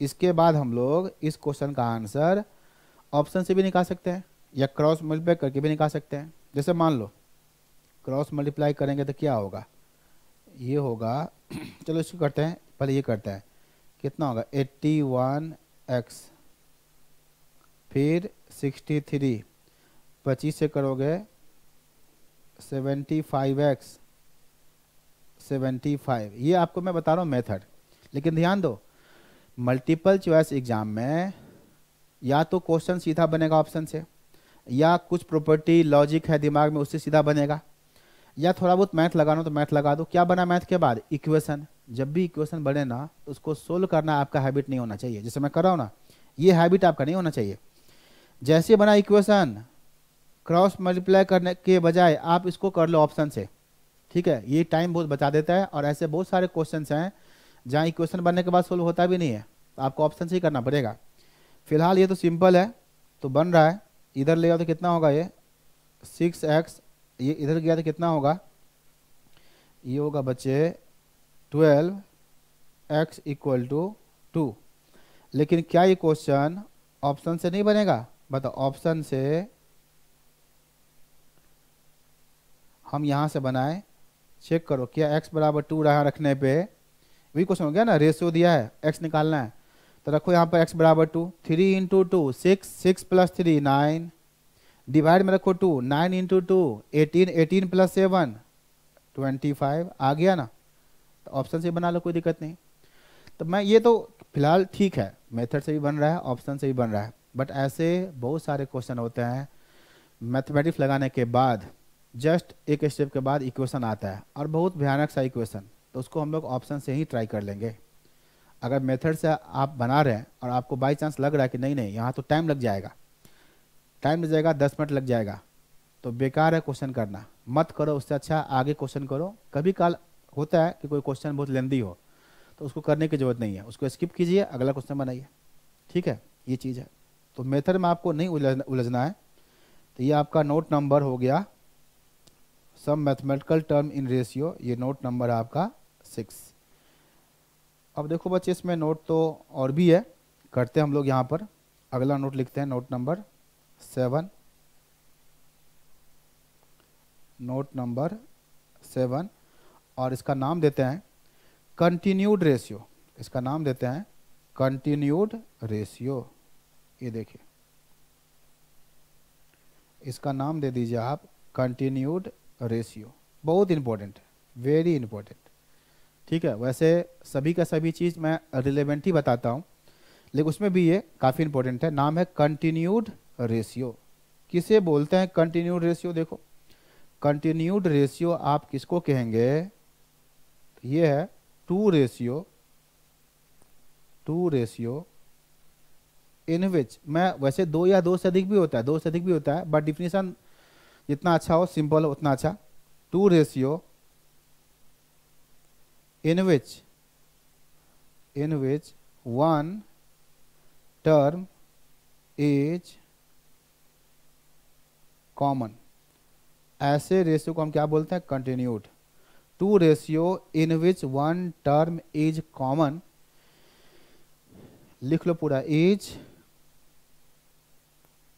इसके बाद हम लोग इस क्वेश्चन का आंसर ऑप्शन से भी निकाल सकते हैं या क्रॉस मल्टीप्लाई करके भी निकाल सकते हैं। जैसे मान लो क्रॉस मल्टीप्लाई करेंगे तो क्या होगा, ये होगा चलो इसको करते हैं, पहले ये करते हैं, कितना होगा 81x, फिर 63, 25 से करोगे 75x, 75। ये आपको मैं बता रहा हूँ मेथड, लेकिन ध्यान दो मल्टीपल चॉइस एग्जाम में या तो क्वेश्चन सीधा बनेगा ऑप्शन से, या कुछ प्रॉपर्टी लॉजिक है दिमाग में उससे सीधा बनेगा, या थोड़ा बहुत मैथ लगाना तो मैथ लगा दो। क्या बना मैथ के बाद? इक्वेशन। जब भी इक्वेशन बने ना उसको सोल्व करना आपका हैबिट नहीं होना चाहिए, जैसे मैं कर रहा हूँ ना, ये हैबिट आपका नहीं होना चाहिए। जैसे बना इक्वेशन, क्रॉस मल्टीप्लाई करने के बजाय आप इसको कर लो ऑप्शन से, ठीक है? ये टाइम बहुत बचा देता है। और ऐसे बहुत सारे क्वेश्चन हैं जहाँ इक्वेशन बनने के बाद सोल्व होता भी नहीं है, तो आपको ऑप्शन से ही करना पड़ेगा। फिलहाल ये तो सिंपल है तो बन रहा है, इधर ले आओ तो कितना होगा ये 6x, ये इधर गया तो कितना होगा, ये होगा बच्चे 12x इक्वल टू 2। लेकिन क्या ये क्वेश्चन ऑप्शन से नहीं बनेगा? बताओ, ऑप्शन से हम यहाँ से बनाए, चेक करो क्या x बराबर 2 रहा रखने पे वही क्वेश्चन हो गया ना, रेशियो दिया है x निकालना है तो रखो यहाँ पर x बराबर 2, 3 इंटू 2 6, 6 प्लस 3 9, डिवाइड में रखो 2, 9 इंटू 2 18, 18 प्लस 7 25। आ गया ना, तो ऑप्शन से बना लो, कोई दिक्कत नहीं। तो मैं ये तो फिलहाल ठीक है, मेथड से भी बन रहा है, ऑप्शन से भी बन रहा है, बट ऐसे बहुत सारे क्वेश्चन होते हैं मैथमेटिक्स लगाने के बाद जस्ट एक स्टेप के बाद इक्वेशन आता है और बहुत भयानक सा इक्वेशन, तो उसको हम लोग ऑप्शन से ही ट्राई कर लेंगे। अगर मेथड से आप बना रहे हैं और आपको बाई चांस लग रहा है कि नहीं नहीं यहाँ तो टाइम लग जाएगा, 10 मिनट लग जाएगा, तो बेकार है क्वेश्चन करना, मत करो। उससे अच्छा आगे क्वेश्चन करो। कभी काल होता है कि कोई क्वेश्चन बहुत लेंदी हो तो उसको करने की जरूरत नहीं है, उसको स्किप कीजिए, अगला क्वेश्चन बनाइए, ठीक है? ये चीज़ है। तो मेथड में आपको नहीं उलझना है। तो ये आपका नोट नंबर हो गया, सम मैथमेटिकल टर्म इन रेशियो, ये नोट नंबर है आपका 6। अब देखो बच्चे इसमें नोट तो और भी है, करते हैं हम लोग यहाँ पर। अगला नोट लिखते हैं, नोट नंबर 7। नोट नंबर 7 और इसका नाम देते हैं कंटिन्यूड रेशियो। इसका नाम देते हैं कंटिन्यूड रेशियो। ये देखिए, इसका नाम दे दीजिए आप कंटिन्यूड रेशियो। बहुत इंपॉर्टेंट, वेरी इंपॉर्टेंट, ठीक है? वैसे सभी का सभी चीज़ मैं रिलेवेंट ही बताता हूँ, लेकिन उसमें भी ये काफ़ी इंपॉर्टेंट है। नाम है कंटिन्यूड रेशियो। किसे बोलते हैं कंटिन्यूड रेशियो? देखो, कंटिन्यूड रेशियो आप किसको कहेंगे? ये है टू रेशियो इन विच, मैं वैसे 2 या 2 से अधिक भी होता है, 2 से अधिक भी होता है, बट डिफिनीशन जितना अच्छा हो, सिंपल हो उतना अच्छा। Two ratio in which one term is common, ऐसे रेशियो को हम क्या बोलते हैं? Continued. Two ratio in which one term is common, लिख लो पूरा, इज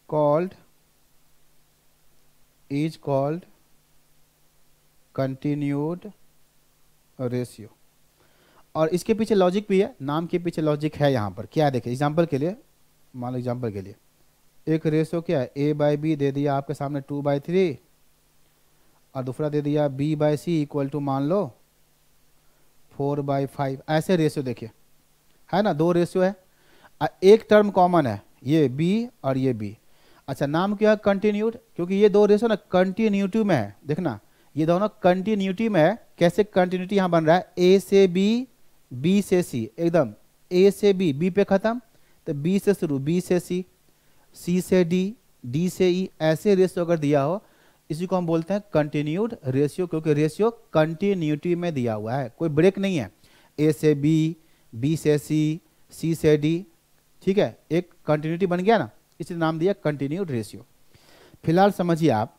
कॉल्ड कंटिन्यूड रेशियो। और इसके पीछे लॉजिक भी है, नाम के पीछे लॉजिक है। यहाँ पर क्या है देखिए, एग्जाम्पल के लिए, मान लो एग्जाम्पल के लिए एक रेशियो क्या है, a/b दे दिया आपके सामने 2/3 और दूसरा दे दिया b/c इक्वल टू मान लो 4/5। ऐसे रेशियो देखिए, है ना, 2 रेशियो है, एक टर्म कॉमन है, ये b और ये b। अच्छा, नाम क्या है? कंटिन्यूड, क्योंकि ये 2 रेशियो ना कंटिन्यूटी में है। देखना, ये दोनों कंटिन्यूटी में है। कैसे कंटिन्यूटी यहाँ बन रहा है? a से b, b से c, एकदम a से b पे खत्म, तो b से शुरू, b से c से d से e। ऐसे रेशियो अगर दिया हो, इसी को हम बोलते हैं कंटिन्यूड रेशियो, क्योंकि रेशियो कंटिन्यूटी में दिया हुआ है, कोई ब्रेक नहीं है। a से b से c से d, ठीक है, एक कंटिन्यूटी बन गया ना, इसलिए नाम दिया कंटिन्यूड रेशियो। फिलहाल समझिए आप,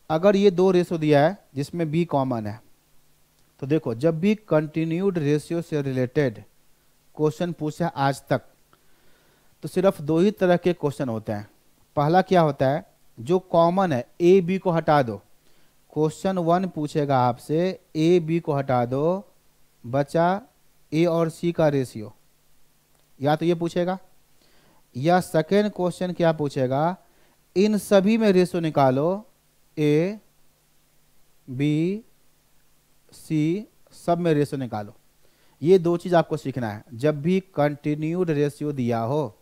अगर ये 2 रेशियो दिया है जिसमें b कॉमन है, तो देखो जब भी कंटिन्यूड रेशियो से रिलेटेड क्वेश्चन पूछा आज तक, तो सिर्फ 2 ही तरह के क्वेश्चन होते हैं। पहला क्या होता है? जो कॉमन है a b को हटा दो। क्वेश्चन 1 पूछेगा आपसे a b को हटा दो, बचा a और c का रेशियो, या तो ये पूछेगा, या सेकेंड क्वेश्चन क्या पूछेगा, इन सभी में रेशियो निकालो, a b c सब में रेशियो निकालो। ये दो चीज़ आपको सीखना है। जब भी कंटिन्यूड रेशियो दिया हो,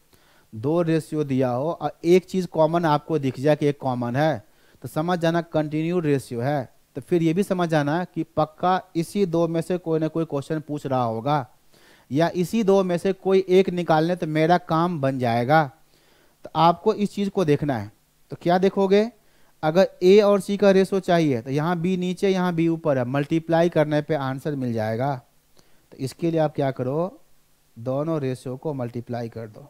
दो रेशियो दिया हो और एक चीज़ कॉमन आपको दिख जाए कि एक कॉमन है, तो समझ जाना कंटिन्यूड रेशियो है। तो फिर ये भी समझ जाना कि पक्का इसी दो में से कोई ना कोई क्वेश्चन पूछ रहा होगा, या इसी दो में से कोई एक निकालने तो मेरा काम बन जाएगा। तो आपको इस चीज़ को देखना है। तो क्या देखोगे, अगर ए और सी का रेशो चाहिए तो यहाँ बी नीचे यहाँ बी ऊपर है, मल्टीप्लाई करने पे आंसर मिल जाएगा। तो इसके लिए आप क्या करो, दोनों रेशो को मल्टीप्लाई कर दो।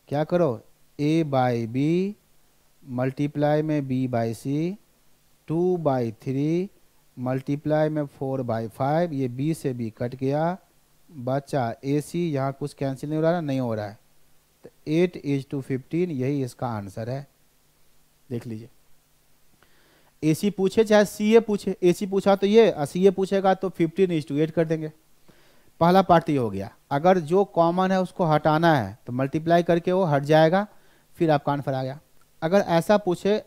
क्या करो, ए बाई बी मल्टीप्लाई में बी बाई सी, 2/3 मल्टीप्लाई में 4/5, ये बी से बी कट गया, बचा ए सी। यहाँ कुछ कैंसिल नहीं हो रहा ना, नहीं हो रहा है। तो 8:15 यही इसका आंसर है। देख लीजिए, ए सी पूछे चाहे सी ए पूछे, ए सी पूछा तो ये, सी ए पूछेगा तो 15:8 कर देंगे। पहला पार्ट ये हो गया। अगर जो कॉमन है उसको हटाना है तो मल्टीप्लाई करके वो हट जाएगा, फिर आपका आंसर आ गया। अगर ऐसा पूछे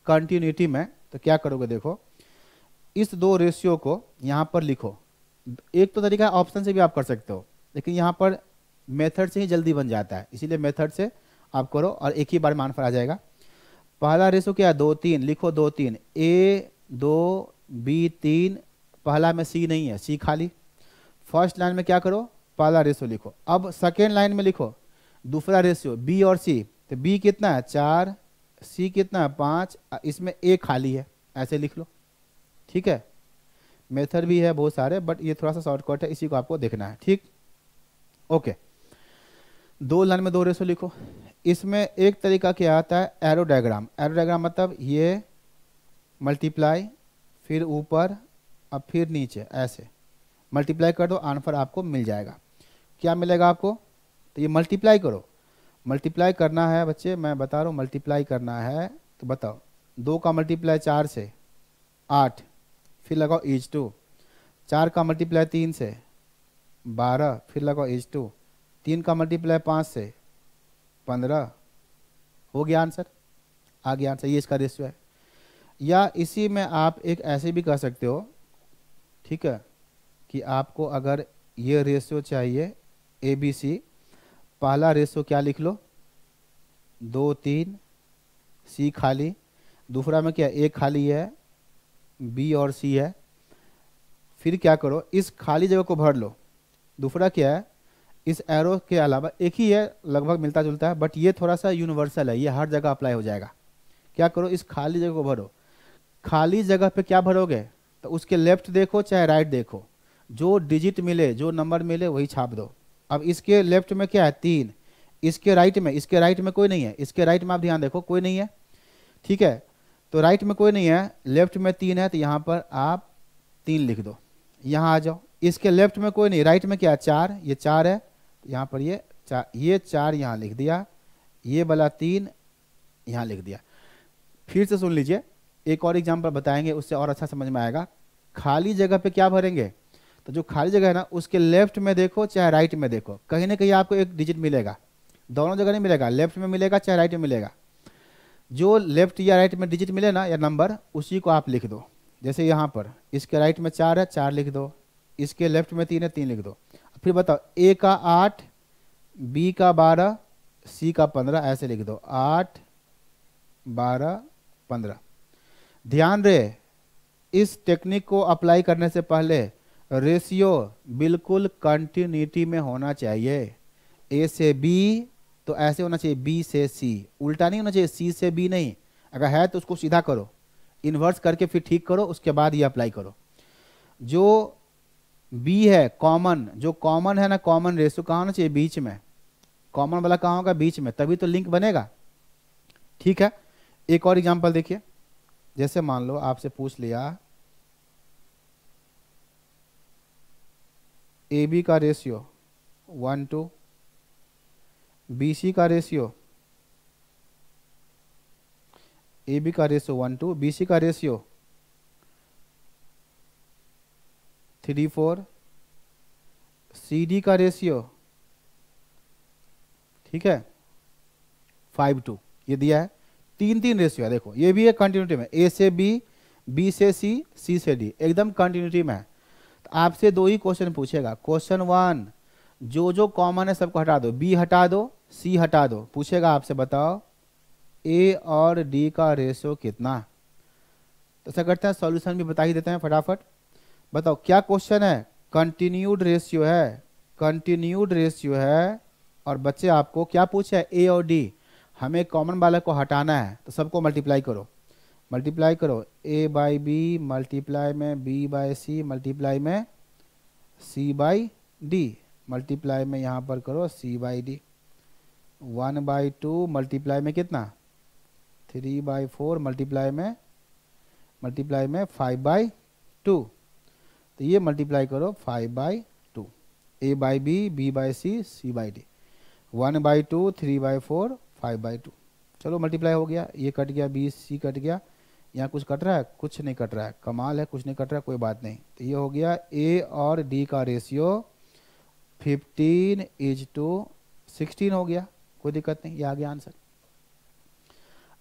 कंटिन्यूटी में तो क्या करोगे, देखो इस दो रेशियो को यहाँ पर लिखो। एक तो तरीका ऑप्शन से भी आप कर सकते हो, लेकिन यहाँ पर मेथड से ही जल्दी बन जाता है, इसीलिए मेथड से आप करो और एक ही बार में आंसर आ जाएगा। पहला रेशियो क्या है, 2-3, लिखो 2-3, ए 2 बी 3, पहला में सी नहीं है, सी खाली। फर्स्ट लाइन में क्या करो, पहला रेशियो लिखो। अब सेकेंड लाइन में लिखो दूसरा रेशियो बी और सी। तो बी कितना है 4, सी कितना है 5, इसमें ए खाली है, ऐसे लिख लो। ठीक है, मेथड भी है बहुत सारे, बट ये थोड़ा सा शॉर्टकट है, इसी को आपको देखना है। ठीक, ओके। दो लाइन में दो रेशियो लिखो। इसमें एक तरीका क्या आता है, एरो डायग्राम। एरो डायग्राम मतलब ये मल्टीप्लाई, फिर ऊपर, अब फिर नीचे, ऐसे मल्टीप्लाई कर दो, आंसर आपको मिल जाएगा। क्या मिलेगा आपको, तो ये मल्टीप्लाई करो। मल्टीप्लाई करना है बच्चे, मैं बता रहा हूँ, मल्टीप्लाई करना है तो बताओ। 2 का मल्टीप्लाई 4 से 8, फिर लगाओ ईच 2। 4 का मल्टीप्लाई 3 से 12, फिर लगाओ ईच 2। 3 का मल्टीप्लाई 5 से 15। हो गया आंसर, आ गया आंसर, ये इसका रेशियो है। या इसी में आप एक ऐसे भी कर सकते हो, ठीक है, कि आपको अगर ये रेशियो चाहिए ए बी सी, पहला रेशियो क्या लिख लो 2-3, सी खाली, दूसरा में क्या ए खाली है, बी और सी है। फिर क्या करो, इस खाली जगह को भर लो। दूसरा क्या है, इस एरो के अलावा एक ही है, लगभग मिलता जुलता है, बट ये थोड़ा सा यूनिवर्सल है, ये हर जगह अप्लाई हो जाएगा। क्या करो, इस खाली जगह को भरो। खाली जगह पे क्या भरोगे, तो उसके लेफ्ट देखो चाहे राइट देखो, जो डिजिट मिले, जो नंबर मिले वही छाप दो। अब इसके लेफ्ट में क्या है 3, इसके राइट में कोई नहीं है, इसके राइट में आप ध्यान देखो कोई नहीं है। ठीक है, तो राइट में कोई नहीं है, लेफ्ट में 3 है, तो यहाँ पर आप 3 लिख दो। यहाँ आ जाओ, इसके लेफ्ट में कोई नहीं, राइट में क्या है 4, ये 4 है, यहाँ पर ये 4 यहाँ लिख दिया, ये वाला 3 यहाँ लिख दिया। फिर से सुन लीजिए, एक और एग्जाम्पल बताएंगे, उससे और अच्छा समझ में आएगा। खाली जगह पे क्या भरेंगे, तो जो खाली जगह है ना उसके लेफ्ट में देखो चाहे राइट में देखो, कहीं ना कहीं आपको एक डिजिट मिलेगा। दोनों जगह नहीं मिलेगा, लेफ्ट में मिलेगा चाहे राइट में मिलेगा। जो लेफ्ट या राइट में डिजिट मिले ना या नंबर, उसी को आप लिख दो। जैसे यहाँ पर इसके राइट में 4 है, 4 लिख दो, इसके लेफ्ट में 3 है, 3 लिख दो। फिर बताओ, ए का 8, बी का 12, सी का 15, ऐसे लिख दो, 8 12 15। ध्यान रहे, इस टेक्निक को अप्लाई करने से पहले रेशियो बिल्कुल कंटिन्यूटी में होना चाहिए। ए से बी तो ऐसे होना चाहिए, बी से सी, उल्टा नहीं होना चाहिए, सी से बी नहीं। अगर है तो उसको सीधा करो, इन्वर्स करके फिर ठीक करो, उसके बाद ये अप्लाई करो। जो बी है कॉमन, जो कॉमन है ना, कॉमन रेशियो कहाँ होना चाहिए, बीच में। कॉमन वाला कहाँ होगा, बीच में, तभी तो लिंक बनेगा। ठीक है, एक और एग्जांपल देखिए। जैसे मान लो आपसे पूछ लिया ए बी का रेशियो 1:2, बी सी का रेशियो, ए बी का रेशियो 1:2, बी सी का रेशियो 3:4, सी डी का रेशियो, ठीक है, 5:2। ये दिया है, 3 रेशियो है। देखो ये भी है कंटिन्यूटी में, ए से बी, बी से सी, सी से डी, एकदम कंटिन्यूटी में है। तो आपसे दो ही क्वेश्चन पूछेगा। क्वेश्चन 1 जो जो कॉमन है सबको हटा दो, बी हटा दो, सी हटा दो, पूछेगा आपसे बताओ ए और डी का रेशियो कितना। तो ऐसा करते हैं सॉल्यूशन भी बता ही देते हैं फटाफट। बताओ क्या क्वेश्चन है, कंटिन्यूड रेशियो है, कंटिन्यूड रेशियो है। और बच्चे आपको क्या पूछा है, ए और डी, हमें कॉमन वाले को हटाना है, तो सबको मल्टीप्लाई करो, मल्टीप्लाई करो, ए बाई बी मल्टीप्लाई में बी बाई सी मल्टीप्लाई में सी बाई डी, मल्टीप्लाई में यहाँ पर करो सी बाई डी, 1/2 मल्टीप्लाई में कितना 3/4 मल्टीप्लाई में 5/2, तो ये मल्टीप्लाई करो 5/2, A by B B by C by D, 1/2 3/4 5/2। चलो मल्टीप्लाई हो गया, ये कट गया, बी सी कट गया, यहाँ कुछ कट रहा है, कुछ नहीं कट रहा है, कमाल है, कुछ नहीं कट रहा है, कोई बात नहीं। तो ये हो गया ए और डी का रेशियो 15:16 हो गया, कोई दिक्कत नहीं, ये आ गया आंसर।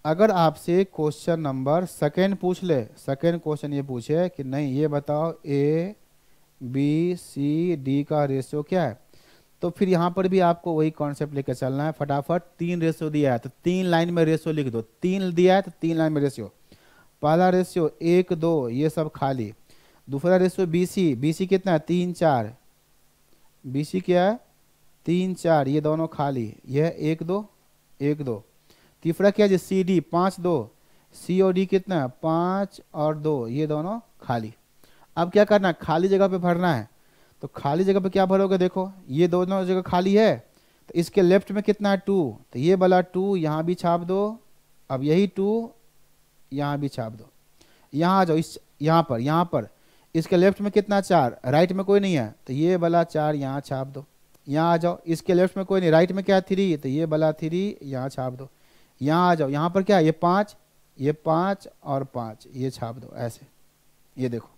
अगर आपसे क्वेश्चन नंबर सेकेंड पूछ ले, सेकेंड क्वेश्चन ये पूछे कि नहीं ये बताओ ए बी सी डी का रेशियो क्या है, तो फिर यहाँ पर भी आपको वही कॉन्सेप्ट लेकर चलना है। फटाफट 3 रेशियो दिया है तो 3 लाइन में रेशियो लिख दो, 3 दिया है तो 3 लाइन में रेशियो। पहला रेशियो 1 2 ये सब खाली, दूसरा रेशियो बी सी कितना है 3 4, बी सी क्या है 3 4, ये दोनों खाली, यह 1 2 1 2। तीसरा क्या है सी डी 5 2, सी और डी कितना है 5 और 2, ये दोनों खाली। अब क्या करना है, खाली जगह पे भरना है, तो खाली जगह पे क्या भरोगे, देखो ये दोनों जगह खाली है, तो इसके लेफ्ट में कितना है 2, तो ये वाला 2 यहाँ भी छाप दो, अब यही 2 यहाँ भी छाप दो, यहाँ आ जाओ, इस यहाँ पर इसके लेफ्ट में कितना 4, राइट में कोई नहीं है, तो ये वाला 4 यहाँ छाप दो, यहाँ आ जाओ, इसके लेफ्ट में कोई नहीं, राइट में क्या है 3, तो ये वाला 3 यहाँ छाप दो, यहाँ आ जाओ, यहाँ पर क्या है ये 5, ये 5 और 5 ये छाप दो ऐसे। ये देखो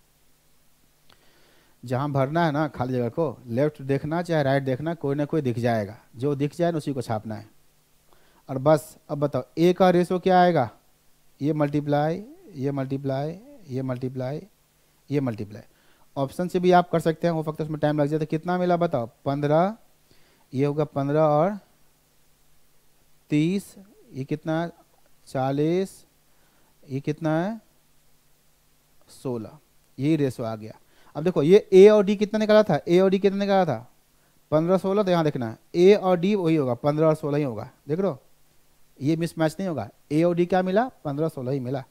जहाँ भरना है ना खाली जगह को, लेफ्ट देखना चाहे राइट देखना, कोई ना कोई दिख जाएगा, जो दिख जाए ना उसी को छापना है। और बस अब बताओ ए का रेशो क्या आएगा, ये मल्टीप्लाई ये मल्टीप्लाई ये मल्टीप्लाई ये मल्टीप्लाई। ऑप्शन से भी आप कर सकते हैं, हो सकता है उसमें टाइम लग जाए। तो कितना मिला बताओ 15, ये होगा 15 और 30, ये कितना है 40, ये कितना है 16, यही रेशो आ गया। अब देखो ये ए और डी कितना निकाला था, ए और डी कितना निकाला था 15 16, तो यहाँ देखना है ए और डी वही होगा 15 और 16 ही होगा, देख लो ये मिसमैच नहीं होगा, ए और डी क्या मिला 15 16 ही मिला।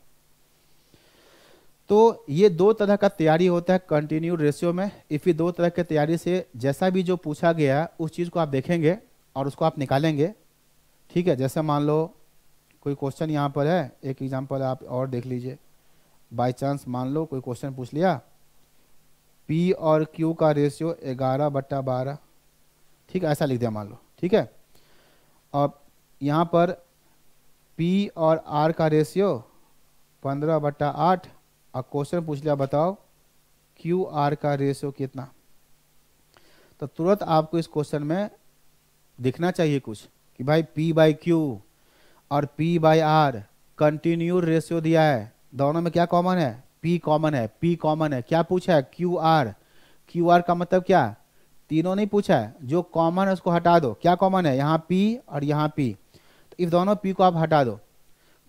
तो ये दो तरह का तैयारी होता है कंटिन्यूड रेशियो में। इफ़ ये दो तरह के तैयारी से जैसा भी जो पूछा गया उस चीज़ को आप देखेंगे और उसको आप निकालेंगे, ठीक है। जैसे मान लो कोई क्वेश्चन यहाँ पर है, एक एग्जांपल आप और देख लीजिए, बाय चांस मान लो कोई क्वेश्चन पूछ लिया P और Q का रेशियो 11/12, ठीक है, ऐसा लिख दिया मान लो, ठीक है। और यहाँ पर P और R का रेशियो 15/8, और क्वेश्चन पूछ लिया बताओ QR का रेशियो कितना। तो तुरंत आपको इस क्वेश्चन में दिखना चाहिए कुछ कि भाई P/Q और P/R कंटिन्यूड रेशियो दिया है, दोनों में क्या कॉमन है P कॉमन है, P कॉमन है, क्या पूछा है QR का मतलब क्या, तीनों नहीं पूछा है, जो कॉमन है उसको हटा दो। क्या कॉमन है, यहाँ P और यहाँ P, तो इस दोनों P को आप हटा दो,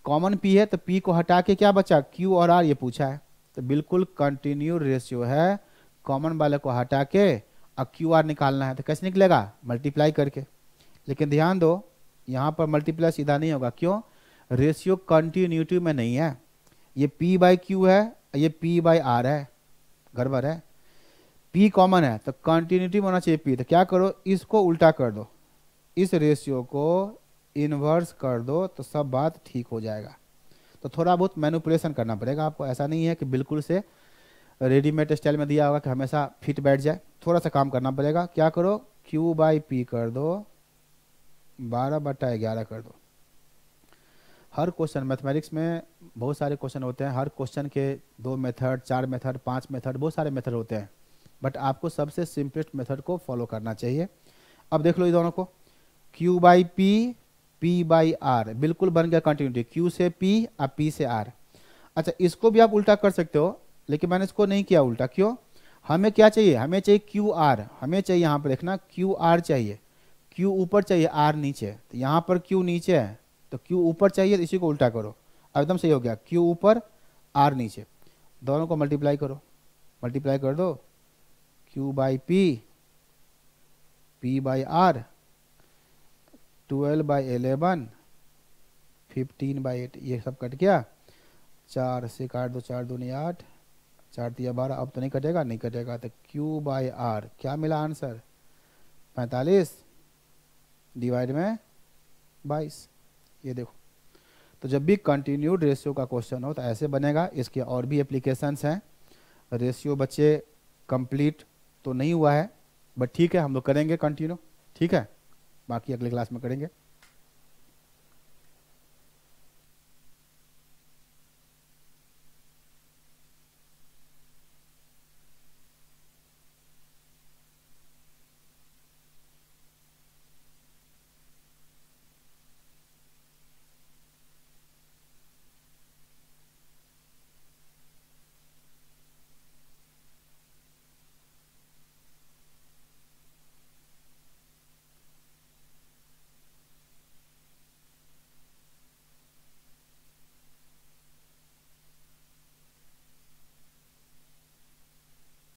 कॉमन P है तो P को हटा के क्या बचा Q और R, ये पूछा है। तो बिल्कुल कंटिन्यूड रेशियो है, कॉमन वाले को हटा के और QR निकालना है, तो कैसे निकलेगा मल्टीप्लाई करके। लेकिन ध्यान दो यहाँ पर मल्टीप्लाई सीधा नहीं होगा, क्यों, रेशियो कंटिन्यूटी में नहीं है, ये P/Q है, ये P/R है, गड़बड़ है। P कॉमन है तो कंटिन्यूटी में होना चाहिए P, तो क्या करो इसको उल्टा कर दो, इस रेशियो को इन्वर्स कर दो, तो सब बात ठीक हो जाएगा। तो थोड़ा बहुत मैनिपुलेशन करना पड़ेगा आपको, ऐसा नहीं है कि बिल्कुल से रेडीमेड स्टाइल में दिया होगा कि हमेशा फिट बैठ जाए, थोड़ा सा काम करना पड़ेगा। क्या करो Q/P कर दो, 12/11 कर दो। हर क्वेश्चन मैथमेटिक्स में बहुत सारे क्वेश्चन होते हैं, हर क्वेश्चन के 2 मेथड 4 मेथड 5 मेथड बहुत सारे मेथड होते हैं, बट आपको सबसे सिंपलेस्ट मेथड को फॉलो करना चाहिए। अब देख लो ये दोनों को Q/P P/R बिल्कुल बन गया कंटिन्यूटी, Q से P और P से R। अच्छा इसको भी आप उल्टा कर सकते हो, लेकिन मैंने इसको नहीं किया उल्टा, क्यों, हमें क्या चाहिए, हमें चाहिए क्यू आर, हमें चाहिए यहाँ पर देखना क्यू आर चाहिए, क्यू ऊपर चाहिए आर नीचे, तो यहाँ पर क्यू नीचे है तो क्यू ऊपर चाहिए, तो इसी को उल्टा करो, अब एकदम सही हो गया, क्यू ऊपर आर नीचे, दोनों को मल्टीप्लाई करो, मल्टीप्लाई कर दो, Q by P, P by R, 12/11, 15/8, ये सब कट गया, 4 से काट दो, 4 दूनी 8, 4 तिया 12, अब तो नहीं कटेगा, नहीं कटेगा, तो क्यू बाई आर क्या मिला आंसर, 45 डिवाइड में 22। ये देखो, तो जब भी कंटिन्यूड रेशियो का क्वेश्चन हो तो ऐसे बनेगा। इसके और भी एप्लीकेशंस हैं। रेशियो बच्चे कंप्लीट तो नहीं हुआ है, बट ठीक है, हम लोग करेंगे कंटिन्यू, ठीक है, बाकी अगले क्लास में करेंगे।